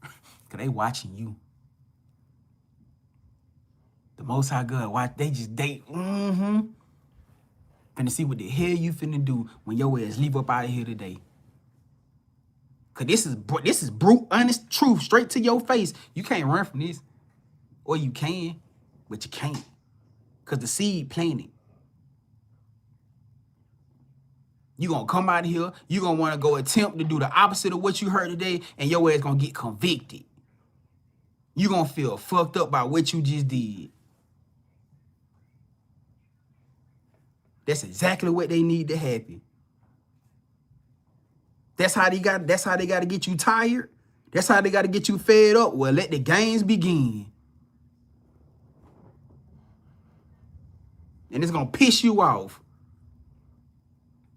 Cause they watching you. The Most High God watch. They finna see what the hell you finna do when your ass leave up out of here today. Cause this is brute, honest truth, straight to your face. You can't run from this. Or you can, but you can't. Because the seed planted. You're going to come out of here. You're going to want to go attempt to do the opposite of what you heard today. And your ass going to get convicted. You're going to feel fucked up by what you just did. That's exactly what they need to happen. That's how they got to get you tired. That's how they got to get you fed up. Well, let the games begin. And it's going to piss you off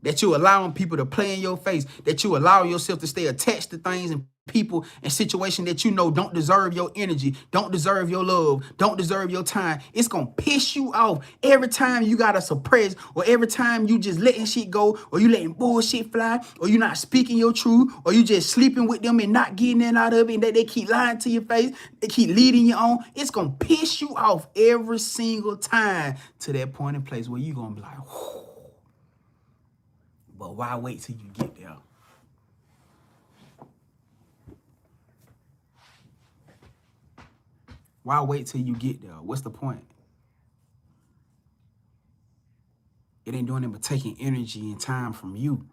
that you allowing people to play in your face, that you allow yourself to stay attached to things and people and situations that you know don't deserve your energy, don't deserve your love, don't deserve your time. It's going to piss you off every time you got to suppress, or every time you just letting shit go, or you letting bullshit fly, or you not speaking your truth, or you just sleeping with them and not getting in out of it, and that they keep lying to your face, they keep leading you on. It's going to piss you off every single time to that point and place where you're going to be like, whew. But why wait till you get there? Why wait till you get there? What's the point? It ain't doing it but taking energy and time from you.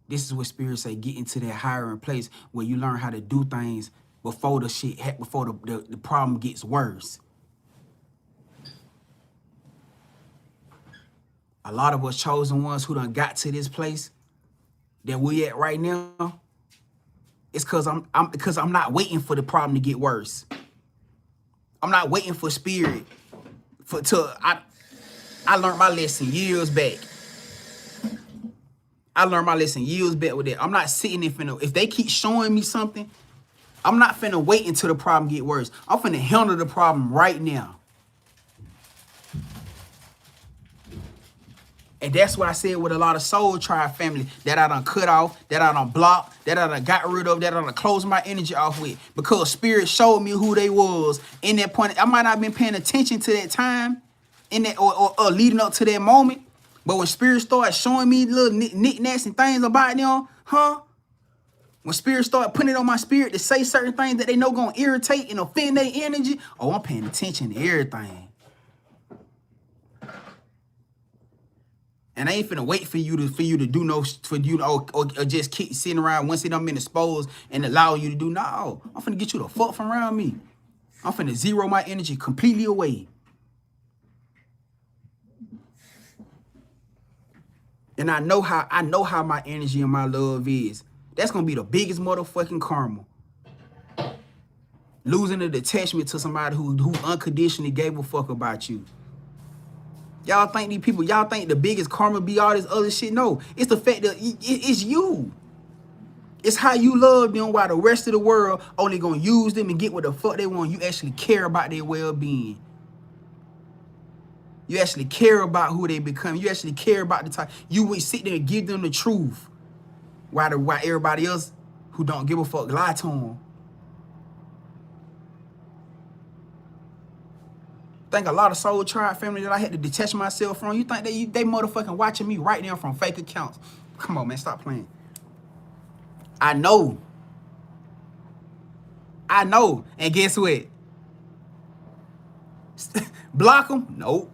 This is what Spirit say, get into that higher place where you learn how to do things before the problem gets worse. A lot of us chosen ones who done got to this place that we at right now, it's because I'm not waiting for the problem to get worse. I'm not waiting for Spirit I learned my lesson years back. I learned my lesson years back with that. I'm not sitting there if they keep showing me something, I'm not finna wait until the problem get worse. I'm finna handle the problem right now. And that's what I said with a lot of Soul Tribe family that I done cut off, that I done blocked, that I done got rid of, that I done closed my energy off with. Because Spirit showed me who they was in that point. I might not have been paying attention to that time in that or leading up to that moment. But when Spirit started showing me little knickknacks and things about them, when Spirit started putting it on my spirit to say certain things that they know gonna irritate and offend their energy, oh, I'm paying attention to everything. And I ain't finna wait for you to do or just keep sitting around once it done been exposed and allow you to do. No, I'm finna get you the fuck from around me. I'm finna zero my energy completely away. And I know how my energy and my love is. That's gonna be the biggest motherfucking karma. Losing the detachment to somebody who unconditionally gave a fuck about you. Y'all think these people, y'all think the biggest karma be all this other shit? No, it's the fact that it's you. It's how you love them while the rest of the world only gonna use them and get what the fuck they want. You actually care about their well-being. You actually care about who they become. You actually care about the type. You would sit there and give them the truth. While everybody else who don't give a fuck lie to them. Think a lot of Soul Tribe family that I had to detach myself from. You think they motherfucking watching me right now from fake accounts? Come on, man, stop playing. I know. And guess what? Block them? Nope.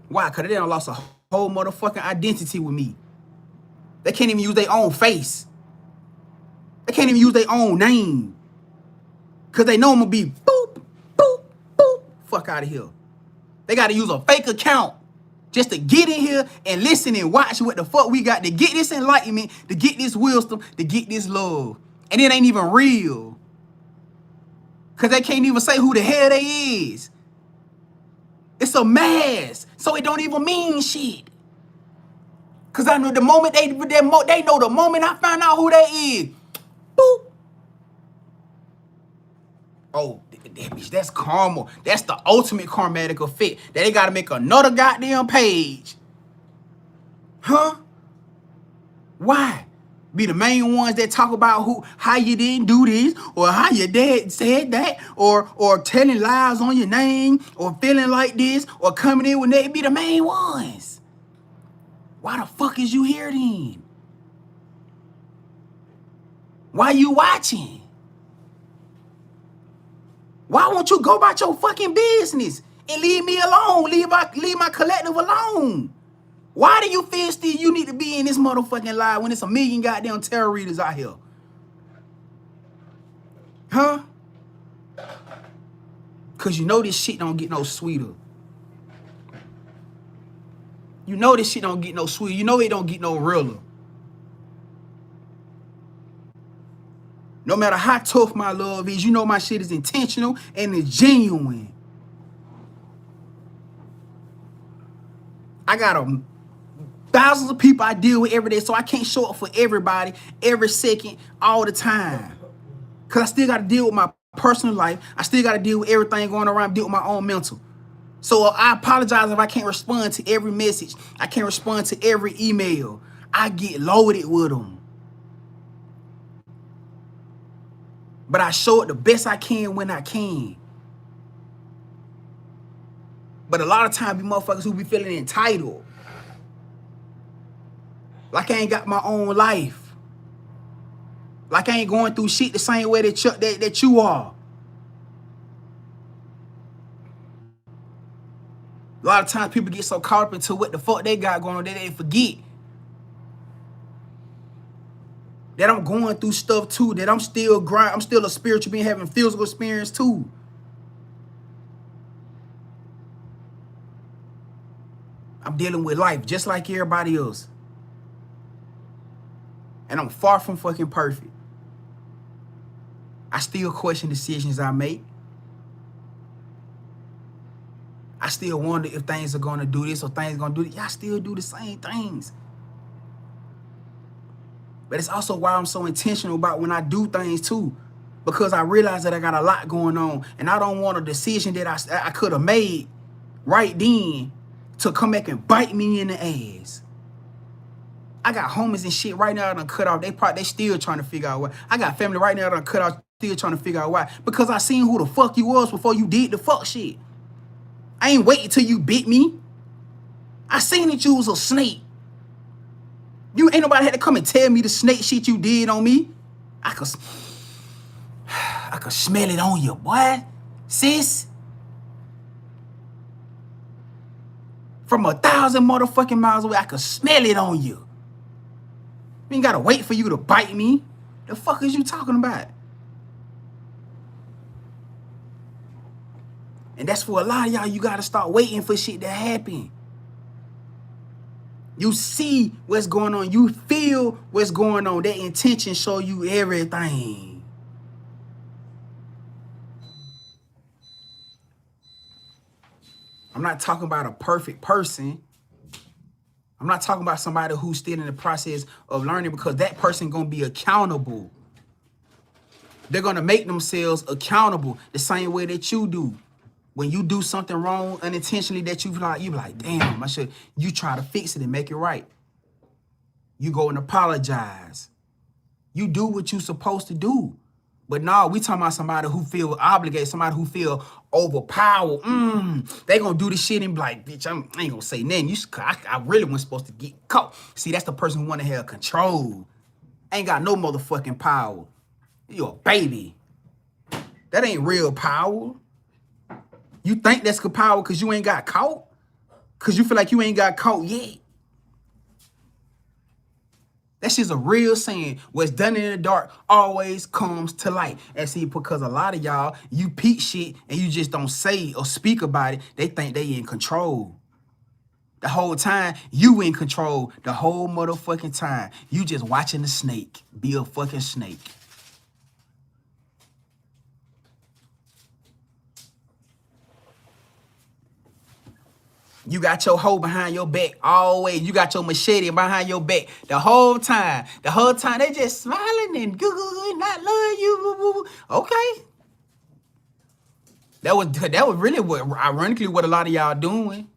Why? Because they done lost a whole motherfucking identity with me. They can't even use their own face. They can't even use their own name. Because they know I'm going to be boop, boop, boop. Fuck out of here. They got to use a fake account just to get in here and listen and watch what the fuck we got to get this enlightenment, to get this wisdom, to get this love. And it ain't even real. Because they can't even say who the hell they is. It's a mask. So it don't even mean shit. Because I know the moment they know the moment I find out who they is. Boop. Oh, bitch, that's karma. That's the ultimate karmatic effect. That they got to make another goddamn page. Huh? Why? Be the main ones that talk about how you didn't do this, or how your dad said that, or telling lies on your name, or feeling like this, or coming in when they be the main ones. Why the fuck is you here then? Why you watching? Why won't you go about your fucking business and leave me alone? Leave my collective alone. Why do you feel still you need to be in this motherfucking live when it's a million goddamn tarot readers out here? Huh? Because you know this shit don't get no sweeter. You know this shit don't get no sweeter. You know it don't get no realer. No matter how tough my love is, you know my shit is intentional and it's genuine. I got thousands of people I deal with every day, so I can't show up for everybody every second, all the time. Because I still got to deal with my personal life. I still got to deal with everything going around, deal with my own mental. So I apologize if I can't respond to every message. I can't respond to every email. I get loaded with them. But I show it the best I can when I can. But a lot of times, you motherfuckers who be feeling entitled. Like I ain't got my own life. Like I ain't going through shit the same way that you are. A lot of times people get so caught up into what the fuck they got going on that they forget that I'm going through stuff too, that I'm still a spiritual being having physical experience too. I'm dealing with life just like everybody else. And I'm far from fucking perfect. I still question decisions I make. I still wonder if things are going to do this or things are going to do that. I still do the same things. But it's also why I'm so intentional about when I do things too. Because I realize that I got a lot going on. And I don't want a decision that I could have made right then to come back and bite me in the ass. I got homies and shit right now that done cut off. They still trying to figure out why. I got family right now that done cut off, still trying to figure out why. Because I seen who the fuck you was before you did the fuck shit. I ain't waiting till you bit me. I seen that you was a snake. You ain't nobody had to come and tell me the snake shit you did on me. I could smell it on you, boy. Sis. From 1,000 motherfucking miles away, I could smell it on you. You ain't gotta wait for you to bite me. The fuck is you talking about? And that's for a lot of y'all, you gotta start waiting for shit to happen. You see what's going on. You feel what's going on. That intention show you everything. I'm not talking about a perfect person. I'm not talking about somebody who's still in the process of learning, because that person gonna be accountable. They're gonna make themselves accountable the same way that you do. When you do something wrong unintentionally that you be like, damn, you try to fix it and make it right. You go and apologize. You do what you're supposed to do. But no, we talking about somebody who feel obligated, somebody who feel overpowered. They gonna do this shit and be like, bitch, I ain't gonna say nothing. I really wasn't supposed to get caught. See, that's the person who wanna have control. Ain't got no motherfucking power. You a baby. That ain't real power. You think that's good power because you ain't got caught? Because you feel like you ain't got caught yet? That's just a real saying. What's done in the dark always comes to light. And see, because a lot of y'all, you peep shit and you just don't say or speak about it. They think they in control. The whole time, you in control. The whole motherfucking time. You just watching the snake be a fucking snake. You got your hoe behind your back always. You got your machete behind your back the whole time. The whole time they just smiling and goo not loving you. Okay. That was really ironically what a lot of y'all doing.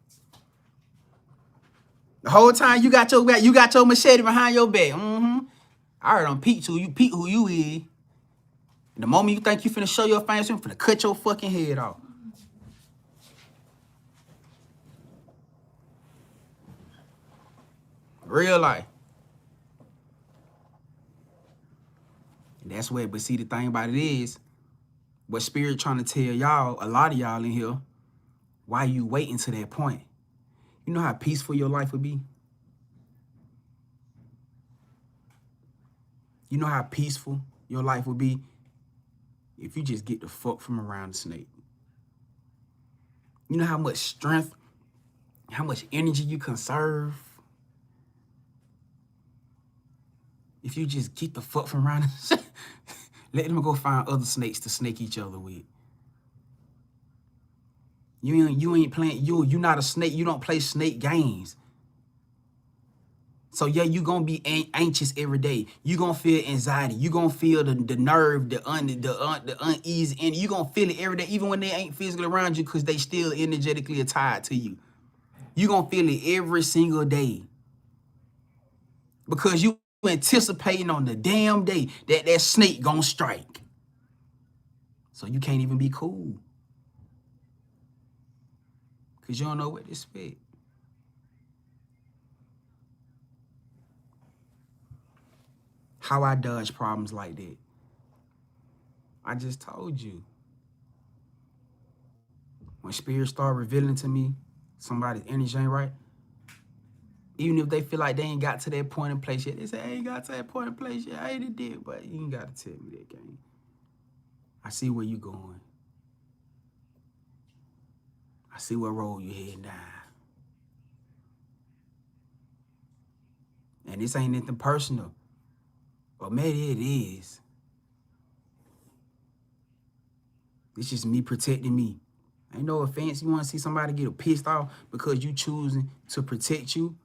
The whole time you got your machete behind your back. I already done peeped who you is. The moment you think you finna show your face, you finna cut your fucking head off. Real life. And that's where, but see, the thing about it is, what Spirit trying to tell y'all, a lot of y'all in here, why you waiting to that point? You know how peaceful your life would be? You know how peaceful your life would be if you just get the fuck from around the snake? You know how much strength, how much energy you conserve if you just get the fuck from around the let them go find other snakes to snake each other with. You ain't playing, you not a snake. You don't play snake games. So yeah, you gonna be anxious every day. You gonna feel anxiety. You gonna feel the nerve, the unease, and you gonna feel it every day, even when they ain't physically around you, because they still energetically tied to you. You gonna feel it every single day, because you anticipating on the damn day that snake gonna strike. So you can't even be cool, because you don't know what to expect. How I dodge problems like that? I just told you. When Spirit start revealing to me somebody's energy ain't right, even if they feel like they ain't got to that point in place yet, they say, I ain't got to that point in place yet. I ain't did, but you ain't got to tell me that, gang. I see where you going. I see what road you heading down. And this ain't anything personal. Or maybe it is. It's just me protecting me. Ain't no offense. You want to see somebody get pissed off because you choosing to protect you?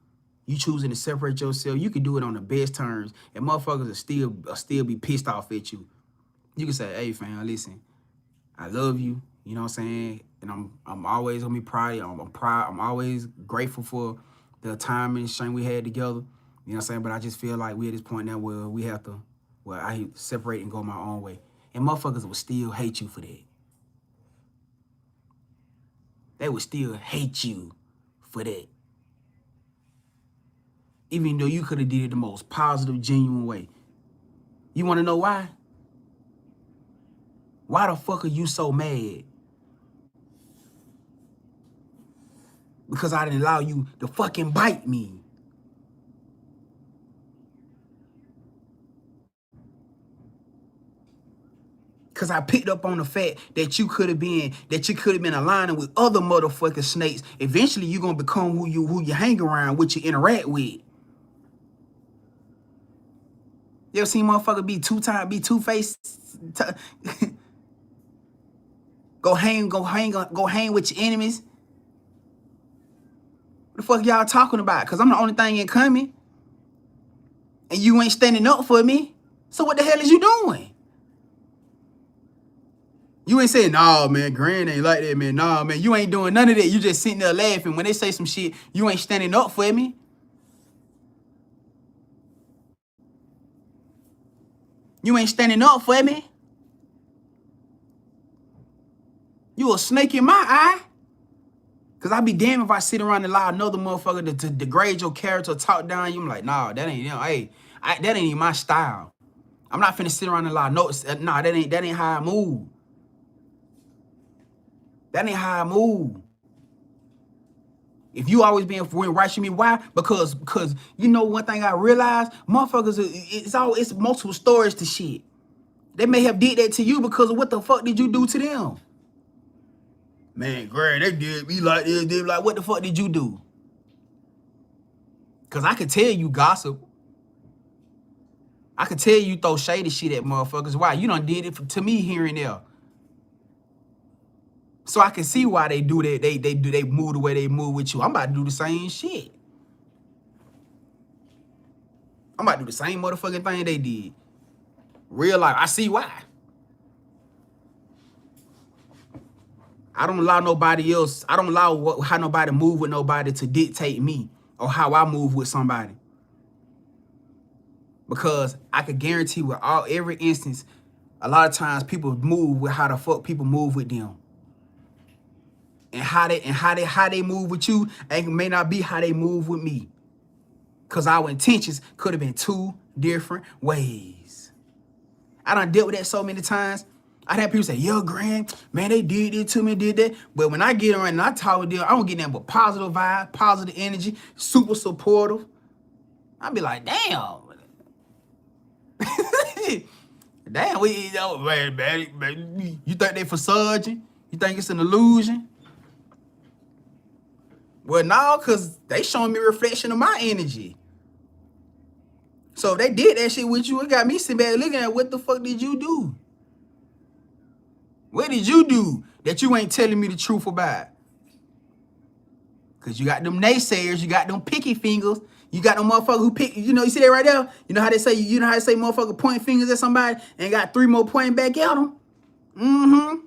You choosing to separate yourself? You can do it on the best terms, and motherfuckers will still be pissed off at you. You can say, hey, fam, listen, I love you. You know what I'm saying? And I'm always gonna be proud. I'm always grateful for the time and strength we had together. You know what I'm saying? But I just feel like we're at this point now where we have to, I separate and go my own way. And motherfuckers will still hate you for that. They would still hate you for that. Even though you could have did it the most positive, genuine way. You want to know why? Why the fuck are you so mad? Because I didn't allow you to fucking bite me. Because I picked up on the fact that you could have been aligning with other motherfucking snakes. Eventually, you're going to become who you hang around, what you interact with. You ever seen motherfucker be two-faced? Go hang with your enemies. the fuck y'all talking about? Because I'm the only thing incoming. And you ain't standing up for me. So what the hell is you doing? You ain't saying, nah, man, Grand ain't like that, man. Nah, man, you ain't doing none of that. You just sitting there laughing. When they say some shit, you ain't standing up for me. You ain't standing up for me. You a snake in my eye. Because I be damned if I sit around and allow another motherfucker to degrade your character, talk down you. I'm like, nah, that ain't, hey, that ain't even my style. I'm not finna sit around and allow nah, that ain't how I move. That ain't how I move. If you always being right to me, why? Because you know one thing I realized, motherfuckers, it's multiple stories to shit. They may have did that to you because of what the fuck did you do to them? Man, Greg, they did me like this. They like, what the fuck did you do? Because I could tell you gossip. I could tell you throw shady shit at motherfuckers. Why? You done did it to me here and there. So I can see why they do that. They move the way they move with you. I'm about to do the same shit. I'm about to do the same motherfucking thing they did. Real life. I see why. I don't allow nobody else. I don't allow how nobody move with nobody to dictate me or how I move with somebody. Because I could guarantee with every instance, a lot of times people move with how the fuck people move with them. And how they move with you may not be how they move with me. Cause our intentions could have been two different ways. I done dealt with that so many times. I had people say, yo, Grand, man, they did it to me, did that. But when I get around and I talk with them, I don't get nothing but positive vibe, positive energy, super supportive. I be like, damn. Damn, man, you think they facade? You think it's an illusion? Well, no, because they showing me a reflection of my energy. So if they did that shit with you, it got me sitting back looking at what the fuck did you do? What did you do that you ain't telling me the truth about? Because you got them naysayers, you got them picky fingers, you got them motherfuckers who pick, you see that right there? You know how they say motherfucker point fingers at somebody and got 3 more pointing back at them? Mm-hmm.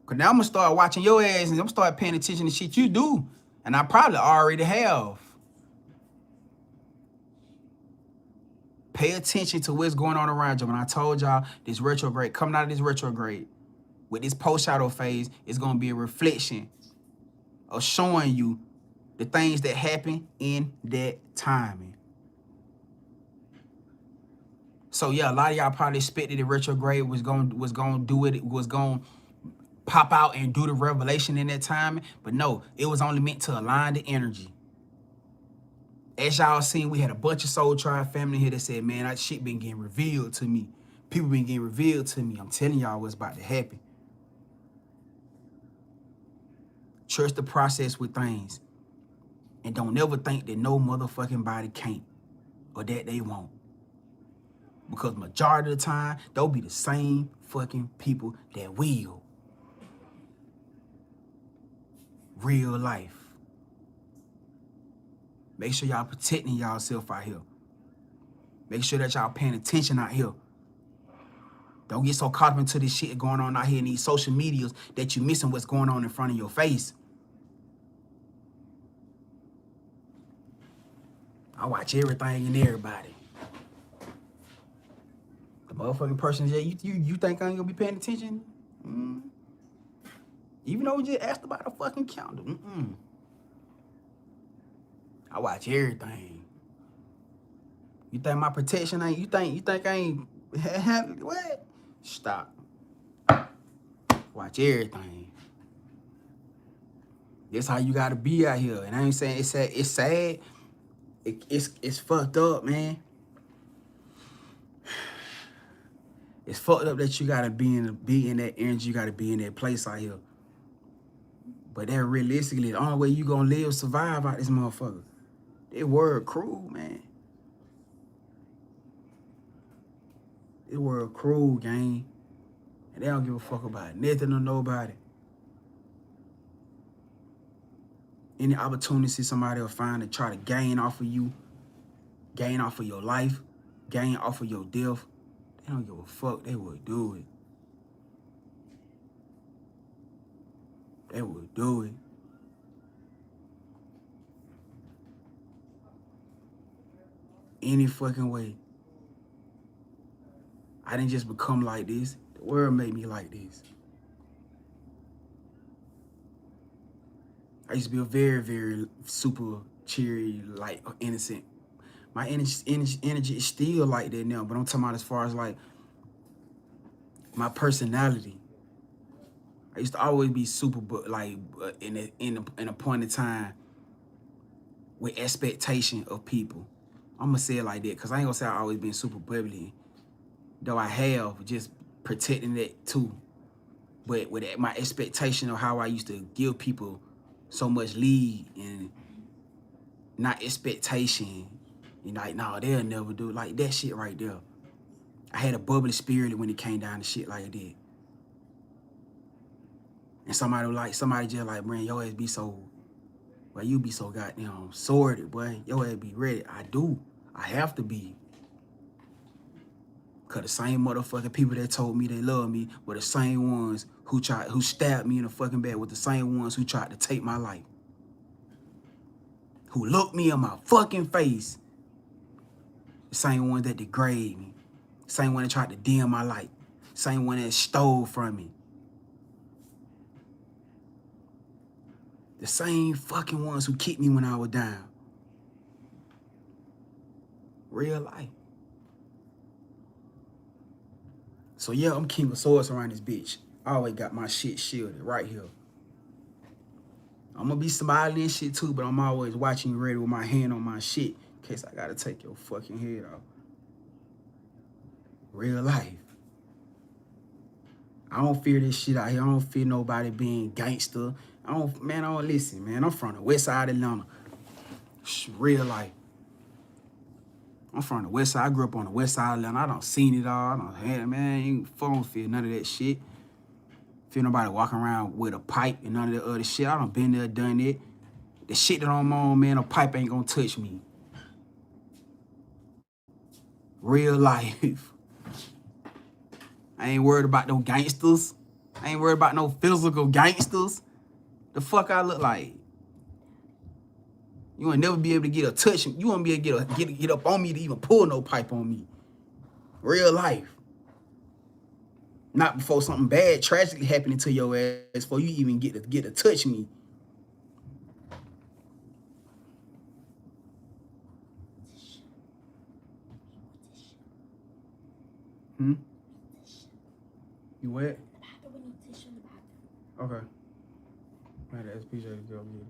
Because now I'm going to start watching your ass and I'm going to start paying attention to shit you do. And I probably already have. Pay attention to what's going on around you. When I told y'all this retrograde, coming out of this retrograde, with this post-shadow phase, it's going to be a reflection of showing you the things that happen in that timing. So yeah, a lot of y'all probably expected the retrograde was going to pop out and do the revelation in that timing, but no, it was only meant to align the energy. As y'all seen, we had a bunch of Soul Tribe family here that said, man, that shit been getting revealed to me. People been getting revealed to me. I'm telling y'all what's about to happen. Trust the process with things. And don't never think that no motherfucking body can't or that they won't. Because majority of the time, they'll be the same fucking people that will. Real life. Make sure y'all protecting y'allself out here. Make sure that y'all paying attention out here. Don't get so caught up into this shit going on out here in these social medias that you missing what's going on in front of your face. I watch everything and everybody. The motherfucking person, yeah, you think I ain't gonna be paying attention? Even though we just asked about a fucking calendar. I watch everything. You think my protection ain't, you think I ain't, what? Stop. Watch everything. That's how you gotta be out here. And I ain't saying it's sad. It's fucked up, man. It's fucked up that you gotta be in that energy, you gotta be in that place out here. But that realistically, the only way you gonna live, survive out this motherfucker. That word cruel, man. This world cruel, gang. And they don't give a fuck about nothing or nobody. Any opportunity somebody will find to try to gain off of you, gain off of your life, gain off of your death, they don't give a fuck. They will do it. They will do it. Any fucking way. I didn't just become like this. The world made me like this. I used to be a very, very super cheery, like innocent. My energy is still like that now, but I'm talking about as far as like my personality. I used to always be super, but like in a point in time with expectation of people. I'm gonna say it like that because I ain't gonna say I always been super bubbly, though I have, just protecting that too. But with my expectation of how I used to give people so much lead and not expectation, and like, no, they'll never do like that shit right there. I had a bubbly spirit when it came down to shit like that. And somebody just like, man, your ass be so, well, you be so goddamn sordid, boy. Your ass be ready. I do. I have to be. Cause the same motherfucking people that told me they love me were the same ones who stabbed me in the fucking back, with the same ones who tried to take my life. Who looked me in my fucking face. The same ones that degraded me. Same one that tried to dim my light. Same one that stole from me. The same fucking ones who kicked me when I was down. Real life. So yeah, I'm king of swords around this bitch. I always got my shit shielded right here. I'm gonna be smiling and shit too, but I'm always watching you ready with my hand on my shit in case I gotta take your fucking head off. Real life. I don't fear this shit out here. I don't fear nobody being gangster. I don't listen, man. I'm from the west side of Atlanta. Real life. I'm from the west side. I grew up on the west side of Atlanta. I done seen it all. I done had it, man. You don't feel none of that shit. Feel nobody walking around with a pipe and none of that other shit. I done been there, done it. The shit that I'm on, man, a pipe ain't gonna touch me. Real life. I ain't worried about no gangsters. I ain't worried about no physical gangsters. The fuck I look like? You will never be able to get a touch. You won't be able to get up on me to even pull no pipe on me. Real life. Not before something bad tragically happening to your ass before you even get to touch me. You wet? Okay. I had to ask PJ to go get it.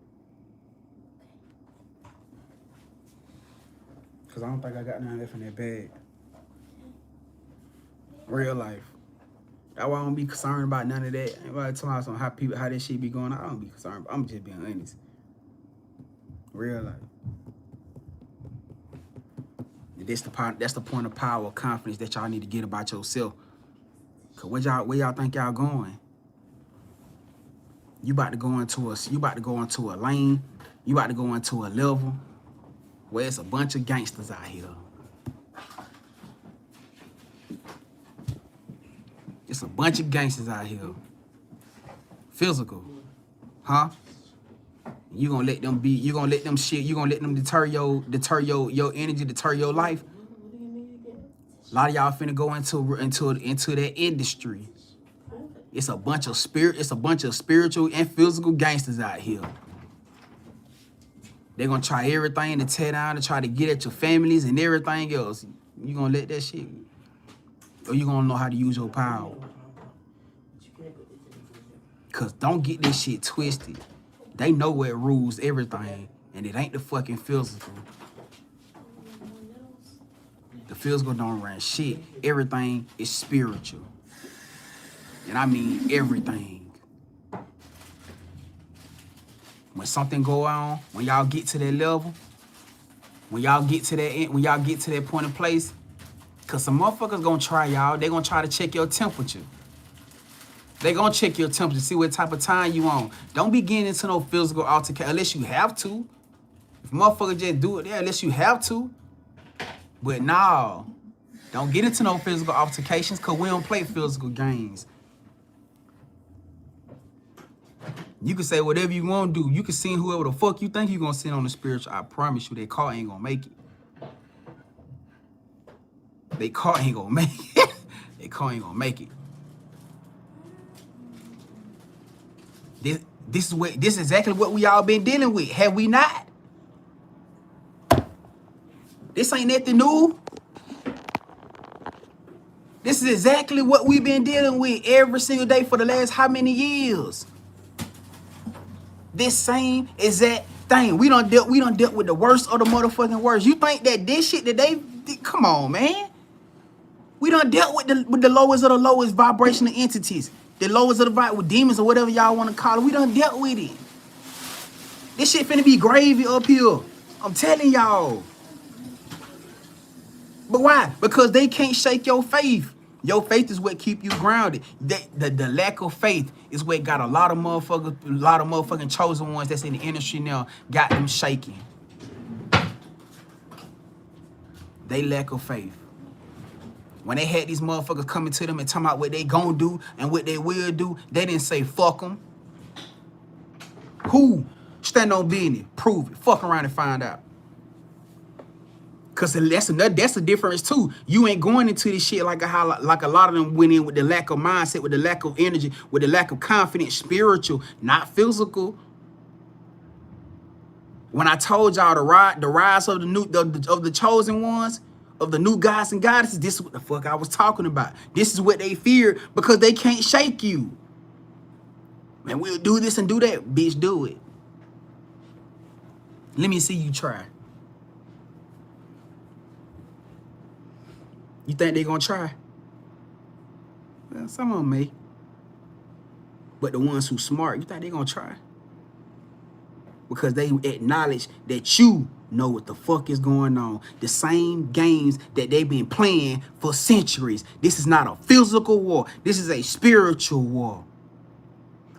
Cause I don't think I got nothing left in that bag. Real life. That's why I don't be concerned about none of that. Everybody talking about how this shit be going on. I don't be concerned. I'm just being honest. Real life. That's the point of power, confidence that y'all need to get about yourself. Cause where y'all think y'all going? You about to go into a lane. You about to go into a level where it's a bunch of gangsters out here. It's a bunch of gangsters out here. Physical. Huh? You gonna let them deter your energy, deter your life. A lot of y'all finna go into that industry. It's a bunch of spiritual and physical gangsters out here. They're gonna try everything to tear down, to try to get at your families and everything else. You gonna let that shit, or you gonna know how to use your power. Cause don't get this shit twisted. They know what rules everything, and it ain't the fucking physical. The physical don't run shit. Everything is spiritual. And I mean everything. When something go on, when y'all get to that level, when y'all get to that point of place, cause some motherfuckers gonna try y'all. They gonna try to check your temperature. They gonna check your temperature, see what type of time you on. Don't be getting into no physical altercation unless you have to. If motherfucker just do it there, unless you have to. But no, don't get into no physical altercations because we don't play physical games. You can say whatever you want to do. You can send whoever the fuck you think you gonna send on the spiritual. I promise you, that car ain't gonna make it. They car ain't gonna make it. They car ain't gonna make it. This is exactly what we all been dealing with. Have we not? This ain't nothing new. This is exactly what we've been dealing with every single day for the last how many years? This same exact thing. We done dealt with the worst of the motherfucking worst. You think that this shit that they come on, man. We done dealt with the lowest of the lowest vibrational entities. The lowest of the with demons or whatever y'all want to call it. We done dealt with it. This shit finna be gravy up here. I'm telling y'all. But why? Because they can't shake your faith. Your faith is what keep you grounded. The lack of faith is what got a lot of motherfucking chosen ones that's in the industry now, got them shaking. They lack of faith. When they had these motherfuckers coming to them and talking about what they gonna do and what they will do, they didn't say fuck them. Who? Stand on business. Prove it. Fuck around and find out. Cause that's the difference too. You ain't going into this shit like a lot of them went in with the lack of mindset, with the lack of energy, with the lack of confidence, spiritual, not physical. When I told y'all the rise of the chosen ones, of the new gods and goddesses, this is what the fuck I was talking about. This is what they fear because they can't shake you. Man, we'll do this and do that. Bitch, do it. Let me see you try. You think they gonna try? Well, some of them may. But the ones who smart, you think they gonna try? Because they acknowledge that you know what the fuck is going on. The same games that they've been playing for centuries. This is not a physical war. This is a spiritual war.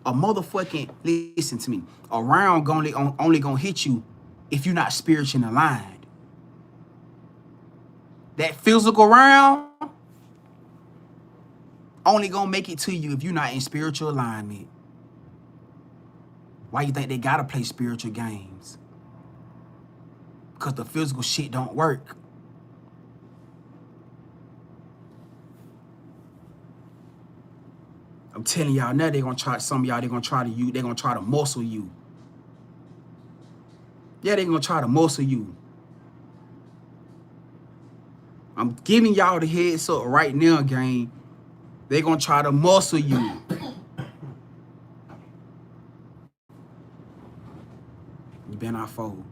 A motherfucking, listen to me, a round only gonna hit you if you're not spiritually aligned. That physical round only gonna make it to you if you're not in spiritual alignment. Why you think they gotta play spiritual games? Because the physical shit don't work. I'm telling y'all now, they gonna try, some of y'all, they're gonna try to muscle you. Yeah, they're gonna try to muscle you. I'm giving y'all the heads up right now, gang. They're gonna try to muscle you. You better not fold.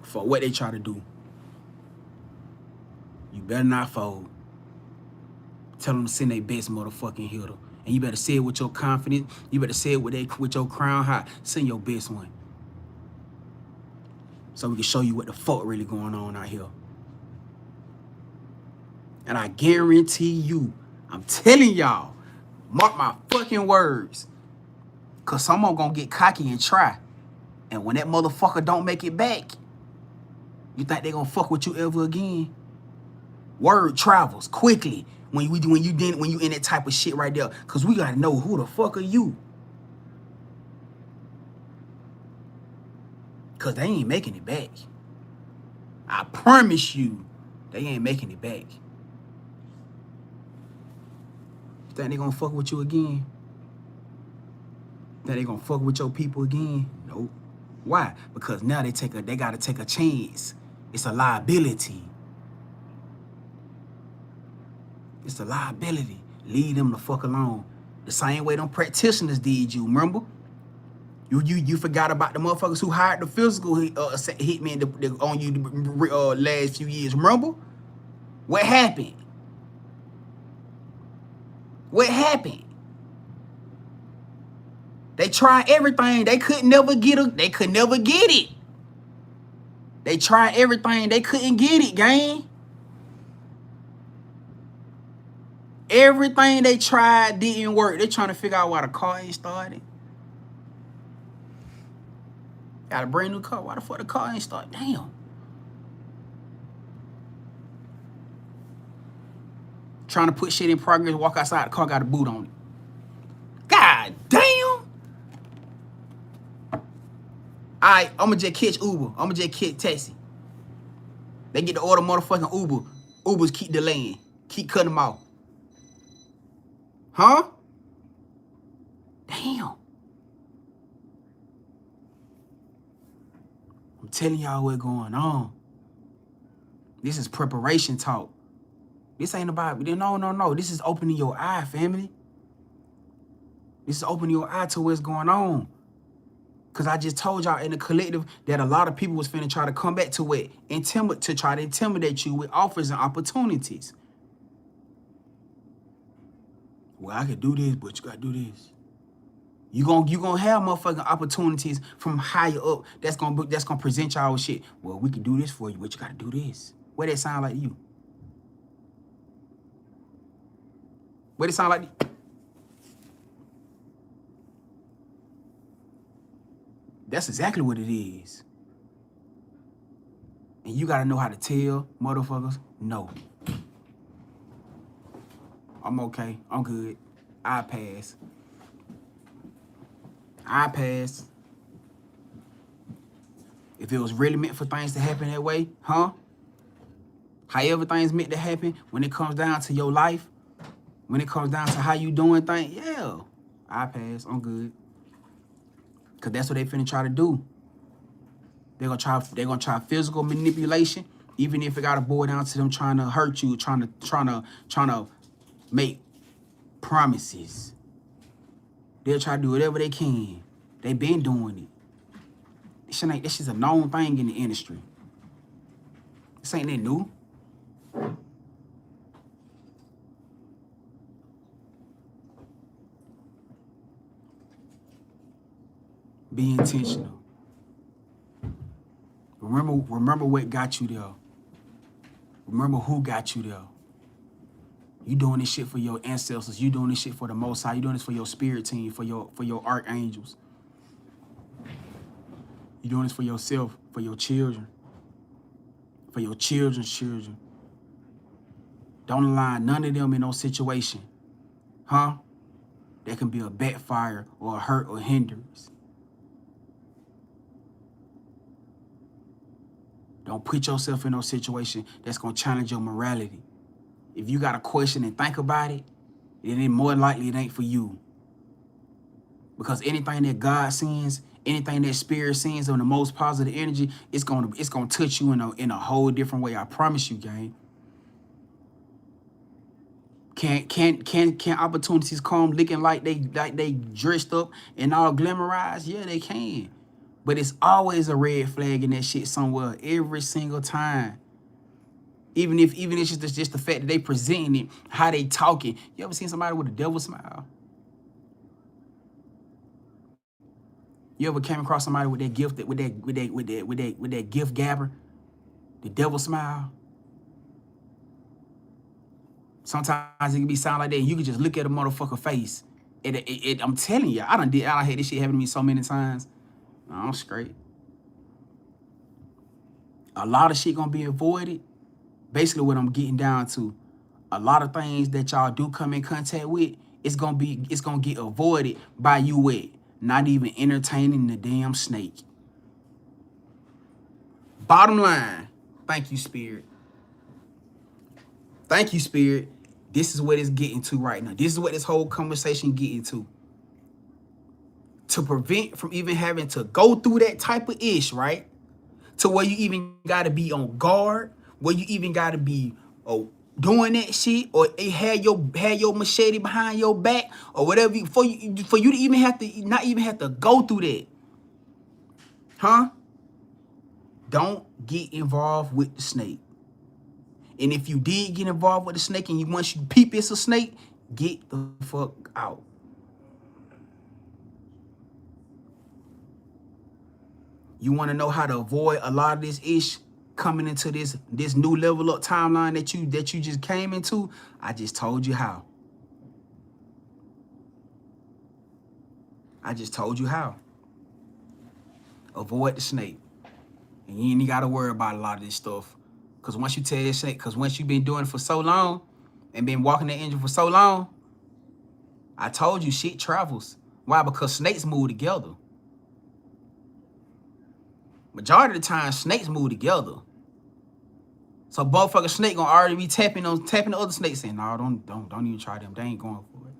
For what they try to do. You better not fold. Tell them to send their best motherfucking hitter. And you better say it with your confidence. You better say it with your crown high. Send your best one. So we can show you what the fuck really going on out here. And I guarantee you, I'm telling y'all, mark my fucking words. Cause someone gonna get cocky and try. And when that motherfucker don't make it back, you think they gonna fuck with you ever again? Word travels quickly when you in that type of shit right there. Cause we gotta know who the fuck are you. Cause they ain't making it back. I promise you, they ain't making it back. You think they gonna fuck with you again? Think they gonna fuck with your people again? Nope. Why? Because now they gotta take a chance. It's a liability. It's a liability. Leave them the fuck alone. The same way them practitioners did you, remember? You forgot about the motherfuckers who hired the physical hitmen on you last few years. Remember? What happened? What happened? They tried everything. They could never get it. They tried everything. They couldn't get it, gang. Everything they tried didn't work. They trying to figure out why the car ain't started. Got a brand new car. Why the fuck the car ain't started? Damn. Trying to put shit in progress, walk outside, the car got a boot on it. God damn. Alright, I'ma just catch Uber. I'ma just catch taxi. They get to order motherfucking Uber. Ubers keep delaying. Keep cutting them off. Huh? Damn. I'm telling y'all what's going on. This is preparation talk. This ain't about, no. This is opening your eye, family. This is opening your eye to what's going on. Because I just told y'all in the collective that a lot of people was finna try to come back to it, to try to intimidate you with offers and opportunities. Well, I could do this, but you gotta do this. You gonna have motherfucking opportunities from higher up that's gonna present y'all with shit. Well, we can do this for you, but you gotta do this. What that sound like to you? What it sound like? That's exactly what it is. And you gotta know how to tell motherfuckers, no. I'm okay. I'm good. I pass. If it was really meant for things to happen that way, huh? However things meant to happen, when it comes down to your life, when it comes down to how you doing things, yeah, I pass. I'm good. Cause that's what they finna try to do. They're gonna try physical manipulation, even if it gotta boil down to them trying to hurt you, trying to make promises. They'll try to do whatever they can. They been doing it. This is a known thing in the industry. This ain't that new. Be intentional. Remember what got you there. Remember who got you there. You doing this shit for your ancestors. You doing this shit for the Most High. You doing this for your spirit team, for your archangels. You doing this for yourself, for your children, for your children's children. Don't align none of them in no situation, huh? That can be a backfire or a hurt or hindrance. Don't put yourself in no situation that's gonna challenge your morality. If you got a question and think about it, then more likely it ain't for you. Because anything that God sends, anything that Spirit sends on the most positive energy, it's gonna touch you in a whole different way. I promise you, gang. Can opportunities come looking like they dressed up and all glamorized? Yeah, they can. But it's always a red flag in that shit somewhere every single time. Even if it's just the fact that they presenting it, how they talking. You ever seen somebody with a devil smile? You ever came across somebody with that gift, with that gift gabber, the devil smile? Sometimes it can be sound like that, and you can just look at a motherfucker face. I'm telling you, I done had this shit happen to me so many times. I'm straight. A lot of shit gonna be avoided. Basically, what I'm getting down to, a lot of things that y'all do come in contact with, it's gonna get avoided by you not even entertaining the damn snake. Bottom line, thank you, Spirit. Thank you, Spirit. This is what it's getting to right now. This is what this whole conversation getting to. To prevent from even having to go through that type of ish, right? To where you even gotta be on guard, where you even gotta be doing that shit, or it had your machete behind your back, or whatever, for you to even not even have to go through that. Huh? Don't get involved with the snake. And if you did get involved with the snake and once you peep it's a snake, get the fuck out. You want to know how to avoid a lot of this ish coming into this new level up timeline that you just came into? I just told you how. I just told you how. Avoid the snake. And you ain't got to worry about a lot of this stuff. Because once you tell this snake, because once you've been doing it for so long and been walking the engine for so long, I told you shit travels. Why? Because snakes move together. Majority of the time, snakes move together. So motherfucker snake gonna already be tapping the other snakes saying, no, don't even try them. They ain't going for it.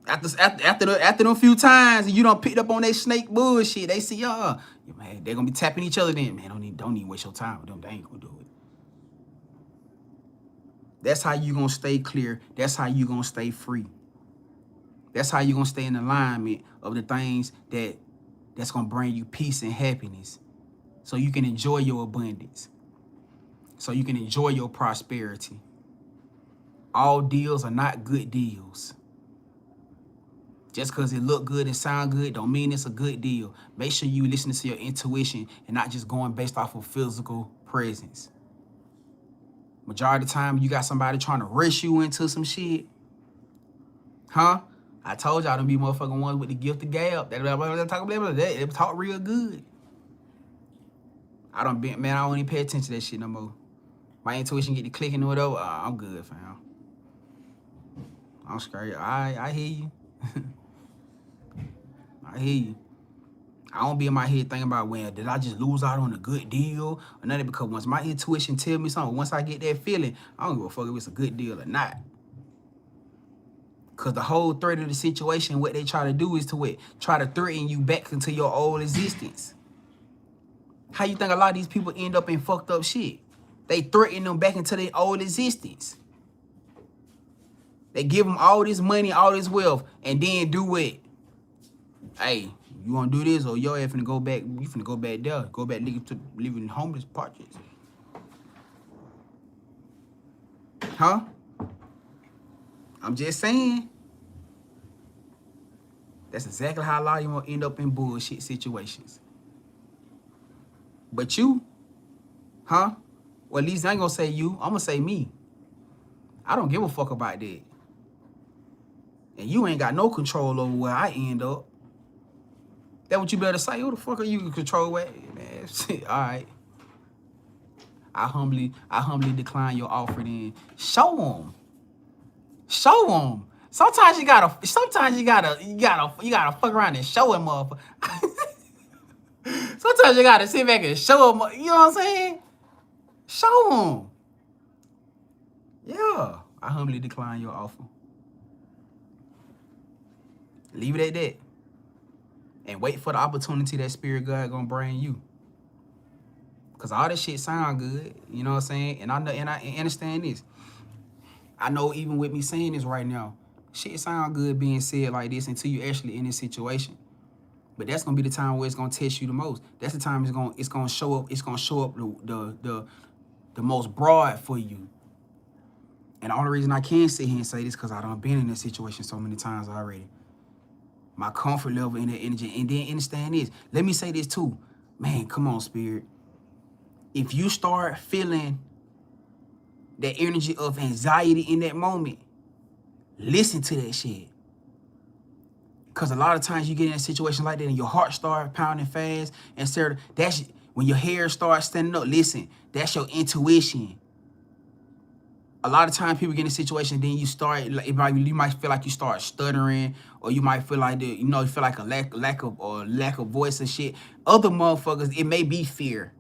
After them few times and you done picked up on that snake bullshit, they see y'all. Yeah, man, they gonna be tapping each other then. Man, don't even waste your time with them. They ain't gonna do it. That's how you gonna stay clear. That's how you gonna stay free. That's how you gonna stay in alignment of the things that's gonna bring you peace and happiness. So you can enjoy your abundance. So you can enjoy your prosperity. All deals are not good deals. Just because it look good and sound good don't mean it's a good deal. Make sure you listen to your intuition and not just going based off of physical presence. Majority of the time, you got somebody trying to rush you into some shit. Huh? I told y'all them be motherfucking ones with the gift of gab. They talk real good. I don't even pay attention to that shit no more. My intuition get to clicking or whatever. I'm good, fam. I'm straight. I hear you. I hear you. I don't be in my head thinking about, well, did I just lose out on a good deal or nothing? Because once my intuition tell me something, once I get that feeling, I don't give a fuck if it's a good deal or not. Because the whole threat of the situation, what they try to do is to try to threaten you back into your old existence. How you think a lot of these people end up in fucked up shit? They threaten them back into their old existence. They give them all this money, all this wealth, and then do it. Hey, you want to do this or your ass finna go back, you finna go back there. Go back living in homeless projects. Huh? I'm just saying. That's exactly how a lot of you will end up in bullshit situations. But you, huh? Well, at least I ain't gonna say you. I'm gonna say me. I don't give a fuck about that. And you ain't got no control over where I end up. That what you better say? Who the fuck are you to control where? Man, shit, all right. I humbly decline your offer then. Show them. Show them. Sometimes you gotta fuck around and show him, motherfucker. Sometimes you gotta sit back and show him, you know what I'm saying? Show him. Yeah, I humbly decline your offer. Leave it at that. And wait for the opportunity that Spirit God gonna bring you. Cause all this shit sound good, you know what I'm saying? And I understand this. I know even with me saying this right now, shit sound good being said like this until you actually in this situation. But that's gonna be the time where it's gonna test you the most. That's the time it's gonna show up. It's gonna show up the most broad for you. And the only reason I can sit here and say this because I done been in this situation so many times already. My comfort level in that energy, and then understand this. Let me say this too, man. Come on, Spirit. If you start feeling that energy of anxiety in that moment, listen to that shit. Because a lot of times you get in a situation like that and your heart starts pounding fast. And sir, that's when your hair starts standing up. Listen, that's your intuition. A lot of times people get in a situation, then you start, you might feel like you start stuttering, or you might feel like, you feel like a lack of voice and shit. Other motherfuckers, it may be fear.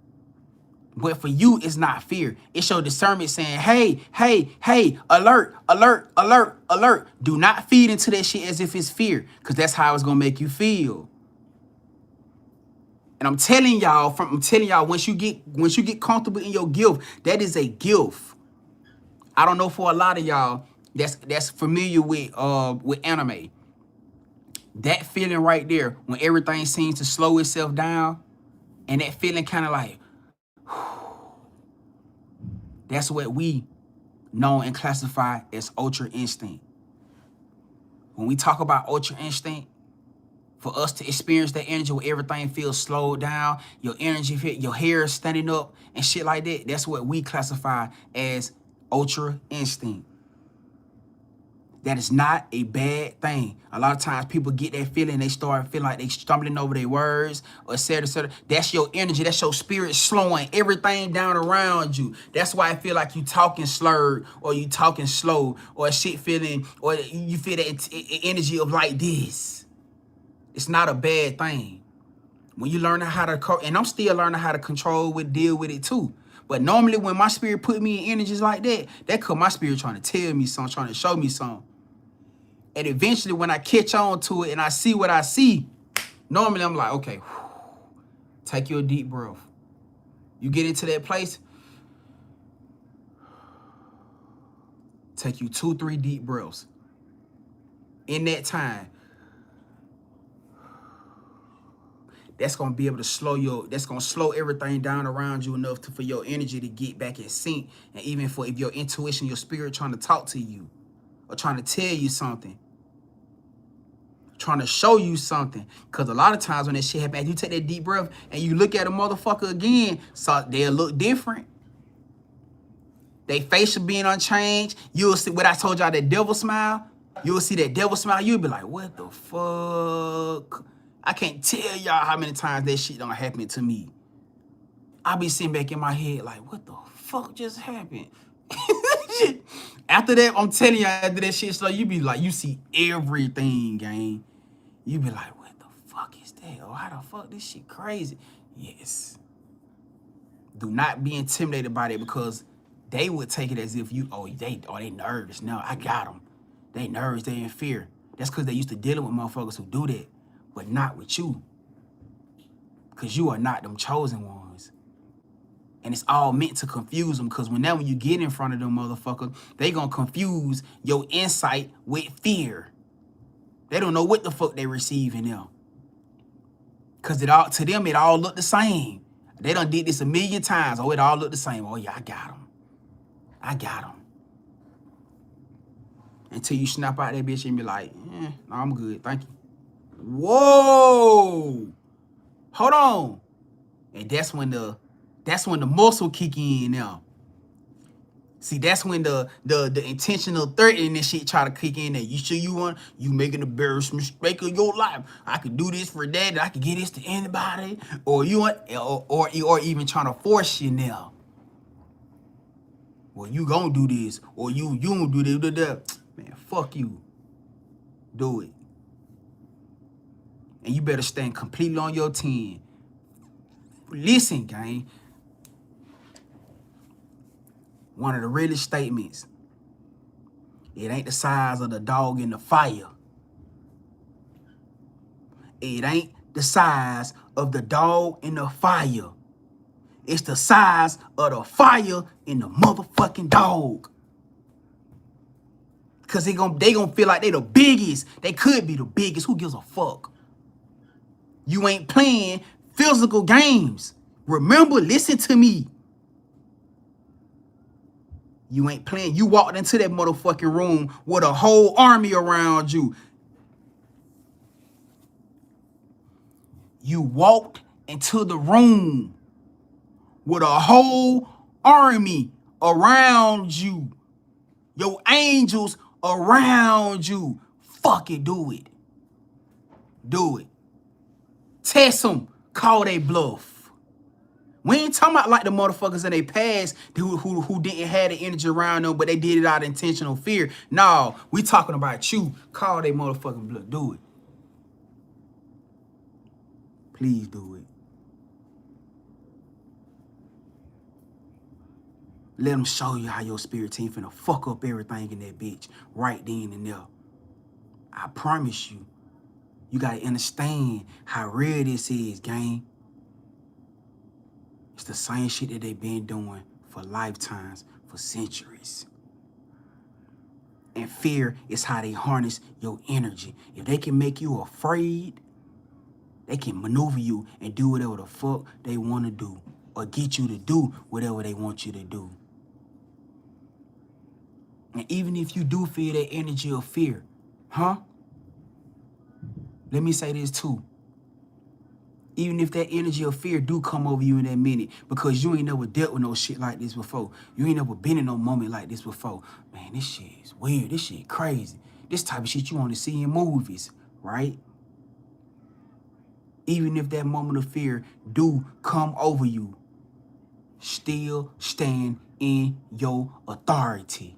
But for you, it's not fear. It's your discernment saying, hey, alert, alert, alert, alert. Do not feed into that shit as if it's fear, because that's how it's going to make you feel. And I'm telling y'all, once you get comfortable in your gift, that is a gift. I don't know for a lot of y'all that's familiar with anime. That feeling right there, when everything seems to slow itself down, and that feeling kind of like, that's what we know and classify as ultra instinct. When we talk about ultra instinct, for us to experience that energy where everything feels slowed down, your energy, your hair is standing up and shit like that, that's what we classify as ultra instinct. That is not a bad thing. A lot of times people get that feeling, they start feeling like they stumbling over their words, or et cetera, et cetera. That's your energy. That's your spirit slowing everything down around you. That's why I feel like you talking slurred, or you talking slow, or shit feeling, or you feel the energy of like this. It's not a bad thing. When you learn how to, and I'm still learning how to deal with it too. But normally when my spirit put me in energies like that, cause my spirit trying to tell me something, trying to show me something. And eventually when I catch on to it and I see what I see, normally I'm like, okay, take your deep breath. You get into that place, take you 2-3 deep breaths. In that time, that's gonna be able to slow everything down around you enough for your energy to get back in sync. And even for if your intuition, your spirit trying to talk to you or trying to tell you something, trying to show you something. Because a lot of times when that shit happens, you take that deep breath and you look at a motherfucker again, so they'll look different. They facial being unchanged. You'll see what I told y'all, that devil smile. You'll see that devil smile. You'll be like, what the fuck? I can't tell y'all how many times that shit don't happen to me. I'll be sitting back in my head like, what the fuck just happened? After that, I'm telling you, after that shit, so you be like, you see everything, gang. You be like, what the fuck is that? Oh, how the fuck this shit crazy? Yes. Do not be intimidated by it, because they would take it as if you, they nervous. No, I got them. They nervous, they in fear. That's because they used to dealing with motherfuckers who do that, but not with you. Because you are not them chosen ones. And it's all meant to confuse them, because when you get in front of them motherfuckers, they gonna confuse your insight with fear. They don't know what the fuck they receiving now. Because to them, it all look the same. They done did this a million times. Oh, it all look the same. Oh, yeah, I got them. I got them. Until you snap out that bitch and be like, no, I'm good. Thank you. Whoa. Hold on. And that's when the muscle kick in now. See, that's when the intentional threatening and shit try to kick in there. You sure you making the biggest mistake of your life? I could do this for that, and I could get this to anybody, or or even trying to force you now. Well, you gonna do this, or you gonna do this. Man, fuck you. Do it. And you better stand completely on your 10. Listen, gang. One of the realest statements. It ain't the size of the dog in the fire. It ain't the size of the dog in the fire. It's the size of the fire in the motherfucking dog. Because they gonna feel like they the biggest. They could be the biggest. Who gives a fuck? You ain't playing physical games. Remember, listen to me. You ain't playing. You walked into that motherfucking room with a whole army around you. You walked into the room with a whole army around you. Your angels around you. Fuck it, do it. Do it. Test them. Call they bluff. We ain't talking about like the motherfuckers in their past who didn't have the energy around them, but they did it out of intentional fear. No, we talking about you. Call they motherfucking bluff. Do it. Please do it. Let them show you how your spirit team finna fuck up everything in that bitch right then and there. I promise you. You gotta understand how real this is, gang. It's the same shit that they've been doing for lifetimes, for centuries. And fear is how they harness your energy. If they can make you afraid, they can maneuver you and do whatever the fuck they want to do, or get you to do whatever they want you to do. And even if you do feel that energy of fear, let me say this too. Even if that energy of fear do come over you in that minute, because you ain't never dealt with no shit like this before. You ain't never been in no moment like this before. Man, this shit is weird. This shit crazy. This type of shit you only see in movies, right? Even if that moment of fear do come over you, still stand in your authority.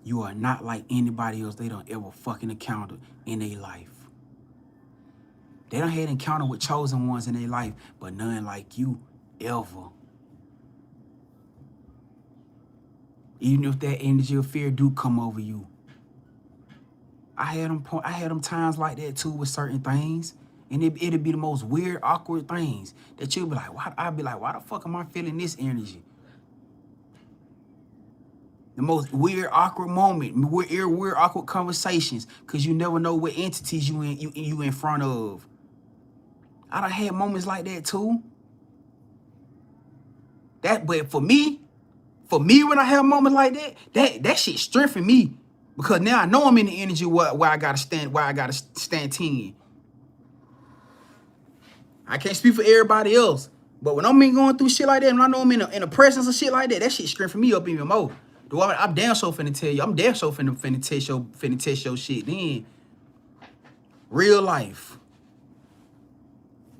You are not like anybody else they don't ever fucking encounter in their life. They don't had encounter with chosen ones in their life, but none like you ever. Even if that energy of fear do come over you. I had them times like that too with certain things. And it'd be the most weird, awkward things that you'll be like, I'd be like, why the fuck am I feeling this energy? The most weird, awkward moment, weird, awkward conversations, because you never know what entities you in front of. I done had moments like that too. But for me, when I have moments like that shit strengthen me. Because now I know I'm in the energy where I gotta stand 10. I can't speak for everybody else. But when I'm going through shit like that, and I know I'm in the presence of shit like that shit strengthen me up even more. I'm damn sure finna tell you. I'm damn sure finna test your shit then. Real life.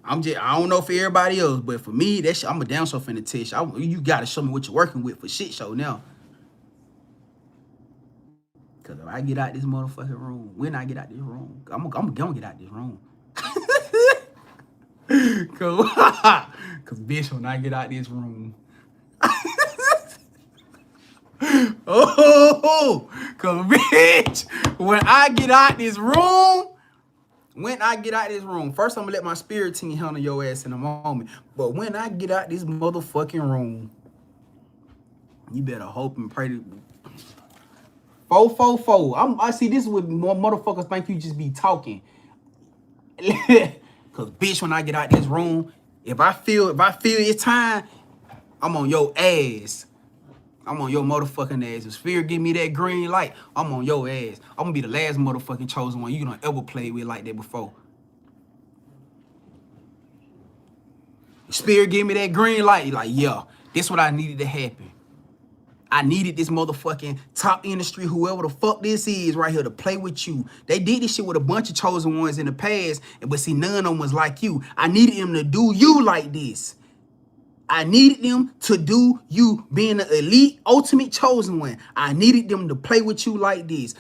I don't know for everybody else, but for me, that shit, I'm a damn sure finna test you. You gotta show me what you're working with for shit show now. Cause if I get out this motherfucking room, when I get out this room, I'm gonna get out this room. Cause bitch, when I get out this room. Oh, cause bitch, when I get out this room, first I'm gonna let my spirit team handle your ass in a moment. But when I get out this motherfucking room, you better hope and pray to 444. I see this is what more motherfuckers think you just be talking. Cause bitch, when I get out this room, if I feel it's time, I'm on your ass. I'm on your motherfucking ass. If Spirit give me that green light, I'm on your ass. I'm gonna be the last motherfucking chosen one you done ever played with like that before. Spirit give me that green light, like, yeah, this what I needed to happen. I needed this motherfucking top industry, whoever the fuck this is right here, to play with you. They did this shit with a bunch of chosen ones in the past, but see, none of them was like you. I needed them to do you like this. I needed them to do you, being the elite, ultimate chosen one. I needed them to play with you like this.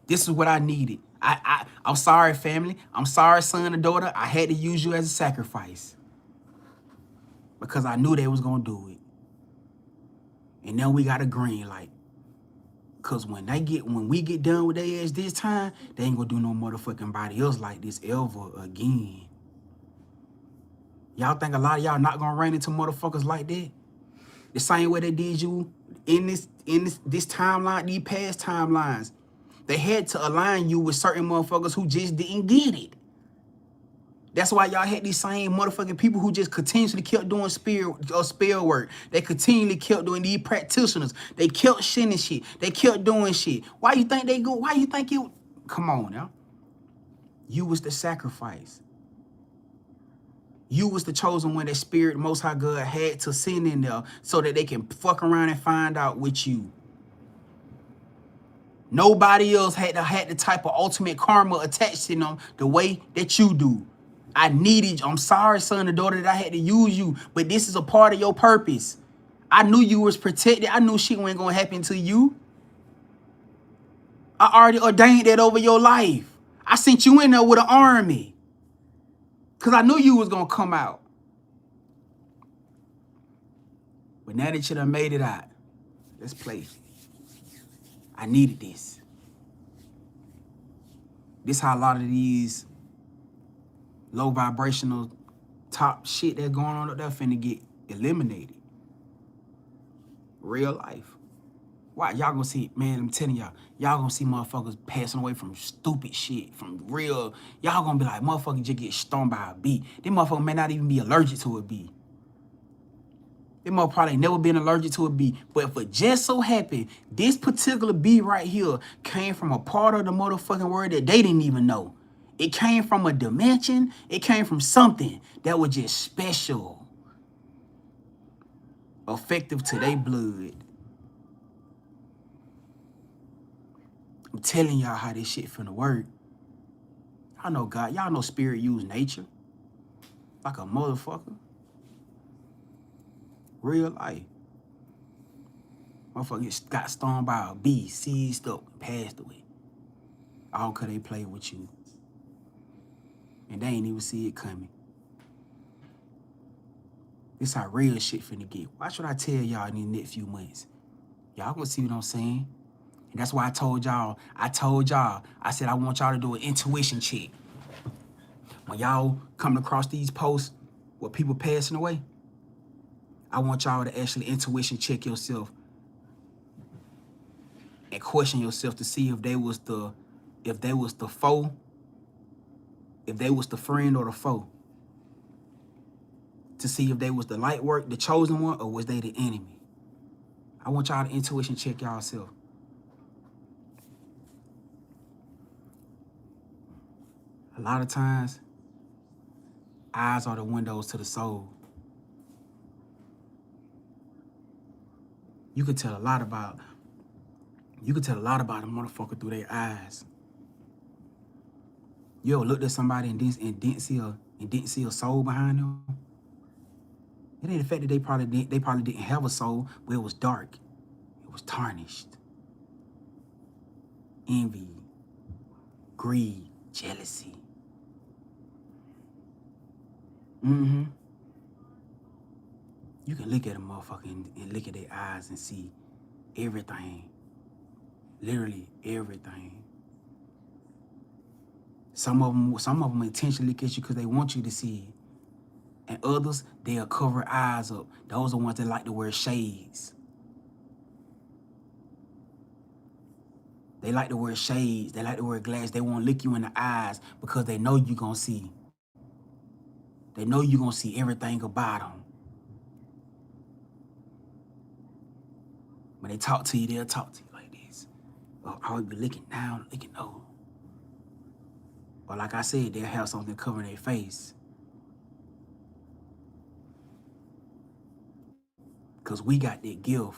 This is what I needed. I'm sorry, family. I'm sorry, son and daughter. I had to use you as a sacrifice. Because I knew they was going to do it. And now we got a green light. Because when we get done with their ass this time, they ain't going to do no motherfucking body else like this ever again. Y'all think a lot of y'all not gonna run into motherfuckers like that? The same way they did you in this timeline, these past timelines. They had to align you with certain motherfuckers who just didn't get it. That's why y'all had these same motherfucking people who just continuously kept doing spell work. They continually kept doing these practitioners. They kept sending shit. They kept doing shit. Why you think they go? Why you think you? Come on now. You was the sacrifice. You was the chosen one that Spirit, Most High God, had to send in there so that they can fuck around and find out with you. Nobody else had the type of ultimate karma attached to them the way that you do. I needed you. I'm sorry, son and daughter, that I had to use you, but this is a part of your purpose. I knew you was protected. I knew shit wasn't going to happen to you. I already ordained that over your life. I sent you in there with an army. Because I knew you was going to come out. But now that you done made it out, let's play. I needed this. This how a lot of these low vibrational top shit that's going on up there finna get eliminated. Real life. Why? Y'all gonna see, man, I'm telling y'all gonna see motherfuckers passing away from stupid shit, from real. Y'all gonna be like, motherfucker just get stung by a bee. Them motherfucker may not even be allergic to a bee. Them motherfucker probably never been allergic to a bee. But if it just so happened, this particular bee right here came from a part of the motherfucking world that they didn't even know. It came from a dimension. It came from something that was just special, effective to their blood. I'm telling y'all how this shit finna work. Y'all know God. Y'all know spirit use nature like a motherfucker. Real life. Motherfucker got stung by a bee, seized up, passed away. All cause they played with you. And they ain't even see it coming. This how real shit finna get. Why should I tell y'all in these next few months? Y'all gonna see what I'm saying? And that's why I told y'all, I said I want y'all to do an intuition check. When y'all coming across these posts with people passing away, I want y'all to actually intuition check yourself and question yourself to see if they was the foe, if they was the friend or the foe. To see if they was the light work, the chosen one, or was they the enemy. I want y'all to intuition check y'allself. A lot of times, eyes are the windows to the soul. You can tell a lot about a motherfucker through their eyes. You ever looked at somebody and didn't see a soul behind them? It ain't the fact that they probably didn't have a soul, but it was dark. It was tarnished. Envy, greed, jealousy. You can look at a motherfucker and look at their eyes and see everything. Literally everything. Some of them intentionally look at you because they want you to see it. And others, they'll cover eyes up. Those are the ones that like to wear shades. They like to wear shades. They like to wear glasses. They won't look you in the eyes because they know you're going to see. They know you're going to see everything about them. When they talk to you, they'll talk to you like this. Or I'll be looking down, looking over. Or like I said, they'll have something covering their face. Because we got that gift.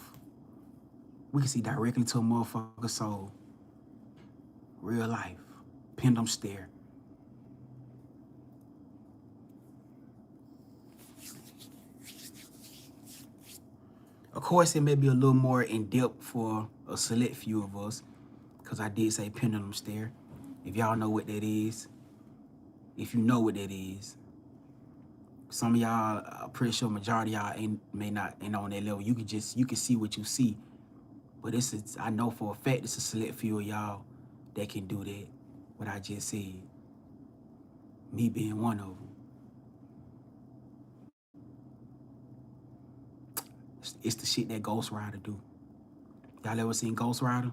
We can see directly to a motherfucker's soul. Real life. Pendulum stare. Of course, it may be a little more in-depth for a select few of us, because I did say pendulum stare. If y'all know what that is, if you know what that is, some of y'all, I'm pretty sure majority of y'all ain't on that level. You can see what you see, but I know for a fact it's a select few of y'all that can do that. What I just said, me being one of them. It's the shit that Ghost Rider do. Y'all ever seen Ghost Rider?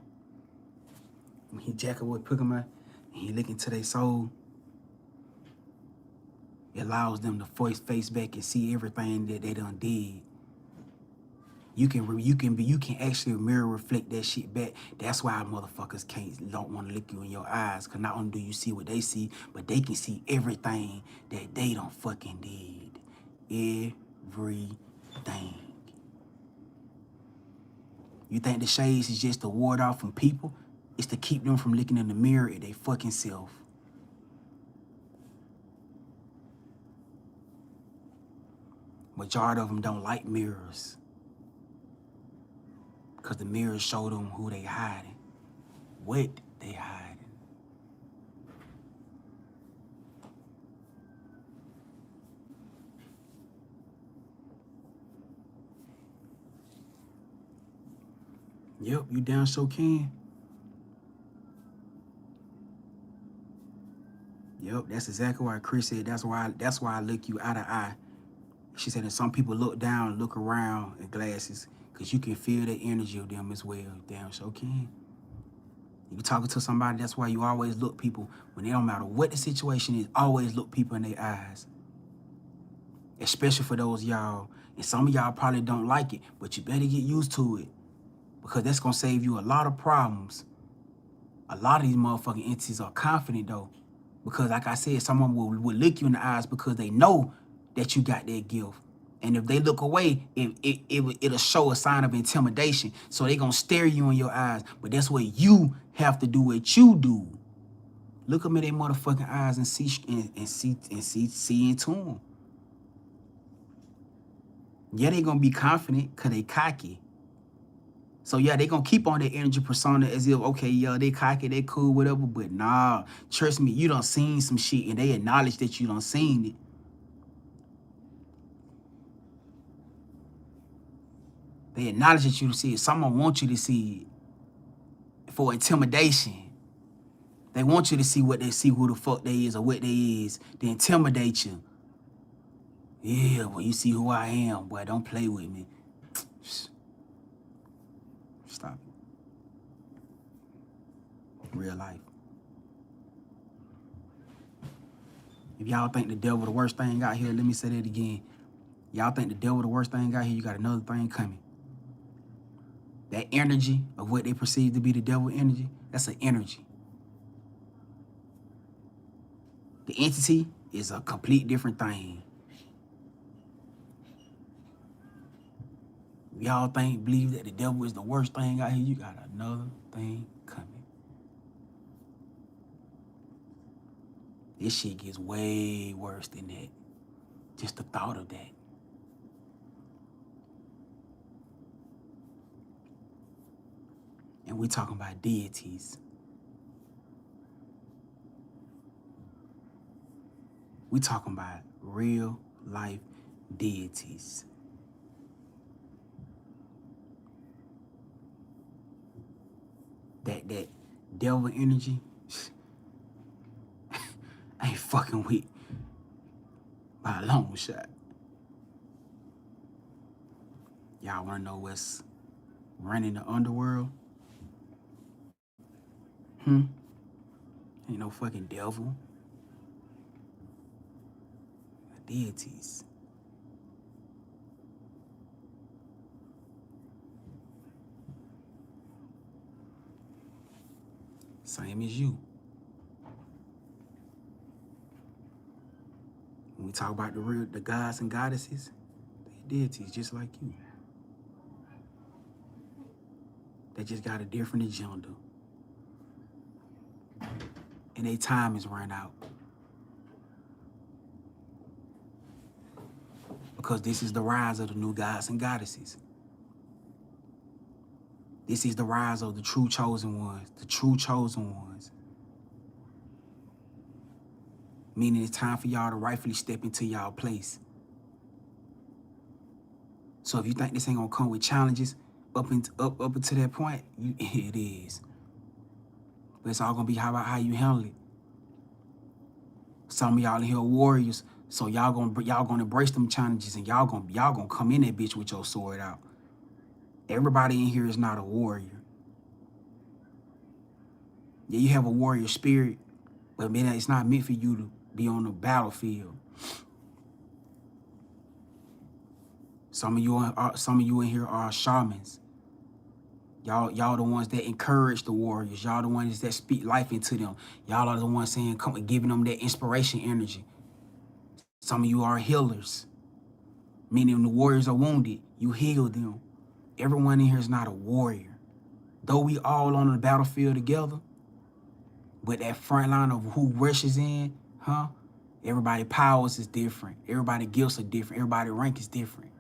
When he jack with Pokemon and he look into their soul, it allows them to face back and see everything that they done did. You can actually mirror reflect that shit back. That's why motherfuckers don't want to look you in your eyes. Cause not only do you see what they see, but they can see everything that they done fucking did. Everything. You think the shades is just to ward off from people? It's to keep them from looking in the mirror at their fucking self. Majority of them don't like mirrors. Because the mirrors show them who they hiding. What they hiding. Yep, you damn sure can. Yep, that's exactly why Chris said that's why I look you eye to eye. She said that some people look down and look around in glasses because you can feel the energy of them as well. Damn sure can. You talking to somebody, that's why you always look people, when it don't matter what the situation is, always look people in their eyes. Especially for those y'all, and some of y'all probably don't like it, but you better get used to it. Because that's going to save you a lot of problems. A lot of these motherfucking entities are confident, though. Because like I said, someone will look you in the eyes because they know that you got that gift. And if they look away, it'll show a sign of intimidation. So they gonna stare you in your eyes. But that's what you have to do what you do. Look them in their motherfucking eyes and see into them. Yeah, they gonna be confident because they cocky. So yeah, they gonna keep on their energy persona as if, okay, yeah, they cocky, they cool, whatever. But nah, trust me, you done seen some shit and they acknowledge that you done seen it. They acknowledge that you see it. Someone wants you to see it for intimidation. They want you to see what they see, who the fuck they is or what they is. They intimidate you. Yeah, well, you see who I am, boy, don't play with me. Stop it. Real life. If y'all think the devil the worst thing out here, let me say that again. Y'all think the devil the worst thing out here, you got another thing coming. That energy of what they perceive to be the devil energy, that's an energy. The entity is a complete different thing. Y'all believe that the devil is the worst thing out here, you got another thing coming. This shit gets way worse than that. Just the thought of that. And we talking about deities. We talking about real life deities. That devil energy, I ain't fucking with by a long shot. Y'all wanna know what's running the underworld? Ain't no fucking devil. Deities. Same as you. When we talk about the gods and goddesses, they deities just like you. They just got a different agenda. And their time is run out. Because this is the rise of the new gods and goddesses. This is the rise of the true chosen ones, the true chosen ones. Meaning it's time for y'all to rightfully step into y'all place. So if you think this ain't gonna come with challenges up until that point, it is. But it's all gonna be how you handle it. Some of y'all in here are warriors, so y'all gonna embrace them challenges and y'all gonna come in that bitch with your sword out. Everybody in here is not a warrior. Yeah, you have a warrior spirit, but man, it's not meant for you to be on the battlefield. Some of you in here are shamans. Y'all the ones that encourage the warriors. Y'all the ones that speak life into them. Y'all are the ones saying, come and giving them that inspiration energy. Some of you are healers. Meaning when the warriors are wounded, you heal them. Everyone in here is not a warrior. Though we all on the battlefield together, but that front line of who rushes in, everybody powers is different. Everybody gifts are different. Everybody rank is different.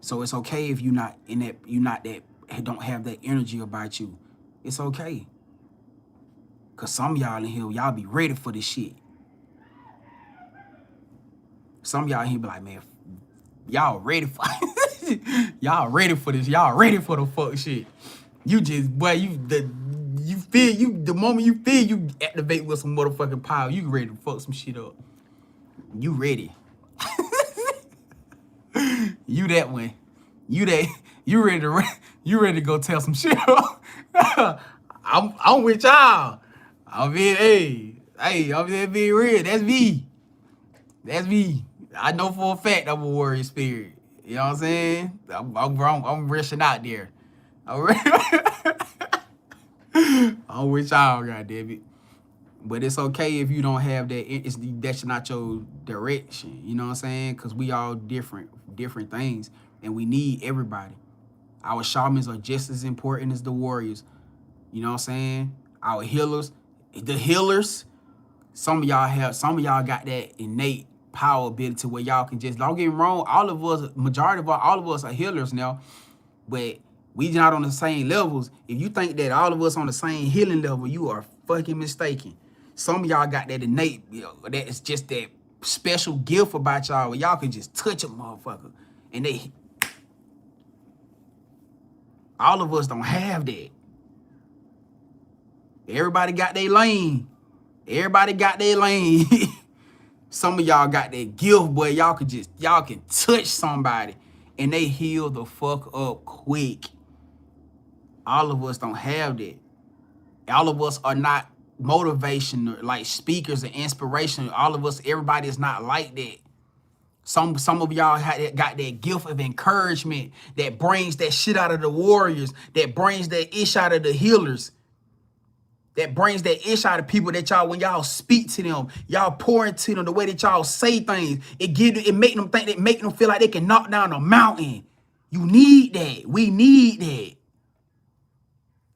So it's okay if you're not that don't have that energy about you. It's okay. Cause some of y'all in here, y'all be ready for this shit. Some of y'all in here be like, man, y'all ready for y'all ready for this. Y'all ready for the fuck shit. You just, boy, the moment you feel you activate with some motherfucking power, you ready to fuck some shit up. You ready. You that one. You ready to go tell some shit up. I'm with y'all. I'm being real. That's me. That's me. I know for a fact I'm a warrior spirit. You know what I'm saying? I'm rushing out there. I'm with y'all, goddammit. But it's okay if you don't have that. That's not your direction. You know what I'm saying? Because we all different things, and we need everybody. Our shamans are just as important as the warriors. You know what I'm saying? Our healers, the healers. Some of y'all got that innate power ability where y'all can just, don't get me wrong, all of us are healers now, but we not on the same levels. If you think that all of us on the same healing level, you are fucking mistaken. Some of y'all got that innate, that is just that special gift about y'all where y'all can just touch a motherfucker. And all of us don't have that. Everybody got their lane. Some of y'all got that gift, boy. Y'all can touch somebody and they heal the fuck up quick. All of us don't have that. All of us are not motivational, like speakers and inspirational. All of us, everybody is not like that. Some of y'all got that gift of encouragement that brings that shit out of the warriors, that brings that ish out of the healers. That brings that ish out of people that y'all, when y'all speak to them, y'all pour into them, the way that y'all say things, it make them think, that make them feel like they can knock down a mountain. You need that. We need that.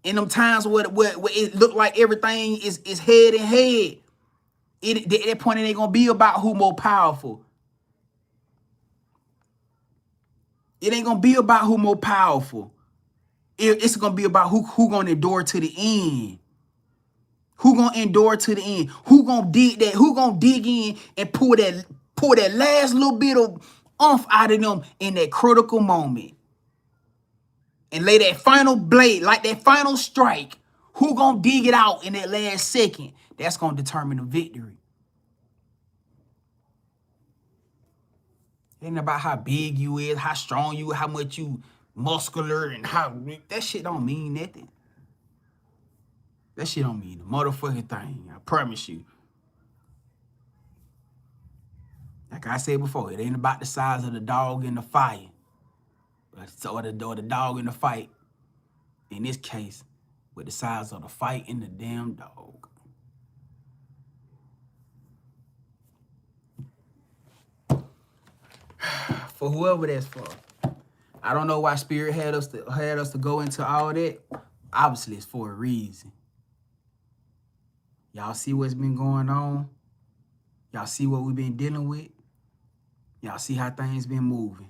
In them times where it look like everything is head and head, at that point it ain't gonna be about who more powerful. It ain't gonna be about who more powerful. It's gonna be about who gonna endure to the end. Who gonna endure to the end? Who gonna dig that? Who gonna dig in and pull that last little bit of oomph out of them in that critical moment? And lay that final blade, like that final strike. Who gonna dig it out in that last second? That's gonna determine the victory. It ain't about how big you is, how strong you, how much you muscular, and how that shit don't mean nothing. That shit don't mean the motherfucking thing. I promise you. Like I said before, it ain't about the size of the dog in the fire. Or the dog in the fight. In this case, with the size of the fight in the damn dog. For whoever that's for. I don't know why Spirit had us to go into all that. Obviously, it's for a reason. Y'all see what's been going on? Y'all see what we've been dealing with? Y'all see how things been moving?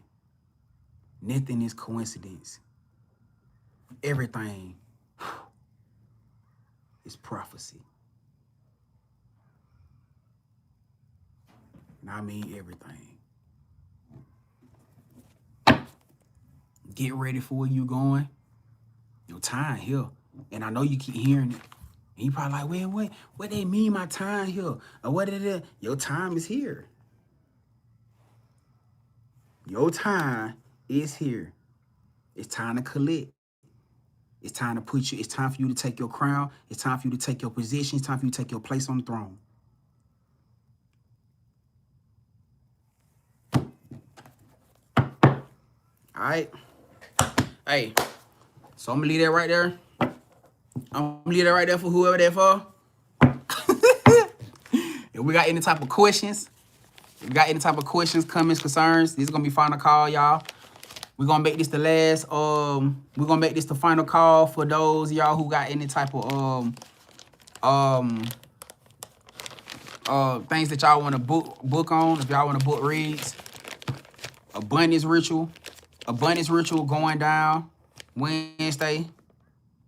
Nothing is coincidence. Everything is prophecy. And I mean everything. Get ready for where you going. Your time here. And I know you keep hearing it. And you probably like, what they mean my time here? Or what it is? Your time is here. Your time is here. It's time to collect. It's time to it's time for you to take your crown. It's time for you to take your position. It's time for you to take your place on the throne. All right. Hey, so I'm gonna leave that right there. I'm gonna leave that right there for whoever that for. If we got any type of questions, comments, concerns, this is gonna be final call, y'all. We're gonna make this the last, we're gonna make this the final call for those y'all who got any type of things that y'all wanna book on. If y'all wanna book reads, abundance ritual going down Wednesday,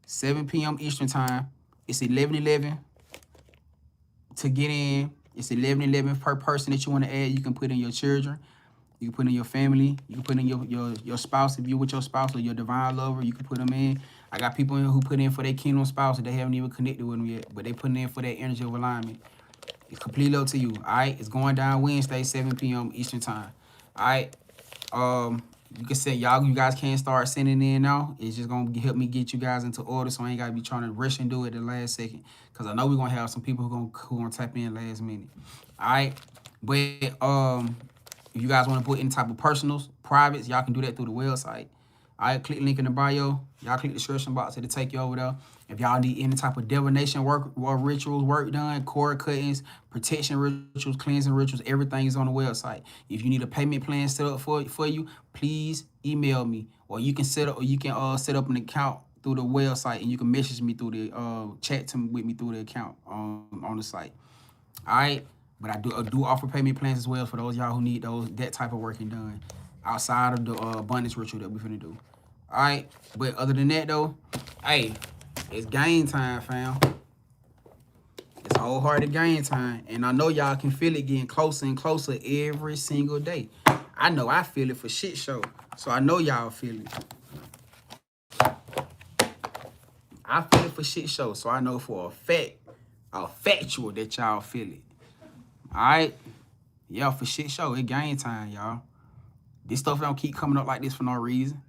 7 p.m. Eastern time. It's 11:11 to get in. It's 11:11 per person that you want to add. You can put in your children. You can put in your family. You can put in your spouse if you're with your spouse or your divine lover. You can put them in. I got people in who put in for their kingdom spouse and they haven't even connected with them yet, but they putting in for that energy of alignment. It's completely up to you. All right. It's going down Wednesday, 7 p.m. Eastern time. All right. You can say you guys can't start sending in now. It's just gonna help me get you guys into order, so I ain't gotta be trying to rush and do it the last second. Cause I know we're gonna have some people who gonna tap in last minute. All right, but if you guys want to put any type of personals, privates, y'all can do that through the website. All right, click the link in the bio. Y'all click the description box. It'll take you over there. If y'all need any type of divination work or rituals work done, cord cuttings, protection rituals, cleansing rituals, everything is on the website. If you need a payment plan set up for you, please email me, or you can set up set up an account through the website, and you can message me through the chat with me through the account on the site. All right, but I do offer payment plans as well for those y'all who need that type of working done outside of the abundance ritual that we finna do. All right, but other than that though, hey, it's game time, fam. It's wholehearted game time, and I know y'all can feel it getting closer and closer every single day. I know I feel it for shit show, so I know y'all feel it. I feel it for shit show, so I know for a factual that y'all feel it. All right, yeah, for shit show, it's game time, y'all. This stuff don't keep coming up like this for no reason.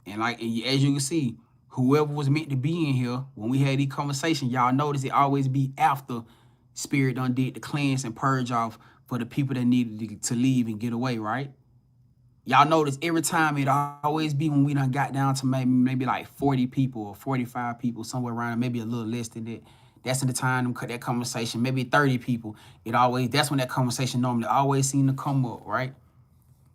And as you can see, whoever was meant to be in here, when we had these conversations, y'all notice it always be after Spirit done did the cleanse and purge off for the people that needed to leave and get away, right? Y'all notice every time it always be when we done got down to maybe like 40 people or 45 people, somewhere around, maybe a little less than that. That's in the time that conversation, maybe 30 people. That's when that conversation normally always seem to come up, right?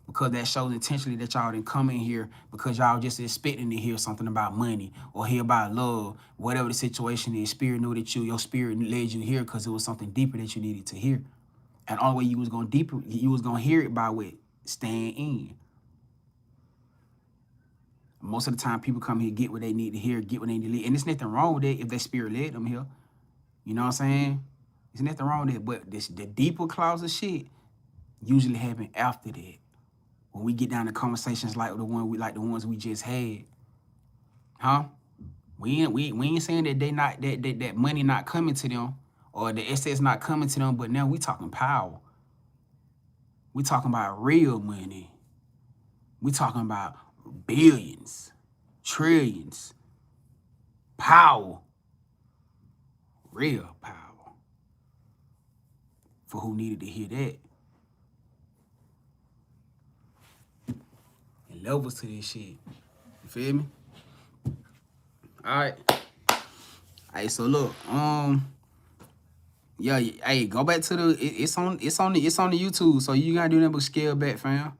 Because that shows intentionally that y'all didn't come in here because y'all just expecting to hear something about money or hear about love, whatever the situation is. Spirit knew that your spirit led you here because it was something deeper that you needed to hear. And all the way you was gonna hear it by what? Staying in. Most of the time people come here, get what they need to hear, get what they need to lead. And there's nothing wrong with that if that spirit led them here. You know what I'm saying? There's nothing wrong with it. But the deeper clouds of shit usually happen after that. When we get down to conversations like the ones we just had, huh? We ain't saying that that money not coming to them or the assets not coming to them, but now we talking power. We talking about real money. We talking about billions, trillions, power, real power. For who needed to hear that. Levels to this shit. You feel me? Alright. Hey, so look, yeah, hey, go back to the it's on the YouTube, so you gotta do nothing but scale back, fam.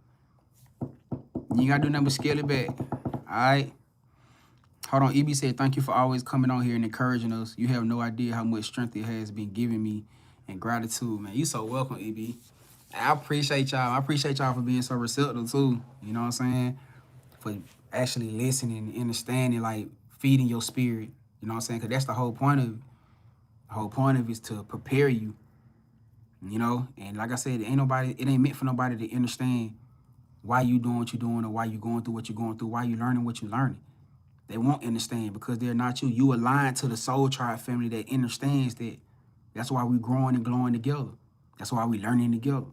You gotta do nothing but scale it back. Alright. Hold on, EB said, thank you for always coming on here and encouraging us. You have no idea how much strength it has been giving me and gratitude, man. You so welcome, EB. I appreciate y'all. I appreciate y'all for being so receptive too. You know what I'm saying? For actually listening and understanding, like feeding your spirit. You know what I'm saying? Because that's the whole point of it. The whole point of it is to prepare you. You know? And like I said, it ain't meant for nobody to understand why you doing what you're doing or why you going through what you're going through, why you learning what you're learning. They won't understand because they're not you. You align to the soul tribe family that understands that. That's why we growing and glowing together. That's why we learning together.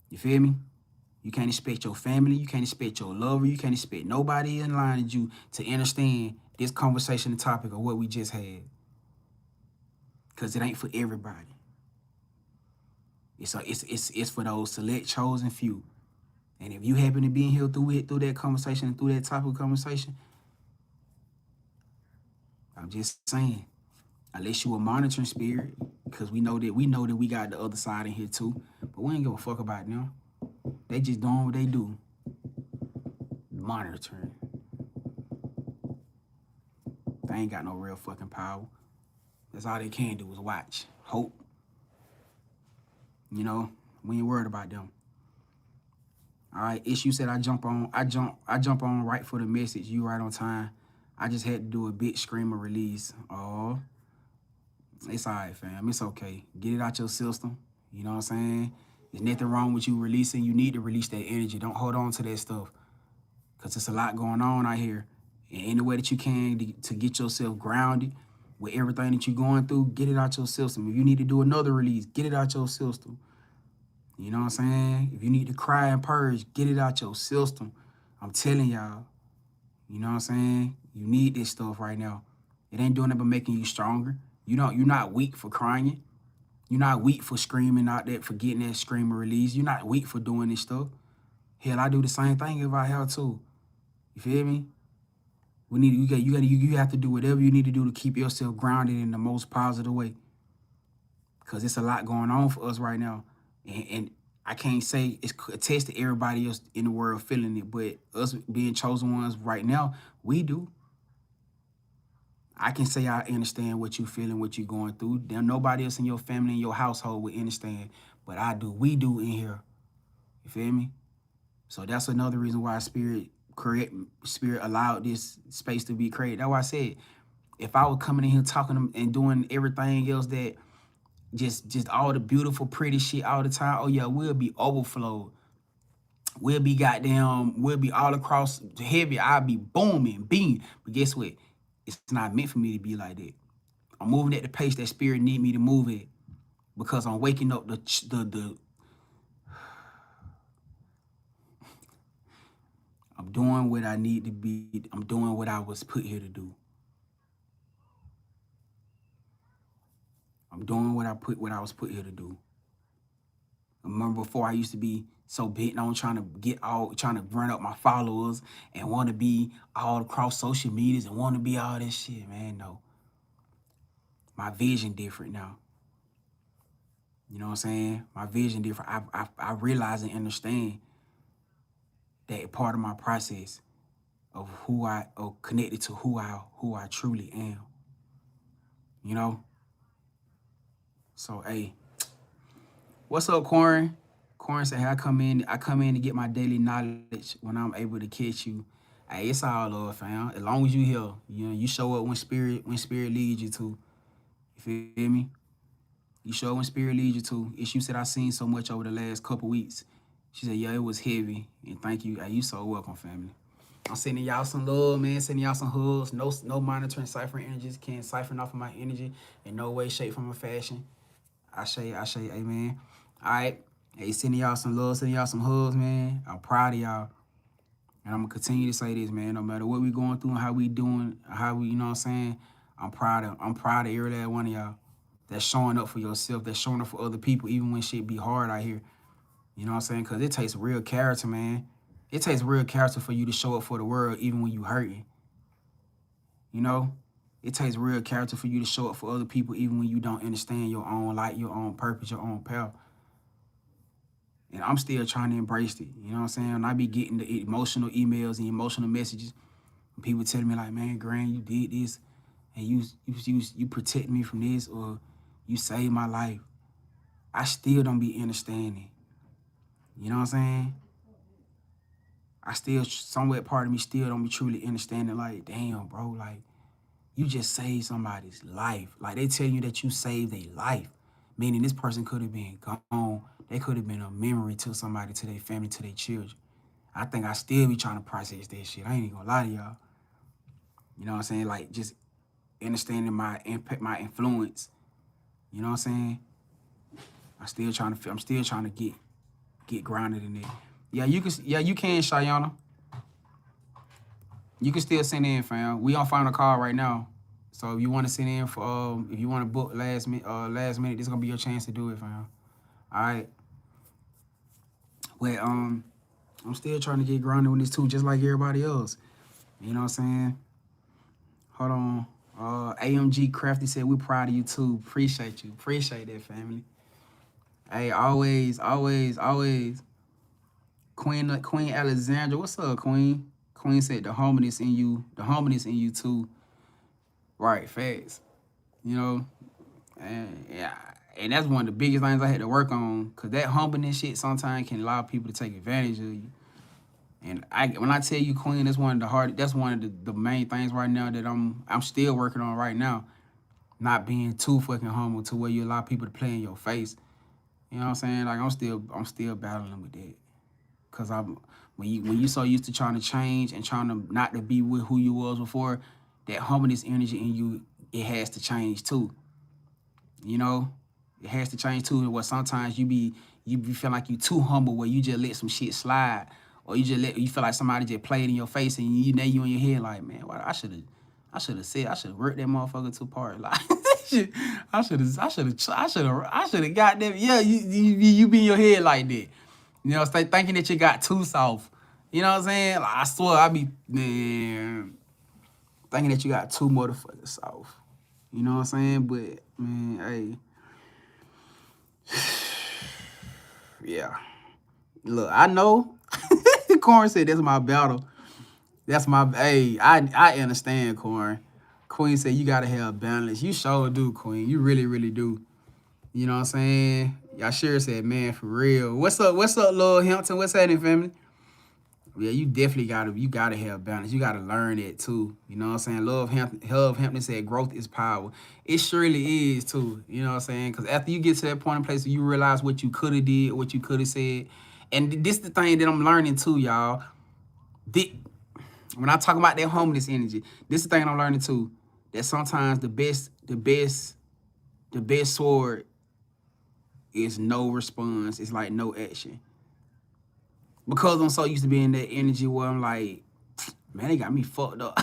You feel me? You can't expect your family. You can't expect your lover. You can't expect nobody in line with you to understand this conversation, the topic of what we just had. Because it ain't for everybody. It's for those select chosen few. And if you happen to be in here through that conversation, through that type of conversation, I'm just saying, unless you a monitoring spirit, because we know that we got the other side in here too, but we ain't give a fuck about them. They just doing what they do. Monitoring. They ain't got no real fucking power. That's all they can do is watch, hope. You know, we ain't worried about them. All right, Issue said I jump on right for the message. You right on time. I just had to do a big screamer release. Oh, it's all right, fam. It's okay. Get it out your system. You know what I'm saying? There's nothing wrong with you releasing. You need to release that energy. Don't hold on to that stuff. Because there's a lot going on out here. And any way that you can to get yourself grounded with everything that you're going through, get it out your system. If you need to do another release, get it out your system. You know what I'm saying? If you need to cry and purge, get it out your system. I'm telling y'all. You know what I'm saying? You need this stuff right now. It ain't doing it but making you stronger. You're not weak for crying. You're not weak for screaming out there, for getting that screamer release. You're not weak for doing this stuff. Hell, I do the same thing if I have to. You feel me? You have to do whatever you need to do to keep yourself grounded in the most positive way. Because it's a lot going on for us right now. And I can't say it's attest to everybody else in the world feeling it, but us being chosen ones right now, we do. I can say I understand what you feeling, what you going through. There nobody else in your family, in your household would understand, but I do. We do in here. You feel me? So that's another reason why Spirit allowed this space to be created. That's why I said, if I was coming in here talking and doing everything else that just all the beautiful, pretty shit all the time, oh yeah, we'll be overflowed. We'll be all across heavy. I'll be booming, being. But guess what? It's not meant for me to be like that. I'm moving at the pace that Spirit need me to move at, because I'm waking up I'm doing what I need to be. I'm doing what I was put here to do. I'm doing what I was put here to do. I remember before I used to be so bent on trying to run up my followers and want to be all across social medias and want to be all this shit, man. No. My vision different now. You know what I'm saying? My vision different. I realize and understand that part of my process of connected to who I truly am. You know? So hey, what's up, Corin? Corin said, hey, I come in to get my daily knowledge when I'm able to catch you. Hey, it's all love, fam. As long as you here, you know, you show up when spirit leads you to. You feel me? You show up when Spirit leads you to. Issue said, I seen so much over the last couple weeks. She said, yeah, it was heavy. And thank you. Hey, you so welcome, family. I'm sending y'all some love, man. Sending y'all some hugs. No monitoring, ciphering energies. Can't siphon off of my energy in no way, shape, form, or fashion. I say, amen. All right. Hey, sending y'all some love, sending y'all some hugs, man. I'm proud of y'all. And I'm going to continue to say this, man. No matter what we going through and how we doing, you know what I'm saying? I'm proud of every last one of y'all. That's showing up for yourself, that's showing up for other people, even when shit be hard out here. You know what I'm saying? Because it takes real character, man. It takes real character for you to show up for the world, even when you hurting. You know? It takes real character for you to show up for other people, even when you don't understand your own light, your own purpose, your own path. And I'm still trying to embrace it. You know what I'm saying? And I be getting the emotional emails and emotional messages. And people telling me like, man, Grand, you did this. And you protect me from this, or you saved my life. I still don't be understanding. You know what I'm saying? Somewhere part of me still don't be truly understanding, like, damn, bro, like, you just saved somebody's life. Like, they tell you that you saved their life, meaning this person could have been gone. They could have been a memory to somebody, to their family, to their children. I think I still be trying to process that shit. I ain't even gonna lie to y'all. You know what I'm saying? Like, just understanding my impact, my influence. You know what I'm saying? I'm still trying to get grounded in it. Yeah, you can, Shayana. You can still send in, fam. We on final call right now. So if you want to send in for if you want to book last minute, this is gonna be your chance to do it, fam. Alright. Well, I'm still trying to get grounded with this too, just like everybody else. You know what I'm saying? Hold on. AMG Crafty said, we're proud of you too. Appreciate you. Appreciate that, family. Hey, always. Queen Alexandra, what's up, Queen? Queen said the hominess in you too. Right, facts. You know, and yeah, and that's one of the biggest things I had to work on, cause that humbleness shit sometimes can allow people to take advantage of you. And when I tell you, Queen, that's one of the main things right now that I'm still working on right now. Not being too fucking humble to where you allow people to play in your face. You know what I'm saying? Like I'm still battling with that. Cause when you so used to trying to change and trying to not to be with who you was before, that humbleness energy in you, it has to change too. You know? It has to change too. And what sometimes you feel like you too humble where you just let some shit slide. Or you feel like somebody just played in your face and you in your head like, man, what I should have worked that motherfucker to part. Like I should have got them. Yeah, you be in your head like that. You know, stay thinking that you got too soft. You know what I'm saying? Like, I swear, I be, man, thinking that you got too motherfucking soft. You know what I'm saying? But, man, hey, yeah. Look, I know. Corn said that's my battle. That's my, hey, I understand, Corn. Queen said you gotta have balance. You sure do, Queen. You really, really do. You know what I'm saying? Y'all sure said, man, for real. What's up, Lil Hampton? What's happening, family? Yeah, you definitely gotta have balance. You gotta learn it too. You know what I'm saying? Love Hampton said growth is power. It surely is too. You know what I'm saying? Because after you get to that point in place where you realize what you could have did, what you could have said, and this the thing that I'm learning too, y'all. When I talk about that homeless energy, this is the thing I'm learning too. That sometimes the best sword is no response. It's like no action. Because I'm so used to being that energy where I'm like, man, they got me fucked up.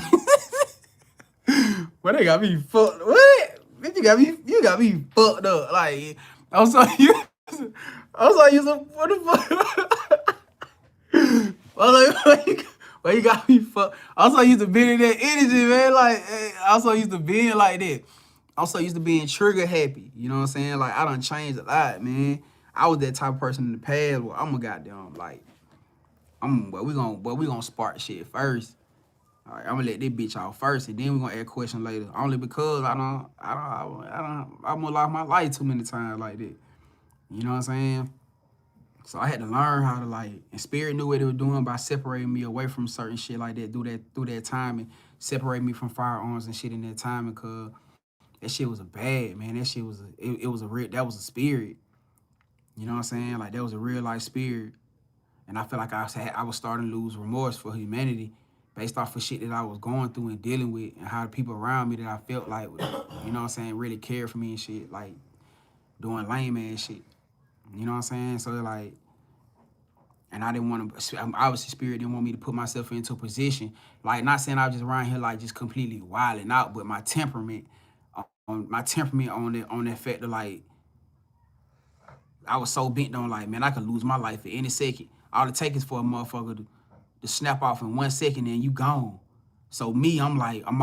Well, they got me fucked. What? Bitch, you got me fucked up. Like, I'm so used to, what the fuck? I was like, well, you got me fucked. I'm so used to being in that energy, man. Like, I'm so used to being like that. I'm so used to being trigger happy. You know what I'm saying? Like, I done changed a lot, man. I was that type of person in the past where I'm a goddamn, like, we gonna spark shit first. All right, I'm gonna let this bitch out first, and then we gonna ask questions later. Only because I'm gonna lost my life too many times like that. You know what I'm saying? So I had to learn how to, like, and Spirit knew what it was doing by separating me away from certain shit like that through that time, and separate me from firearms and shit in that time, because that shit was a bad, man. That shit was it was a real, that was a spirit. You know what I'm saying? Like, that was a real life spirit. And I feel like I was starting to lose remorse for humanity based off of shit that I was going through and dealing with, and how the people around me that I felt like, you know what I'm saying, really cared for me and shit, like doing lame ass shit. You know what I'm saying? So like, and I didn't want to, obviously Spirit didn't want me to put myself into a position, like, not saying I was just around here like just completely wilding out, but my temperament on that fact of, like, I was so bent on, like, man, I could lose my life at any second. All it takes is for a motherfucker to snap off in 1 second and you gone. So me, I'm like, I'm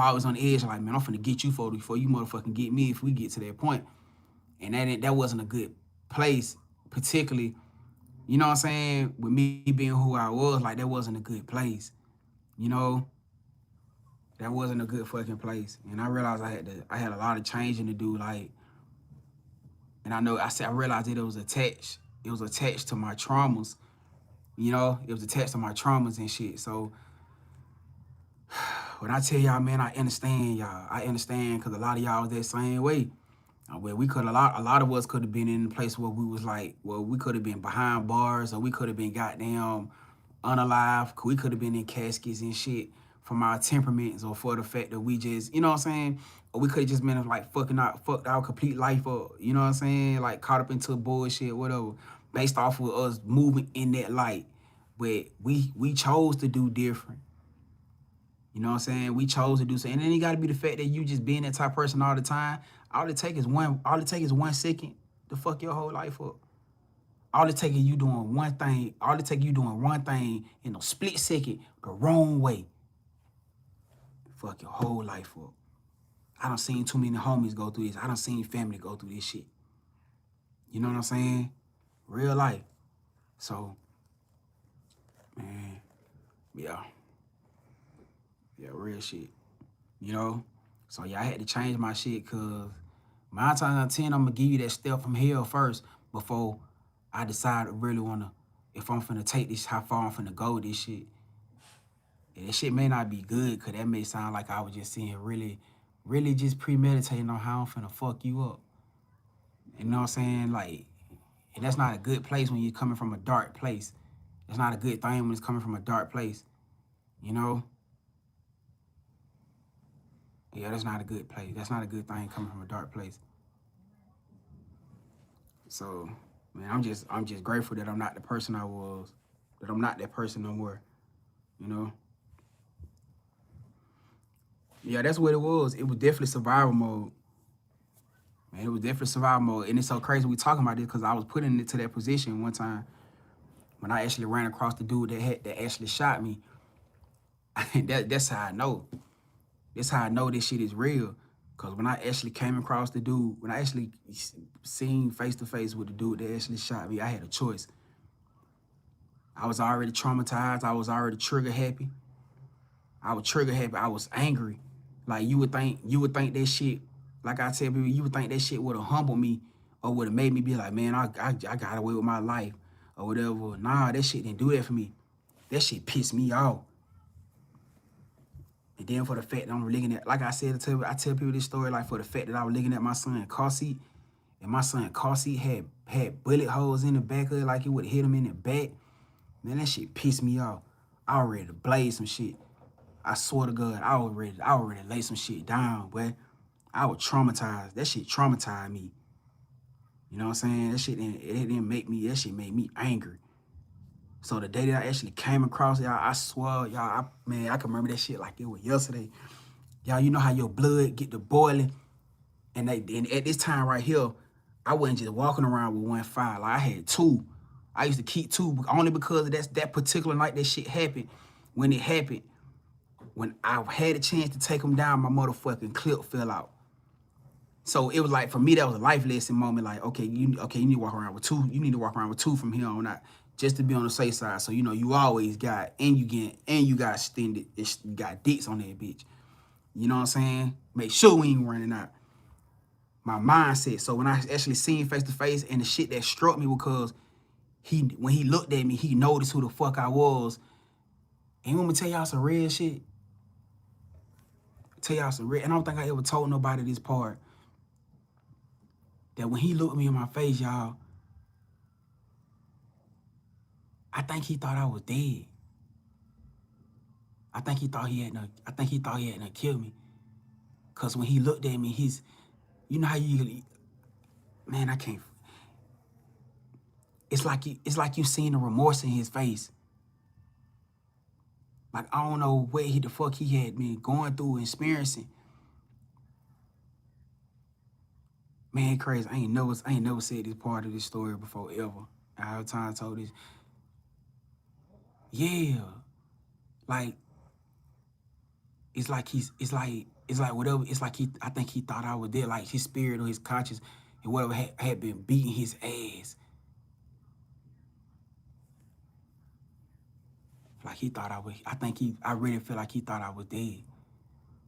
always on the edge, like, man, I'm finna get you before you motherfucking get me if we get to that point. And that wasn't a good place, particularly, you know what I'm saying, with me being who I was, like, that wasn't a good place. You know? That wasn't a good fucking place. And I realized I had a lot of changing to do, like, and I realized that it was attached. It was attached to my traumas. You know, it was attached to my traumas and shit. So when I tell y'all, man, I understand y'all. I understand, because a lot of y'all was that same way. Where a lot of us could have been in a place where we was like, well, we could have been behind bars, or we could have been goddamn unalive. We could have been in caskets and shit from our temperaments, or for the fact that we just, you know what I'm saying? Or we could have just been like fucked our complete life up. You know what I'm saying? Like, caught up into bullshit, whatever, based off of us moving in that light. But we chose to do different. You know what I'm saying? We chose to do so. And then it got to be the fact that you just being that type of person all the time. All it takes is 1 second to fuck your whole life up. All it takes is you doing one thing. All it takes you doing one thing in a split second the wrong way. Fuck your whole life up. I done seen too many homies go through this. I done seen family go through this shit. You know what I'm saying? Real life. So, man, yeah. Yeah, real shit. You know? So, yeah, I had to change my shit, because 9 times out of 10, I'm going to give you that step from hell first before I decide to really want to, if I'm finna take this, how far I'm finna go with this shit. And that shit may not be good, because that may sound like I was just sitting here really just premeditating on how I'm finna fuck you up. You know what I'm saying? Like, and that's not a good place when you're coming from a dark place. It's not a good thing when it's coming from a dark place. You know? Yeah, that's not a good place. That's not a good thing coming from a dark place. So, man, I'm just grateful that I'm not the person I was. That I'm not that person no more. You know? Yeah, that's what it was. It was definitely survival mode. Man, it was definitely survival mode. And it's so crazy we talking about this, because I was put into that position one time when I actually ran across the dude that actually shot me, that's how I know. That's how I know this shit is real. Cause when I actually came across the dude, when I actually seen face to face with the dude that actually shot me, I had a choice. I was already traumatized. I was already trigger happy. I was trigger happy. I was angry. Like you would think that shit, like I tell people, you would think that shit would have humbled me or would have made me be like, man, I got away with my life or whatever. Nah, that shit didn't do that for me. That shit pissed me off. And then for the fact that I'm looking at, like I said, I tell people this story, like for the fact that I was looking at my son's car seat, and my son's car seat had bullet holes in the back of it, like it would have hit him in the back. Man, that shit pissed me off. I was ready to blaze some shit. I swear to God, I was ready to lay some shit down, boy. I was traumatized. That shit traumatized me. You know what I'm saying? That shit didn't make me, that shit made me angry. So the day that I actually came across y'all, I swear, y'all, man, I can remember that shit like it was yesterday. Y'all, you know how your blood get to boiling? And at this time right here, I wasn't just walking around with 1.5. Like I had 2. I used to keep 2 only because of that particular night that shit happened. When it happened, when I had a chance to take them down, my motherfucking clip fell out. So it was like, for me, that was a life lesson moment. Like, okay, you need to walk around with 2. You need to walk around with 2 from here on out, just to be on the safe side. So, you know, you always got, and you got extended, you got dicks on that bitch. You know what I'm saying? Make sure we ain't running out. My mindset. So when I actually seen face to face, and the shit that struck me because when he looked at me, he noticed who the fuck I was. And you want me to tell y'all some real shit? And I don't think I ever told nobody this part. That when he looked me in my face, y'all, I think he thought I was dead. I think he thought he had to kill me. Cause when he looked at me, you know how man, I can't. It's like you seen the remorse in his face. Like I don't know what the fuck he had been going through, experiencing. Man, crazy. I ain't never said this part of this story before ever. I have time told this. Yeah. Like it's like whatever. It's like I think he thought I was dead. Like his spirit or his conscience and whatever had been beating his ass. Like he thought I really feel like he thought I was dead.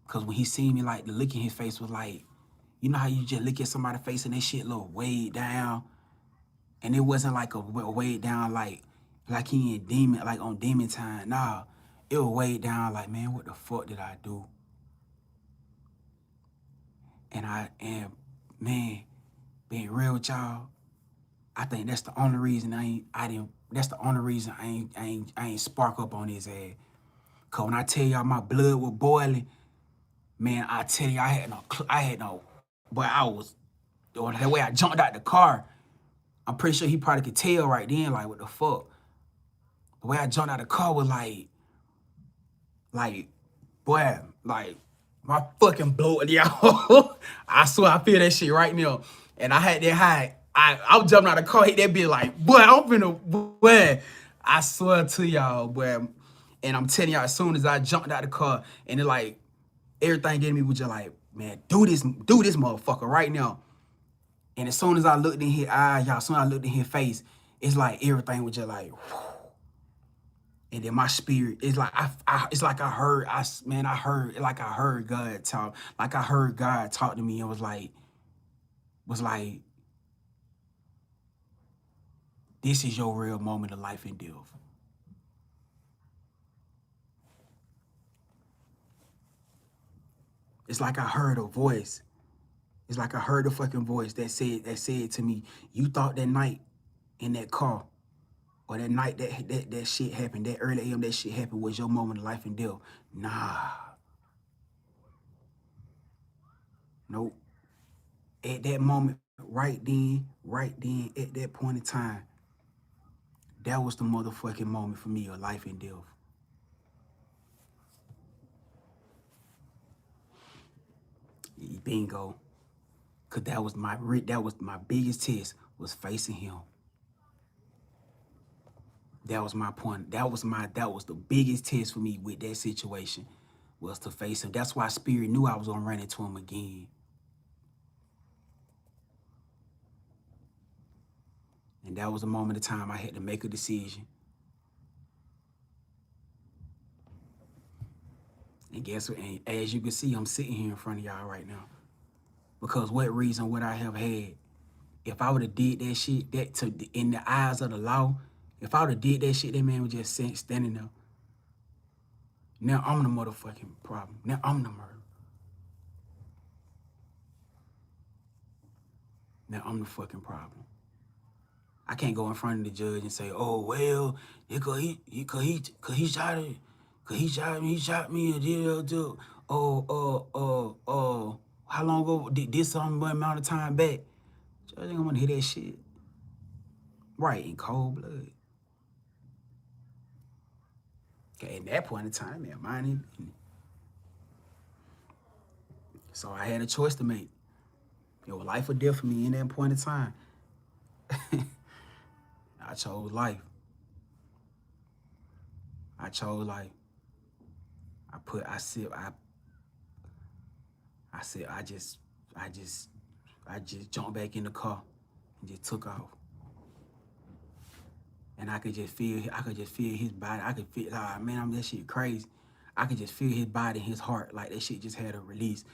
Cause when he seen me, like the look in his face was like, you know how you just look at somebody's face and that shit look way down. And it wasn't like a way down like he in demon, like on demon time. Nah, it was way down like, man, what the fuck did I do? And man, being real with y'all, I think that's the only reason I ain't spark up on his ass. Cause when I tell y'all my blood was boiling, man, I tell you, but the way I jumped out the car, I'm pretty sure he probably could tell right then, like, what the fuck? The way I jumped out the car was like, boy, like, my fucking blood, y'all. I swear I feel that shit right now. And I had that high. I was jumping out the car, hit that bitch like, boy, I'm finna, boy. I swear to y'all, boy. And I'm telling y'all, as soon as I jumped out the car, and it like, everything in me was just like, man, do this motherfucker right now. And as soon as I looked in his eyes, y'all, as soon as I looked in his face, it's like everything was just like, whew. And then my spirit, it's like I heard God talk. Like I heard God talk to me and was like, this is your real moment of life and death. It's like I heard a voice. It's like I heard a fucking voice that said to me, you thought that night in that car, or that night that shit happened, that early AM that shit happened was your moment of life and death. Nah. Nope. At that moment, right then, at that point in time, that was the motherfucking moment for me of life and death. Bingo. Cause that was my biggest test, was facing him. That was my point. That was the biggest test for me with that situation, was to face him. That's why Spirit knew I was gonna run into him again. And that was a moment of time I had to make a decision. And guess what? And as you can see, I'm sitting here in front of y'all right now. Because what reason would I have had if I would have did that shit in the eyes of the law? If I would have did that shit, that man was just standing there. Now I'm the motherfucking problem. Now I'm the murderer. Now I'm the fucking problem. I can't go in front of the judge and say, "Oh well, cause he shot me and did how long ago did some amount of time back?" Judge ain't gonna hear that shit. Right, in cold blood. Okay, at that point in time, man, mine. So I had a choice to make. It was life or death for me in that point in time. I chose life. I chose life. I just jumped back in the car and just took off. And I could just feel his body. I could feel, man, that shit crazy. I could just feel his body, his heart, like that shit just had a release.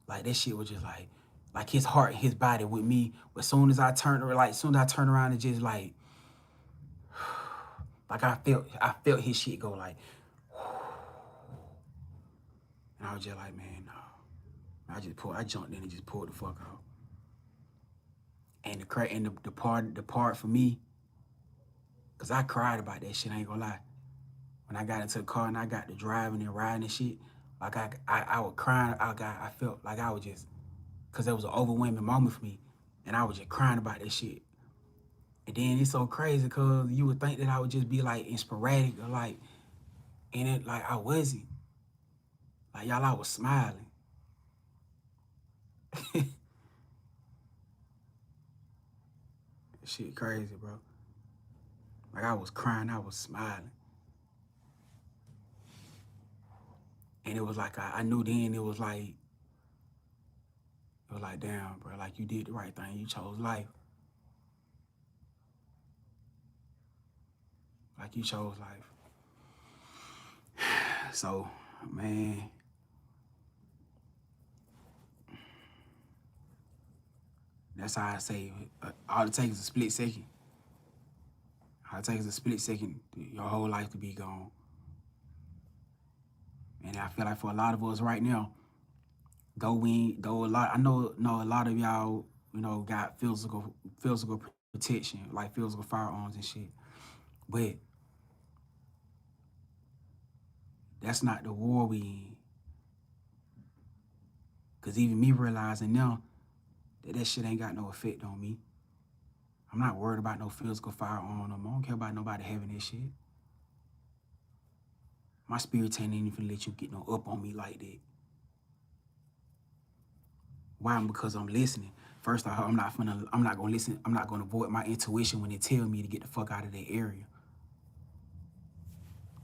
Like that shit was just like his heart, his body with me. But as soon as I turned around and just like I felt his shit go like, and I was just like, man, no. I jumped in and just pulled the fuck out. And the part for me, cause I cried about that shit, I ain't gonna lie. When I got into the car and I got to driving and riding and shit, like I was crying. I felt like I was just, cause it was an overwhelming moment for me, and I was just crying about that shit. And then it's so crazy, cause you would think that I would just be like sporadic or like, and it like I wasn't. Like y'all, I was smiling. Shit crazy, bro. Like I was crying, I was smiling. And it was like, I knew then it was like, damn, bro, like you did the right thing. You chose life. Like you chose life. So, man, that's how I say, all it takes is a split second. All it takes is a split second, your whole life to be gone. And I feel like for a lot of us right now, I know a lot of y'all, got physical protection, like physical firearms and shit. But that's not the war we in. Cause even me realizing now that shit ain't got no effect on me. I'm not worried about no physical firearm no more. I don't care about nobody having that shit. My spirit ain't even let you get no up on me like that. Why? Because I'm listening. First off, I'm not gonna listen. I'm not gonna avoid my intuition when they tell me to get the fuck out of that area.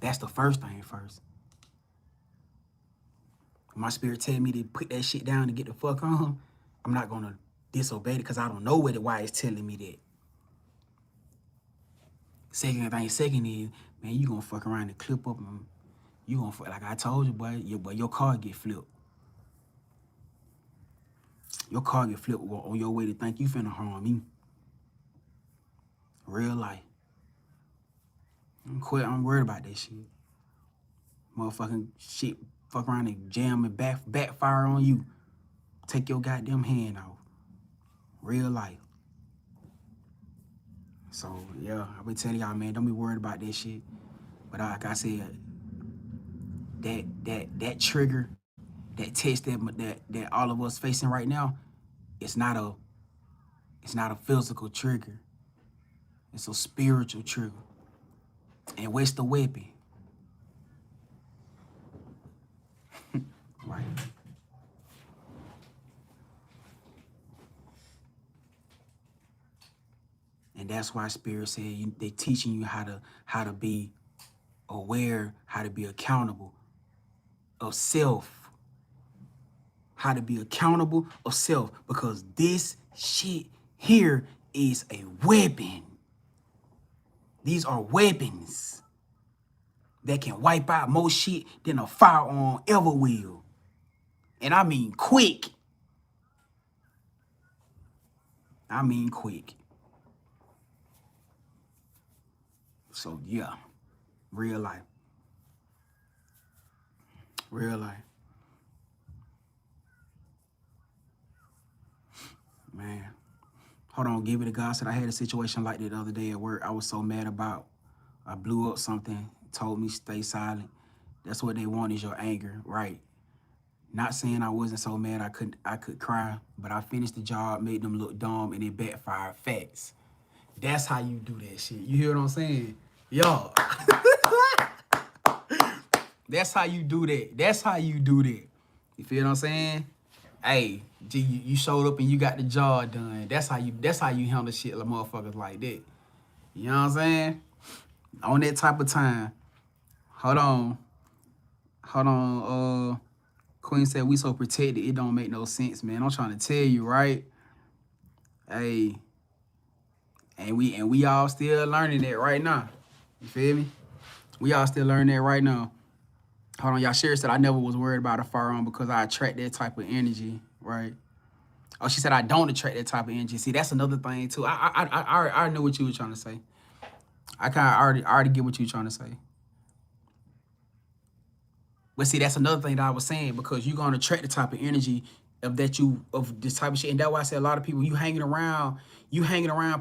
That's the first thing first. My spirit tell me to put that shit down and get the fuck on. I'm not gonna disobey it because I don't know why it's telling me that. Second is, man, you gonna fuck around and clip up and you gonna fuck, like I told you, boy, your car get flipped. Your car get flipped on your way to think you finna harm me. Real life. I'm worried about that shit. Motherfucking shit, fuck around and jam and backfire on you. Take your goddamn hand off. Real life. So yeah, I've been telling y'all, man, don't be worried about that shit. But like I said, that trigger, that test that all of us facing right now, it's not a physical trigger. It's a spiritual trigger. And what's the weapon? Right. And That's why Spirit said they teaching you how to be aware, how to be accountable of self, how to be accountable of self, because this shit here is a weapon. These are weapons that can wipe out more shit than a firearm ever will. And I mean quick. I mean quick. So yeah, real life. Real life. Man. Hold on, give it to God. Said I had a situation like that the other day at work. I was so mad about. I blew up something, told me stay silent. That's what they want is your anger, right? Not saying I wasn't so mad I could cry, but I finished the job, made them look dumb, and it backfired. Facts. That's how you do that shit. You hear what I'm saying? Yo. That's how you do that. That's how you do that. You feel what I'm saying? Hey, G, you showed up and you got the job done. That's how you handle shit like motherfuckers like that. You know what I'm saying? On that type of time. Hold on. Queen said we so protected, it don't make no sense, man. I'm trying to tell you, right? Hey, and we all still learning that right now. You feel me? We all still learning that right now. Hold on, y'all. Sherry said I never was worried about a firearm because I attract that type of energy, right? Oh, she said I don't attract that type of energy. See, that's another thing too. I knew what you were trying to say. I kind of already get what you were trying to say. But see, that's another thing that I was saying, because you're gonna attract the type of energy of this type of shit. And that's why I said a lot of people, you hanging around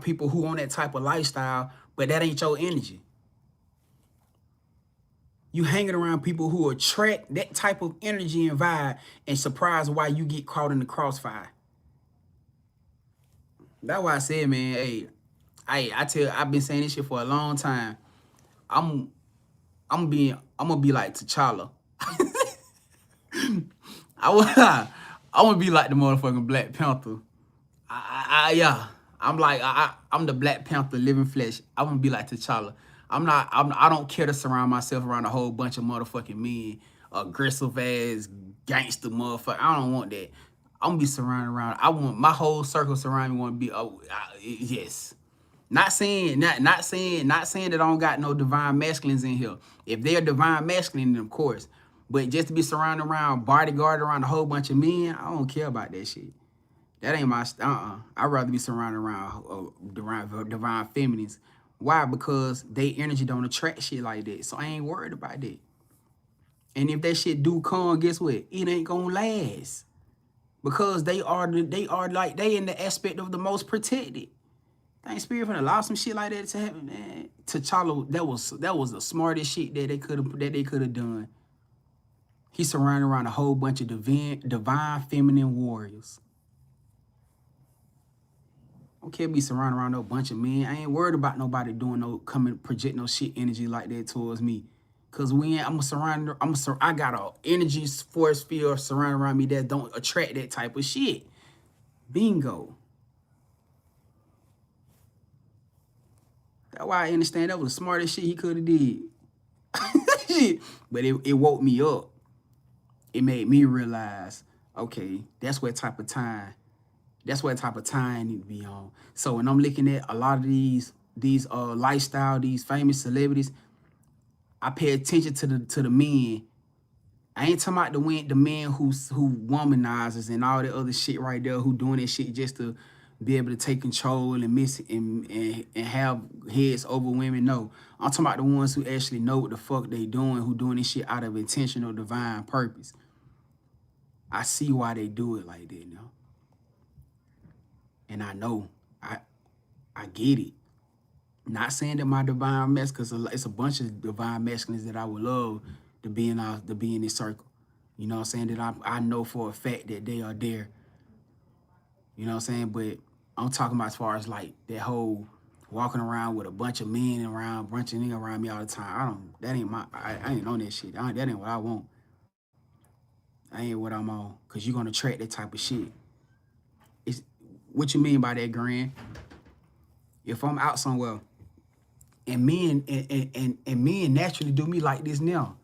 people who on that type of lifestyle, but that ain't your energy. You hanging around people who attract that type of energy and vibe, and surprised why you get caught in the crossfire. That's why I said, man, hey, I've been saying this shit for a long time. I'm gonna be like T'Challa. I want to be like the motherfucking Black Panther. Yeah. I'm the Black Panther living flesh. I want to be like T'Challa. I don't care to surround myself around a whole bunch of motherfucking men, aggressive ass gangster motherfucker. I don't want that. I'm gonna be surrounded around. I want my whole circle surround me. Want to be yes. Not saying that I don't got no divine masculines in here. If they're divine masculine, then of course. But just to be surrounded around, bodyguard around a whole bunch of men, I don't care about that shit. That ain't my I'd rather be surrounded around divine feminines. Why? Because they energy don't attract shit like that. So I ain't worried about that. And if that shit do come, guess what? It ain't gonna last. Because they in the aspect of the most protected. Thank Spirit finna allow some shit like that to happen, man. T'Challa, that was the smartest shit that they could have done. He's surrounded around a whole bunch of divine feminine warriors. I don't care be surrounded around no bunch of men. I ain't worried about nobody project no shit energy like that towards me. Cause I got a energy force field surrounded around me that don't attract that type of shit. Bingo. That's why I understand that was the smartest shit he could have did. But it woke me up. It made me realize, okay, that's what type of time I need to be on. So when I'm looking at a lot of these lifestyle, these famous celebrities, I pay attention to the men. I ain't talking about the men who womanizers and all that other shit right there, who doing that shit just to be able to take control and have heads over women. No, I'm talking about the ones who actually know what the fuck they doing, who doing this shit out of intentional divine purpose. I see why they do it like that now. And I know, I get it. Not saying that my divine masculine, because it's a bunch of divine masculines that I would love to be in this circle. You know what I'm saying? That I know for a fact that they are there. You know what I'm saying? But I'm talking about as far as like that whole walking around with a bunch of men around, bunch of niggas around me all the time. I ain't on that shit. That ain't what I want. I ain't what I'm on. Because you're going to attract that type of shit. What you mean by that, Grand? If I'm out somewhere and men and men naturally do me like this now,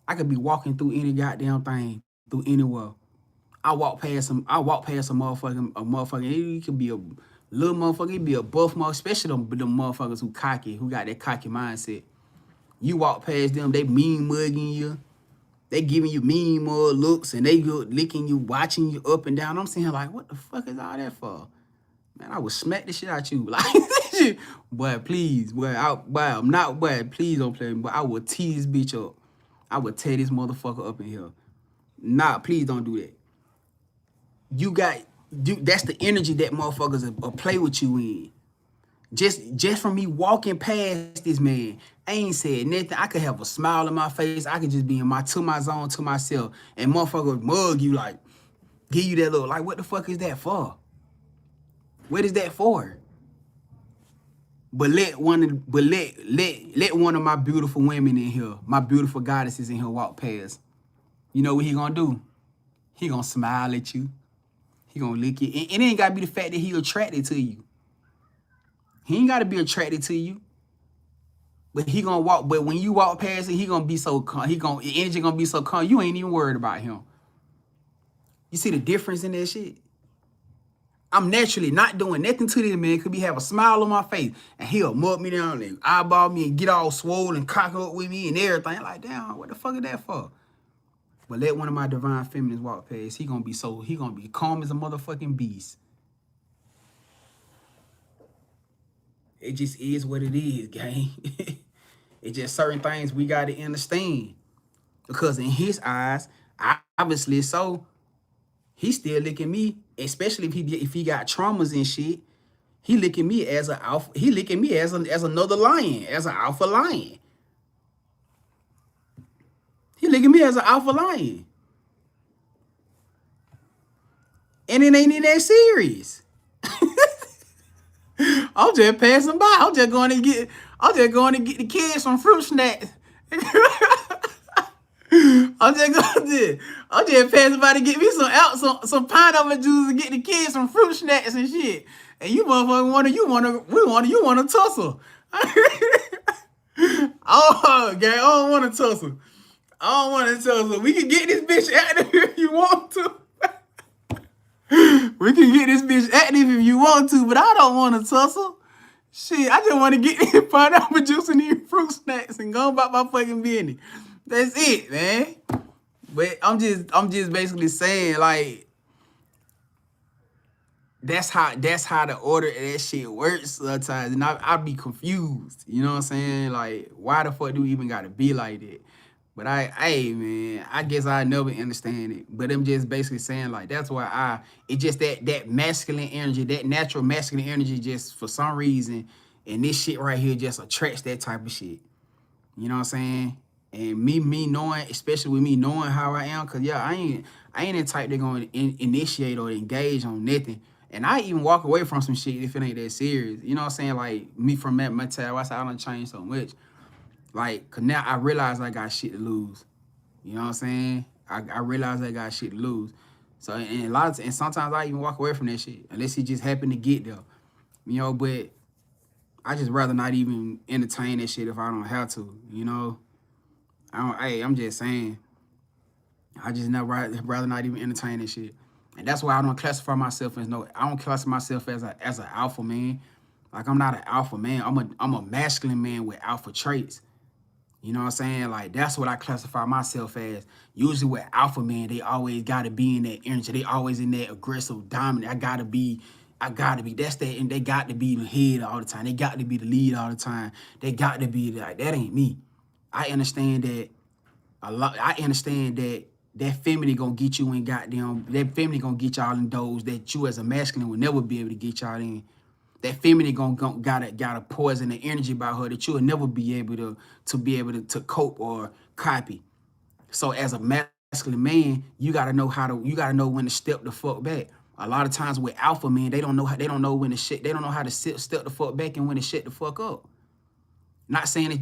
I could be walking through any goddamn thing, through anywhere. I walk past a motherfucking, it could be a little motherfucker, it be a buff motherfucker, especially them motherfuckers who cocky, who got that cocky mindset. You walk past them, they mean mugging you. They giving you mean more looks and they go licking you, watching you up and down. I'm saying like, what the fuck is all that for? Man, I would smack the shit out you. Like, boy, please, I'm not, boy, please don't play me, but I will tee this bitch up. I would tear this motherfucker up in here. Nah, please don't do that. That's the energy that motherfuckers will play with you in. Just from me walking past this man, I ain't said nothing. I could have a smile on my face. I could just be in my zone to myself, and motherfucker would mug you, like, give you that look. Like, what the fuck is that for? What is that for? But let one of my beautiful women in here, my beautiful goddesses in here walk past. You know what he gonna do? He gonna smile at you. He gonna lick you. And it ain't gotta be the fact that he attracted to you. He ain't gotta be attracted to you. But he gonna walk. But when you walk past it, he gonna be so calm. Energy gonna be so calm. You ain't even worried about him. You see the difference in that shit? I'm naturally not doing nothing to this man. Could be have a smile on my face, and he'll mug me down and eyeball me and get all swollen and cock up with me and everything. Like, damn, what the fuck is that for? But let one of my divine feminines walk past. He gonna be calm as a motherfucking beast. It just is what it is, gang. It's just certain things we gotta understand. Because in his eyes, obviously so, he still looking me, especially if he got traumas and shit. He looking me as an alpha. He looking me as another lion, as an alpha lion. He looking me as an alpha lion. And it ain't that serious. I'm just passing by. I'm just going to get the kids some fruit snacks. I'm just passing by to get me some pineapple juice and get the kids some fruit snacks and shit. And you motherfucker want to tussle. Oh, gang, I don't want to tussle. We can get this bitch active if you want to. We can get this bitch active if you want to, but I don't want to tussle. Shit, I just want to get this pineapple juice and these fruit snacks and go about my fucking business. That's it, man. But I'm just basically saying, like, that's how the order of that shit works sometimes, and I be confused. You know what I'm saying? Like, why the fuck do we even gotta be like that? But man, I guess I never understand it. But I'm just basically saying, like, that's why it's just that masculine energy, that natural masculine energy, just for some reason, and this shit right here just attracts that type of shit. You know what I'm saying? And me knowing, especially with me knowing how I am, cause yeah, I ain't the type that gonna initiate or engage on nothing. And I even walk away from some shit if it ain't that serious. You know what I'm saying? Like, me from that mentality, I done changed so much. Like, cause now I realize I got shit to lose. You know what I'm saying? I realize I got shit to lose. So, and sometimes I even walk away from that shit, unless he just happened to get there. You know, but I just rather not even entertain that shit if I don't have to, you know? I'm just saying. I just rather not even entertain that shit. And that's why I don't classify myself as I don't classify myself as an alpha man. Like, I'm not an alpha man. I'm a masculine man with alpha traits. You know what I'm saying? Like, that's what I classify myself as. Usually with alpha men, they always gotta be in that energy. They always in that aggressive, dominant. I gotta be. That's that, and they got to be the head all the time. They got to be the lead all the time. They got to be like, that ain't me. I understand that a lot. I understand that feminine gonna get you in that feminine gonna get y'all in doors that you as a masculine would never be able to get y'all in. That feminine gotta poison the energy about her that you'll never be able to cope or copy. So as a masculine man, you gotta know when to step the fuck back. A lot of times with alpha men, they don't know how to step the fuck back and when to shut the fuck up. Not saying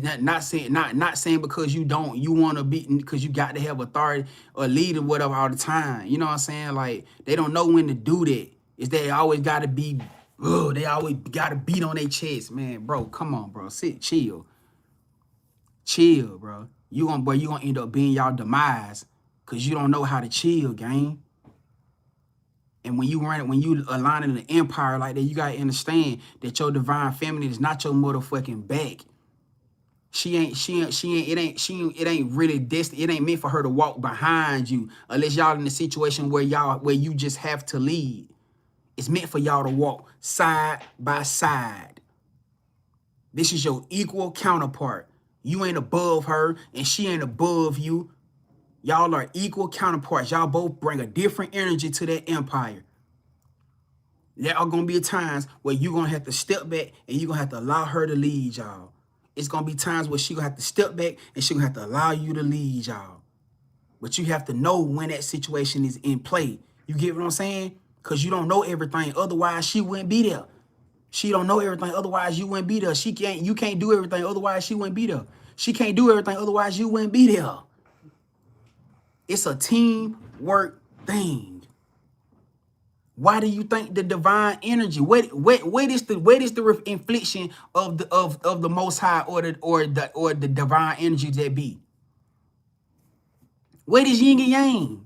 because you want to be, because you got to have authority or lead or whatever all the time. You know what I'm saying? Like, they don't know when to do that. Is they always got to be Oh, they always gotta beat on their chest, man. Bro, come on, bro. Chill. Chill, bro. You gonna end up being y'all demise because you don't know how to chill, gang. And when you align in an empire like that, you gotta understand that your divine feminine is not your motherfucking back. It ain't really destined. It ain't meant for her to walk behind you unless y'all in a situation where you just have to lead. It's meant for y'all to walk side by side. This is your equal counterpart. You ain't above her and she ain't above you. Y'all are equal counterparts. Y'all both bring a different energy to that empire. There are gonna be times where you're gonna have to step back and you're gonna have to allow her to lead y'all. It's gonna be times where she gonna have to step back and she gonna have to allow you to lead y'all. But you have to know when that situation is in play. You get what I'm saying? Because you don't know everything. Otherwise, she wouldn't be there. She don't know everything. Otherwise, you wouldn't be there. You can't do everything. Otherwise, she wouldn't be there. She can't do everything. Otherwise, you wouldn't be there. It's a teamwork thing. Why do you think the divine energy? What is the infliction of the Most High or the divine energy that be? What is yin and yang?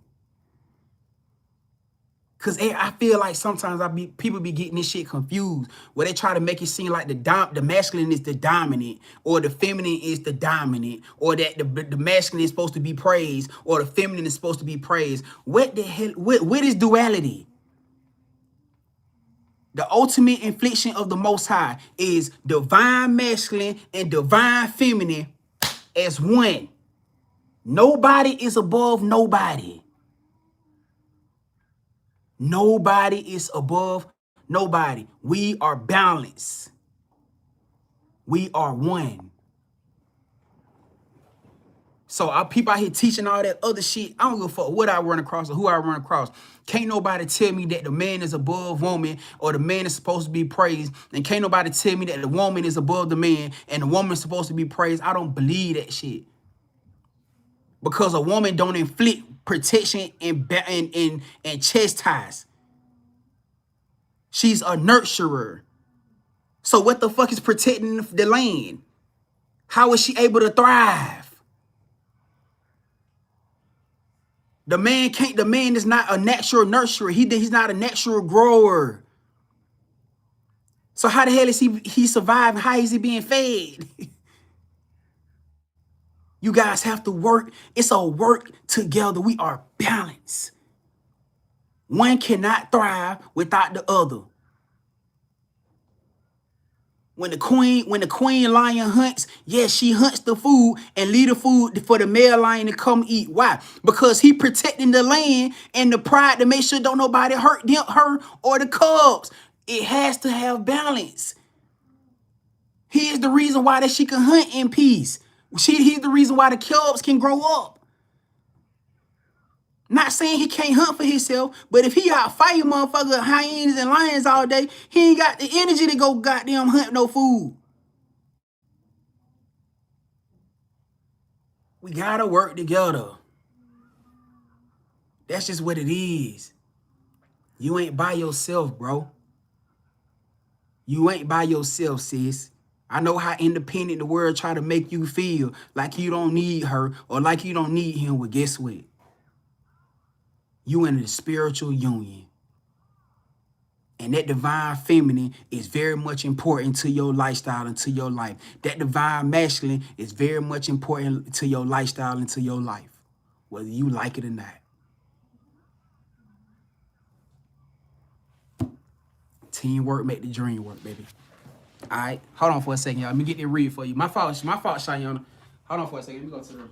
Cause I feel like sometimes people be getting this shit confused, where they try to make it seem like the masculine is the dominant, or the feminine is the dominant, or that the masculine is supposed to be praised, or the feminine is supposed to be praised. What the hell? What is duality? The ultimate infliction of the Most High is divine masculine and divine feminine as one. Nobody is above nobody. Nobody is above nobody. We are balanced. We are one. So our people out here teaching all that other shit. I don't give a fuck what I run across or who I run across. Can't nobody tell me that the man is above woman or the man is supposed to be praised. And can't nobody tell me that the woman is above the man and the woman is supposed to be praised. I don't believe that shit. Because a woman don't inflict protection and chastise. She's a nurturer. So what the fuck is protecting the land? How is she able to thrive? The man is not a natural nurturer. He's not a natural grower. So how the hell is he surviving? How is he being fed? You guys have to work. It's a work together. We are balanced. One cannot thrive without the other. When the queen lion hunts, yes, she hunts the food and leave the food for the male lion to come eat. Why? Because he protecting the land and the pride to make sure don't nobody hurt her or the cubs. It has to have balance. He is the reason why that she can hunt in peace. He's the reason why the cubs can grow up. Not saying he can't hunt for himself, but if he out fighting motherfucker hyenas and lions all day, he ain't got the energy to go goddamn hunt no food. We gotta work together. That's just what it is. You ain't by yourself, bro. You ain't by yourself, sis. I know how independent the world try to make you feel, like you don't need her or like you don't need him. Well, guess what? You in a spiritual union. And that divine feminine is very much important to your lifestyle and to your life. That divine masculine is very much important to your lifestyle and to your life, whether you like it or not. Teamwork make the dream work, baby. All right, hold on for a second, y'all. Let me get it read for you. My fault, Shayana. Hold on for a second. Let me go to the restroom.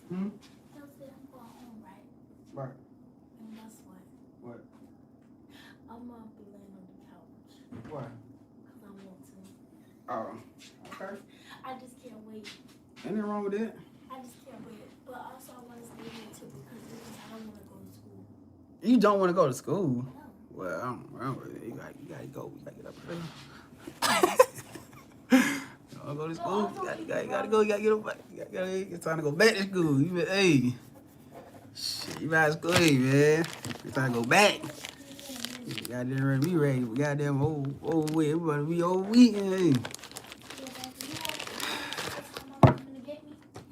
Hmm? They'll say I'm going home, right? Right. And guess what? What? I'm gonna be laying on the couch. Why? Because I want to. Oh, okay. I just can't wait. Anything wrong with that? I just can't wait. But also I want to stay here too because I don't want to go to school. You don't want to go to school? No. Well, I don't really. You gotta go. You gotta get up early. You wanna go to school? You gotta go. You gotta get up. It's time to go back to school. Hey, shit, you might as well, hey, man. It's time to go back. You goddamn ready to be ready. We goddamn old week. Everybody be old week. Hey.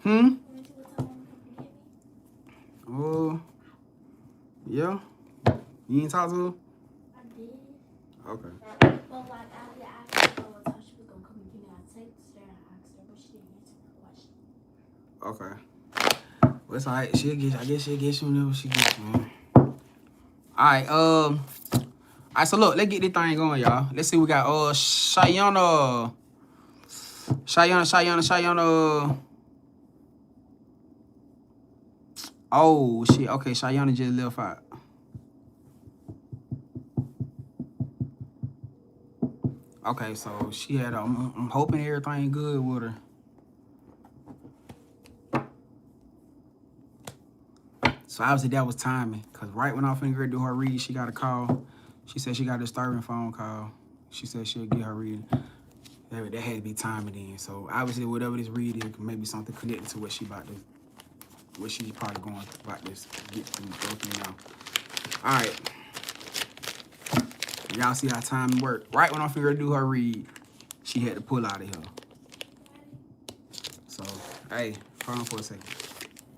Hmm? Oh, yeah. You ain't talk to her? I did. Okay. But like I did ask her, I thought she was gonna come and give me a text there and ask her, but she didn't answer the question. Okay. Well, it's alright. I guess she'll get you whenever she gets you, man. Alright, alright, so look, let's get this thing going, y'all. Let's see, we got Shayana. Oh shit, okay, Shayana just left out. Okay, so she had I'm hoping everything good with her. So obviously that was timing, cause right when I was finna do her read, she got a call. She said she got a disturbing phone call. She said she'll get her read. That had to be timing then. So obviously whatever this read is, maybe something connected to what she about to, what she's probably going about this go through now. All right, y'all see how time work. Right when I finna do her read, she had to pull out of here. So hey, hold on for a second.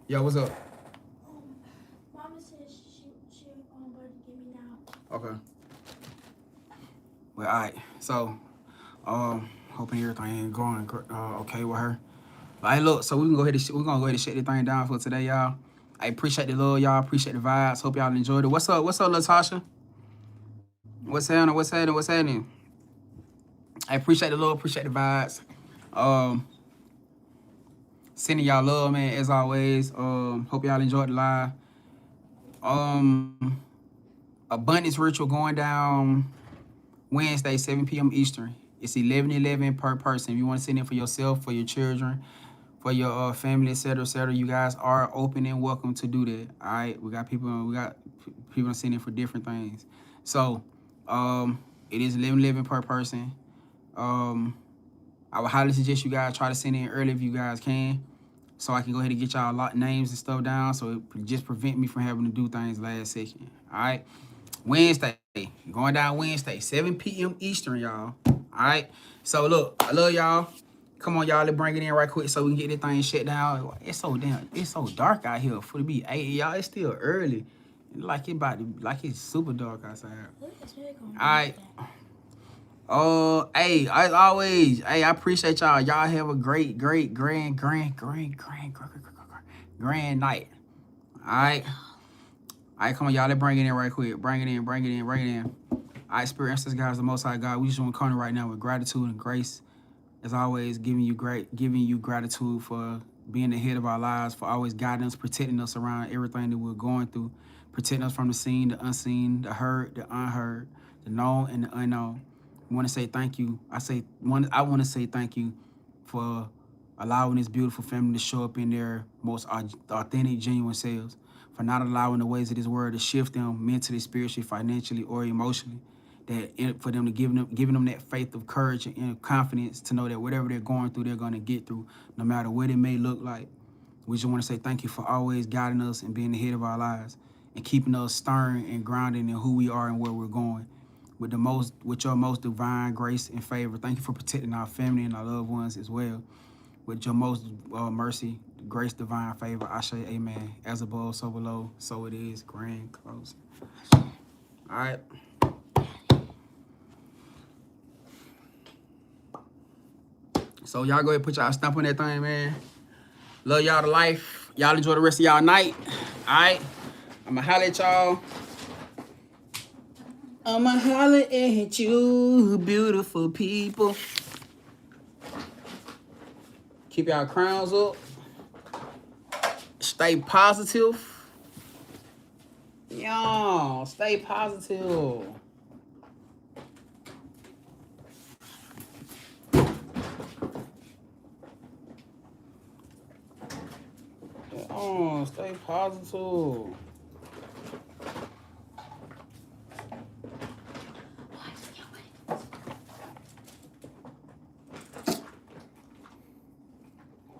Yo, what's up? Mama said she ready to give me now. Okay. Well, all right. So, hoping everything ain't going okay with her. All right, look. So we're gonna go ahead and shut this thing down for today, y'all. I appreciate the love, y'all. Appreciate the vibes. Hope y'all enjoyed it. What's up, Latasha? What's happening? I appreciate the love. Appreciate the vibes. Sending y'all love, man. As always. Hope y'all enjoyed the live. Abundance ritual going down Wednesday, 7 p.m. Eastern. It's 11:11 per person. If you want to send in for yourself, for your children, for your family, etc., you guys are open and welcome to do that. All right, we got people sending for different things. So, it is 11:11 per person. I would highly suggest you guys try to send in early if you guys can, so I can go ahead and get y'all a lot names and stuff down, so it just prevent me from having to do things last second. All right. Wednesday, going down Wednesday, 7 p.m. Eastern, y'all. All right. So look, I love y'all. Come on, y'all. Let's bring it in right quick so we can get this thing shut down. It's so dark out here for to be 8, y'all. It's still early. Like it's super dark outside. All right. Hey, as always, hey, I appreciate y'all. Y'all have a great grand night. All right. All right, come on, y'all. Let's bring it in right quick. Bring it in. All right, Spirit Ancestors, guys, the Most High God. We just want to come in right now with gratitude and grace. As always, giving you gratitude for being the head of our lives, for always guiding us, protecting us around everything that we're going through, protecting us from the seen, the unseen, the heard, the unheard, the known and the unknown. I want to say thank you. I want to say thank you for allowing this beautiful family to show up in their most authentic, genuine selves, for not allowing the ways of this world to shift them mentally, spiritually, financially, or emotionally. For them to giving them that faith of courage and confidence to know that whatever they're going through, they're going to get through, no matter what it may look like. We just want to say thank you for always guiding us and being the head of our lives and keeping us stern and grounded in who we are and where we're going. With your most divine grace and favor. Thank you for protecting our family and our loved ones as well. With your most mercy, grace, divine favor, I say amen. As above, so below, so it is. Grand close. All right. So y'all go ahead and put y'all stamp on that thing, man. Love y'all to life. Y'all enjoy the rest of y'all night. All right? I'ma holler at y'all. I'ma holler at you, beautiful people. Keep y'all crowns up. Stay positive. Y'all, stay positive. Stay positive.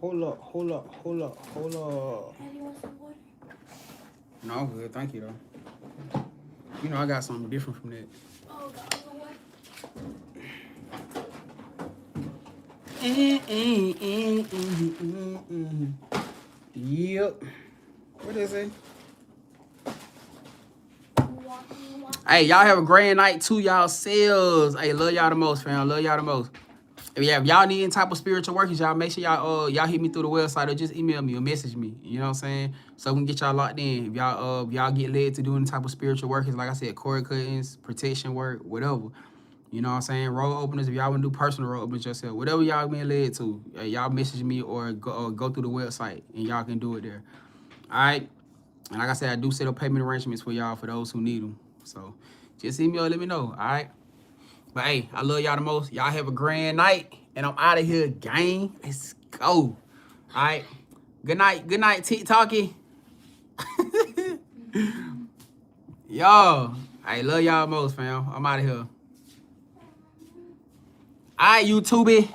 Hold up. Hey, you want some water? No, I'm good. Thank you, though. You know, I got something different from that. Oh, the other one? Yep. What is it? You want? Hey, y'all have a grand night to y'all selves. Hey, love y'all the most, fam. Love y'all the most. If y'all need any type of spiritual workers, y'all make sure y'all hit me through the website or just email me or message me. You know what I'm saying? So we can get y'all locked in. If y'all get led to do any type of spiritual workers, like I said, cord cuttings, protection work, whatever. You know what I'm saying? Roll openers, if y'all want to do personal roll openers yourself, whatever y'all being led to, y'all message me or go through the website and y'all can do it there. All right? And like I said, I do set up payment arrangements for y'all for those who need them. So just email, let me know. All right? But hey, I love y'all the most. Y'all have a grand night. And I'm out of here, gang. Let's go. All right? Good night, TikToky. Yo, I love y'all most, fam. I'm out of here. All right, YouTube.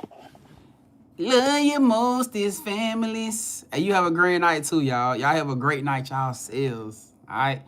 Love you most is families. Hey, you have a great night too, y'all. Y'all have a great night, y'all selves. All right?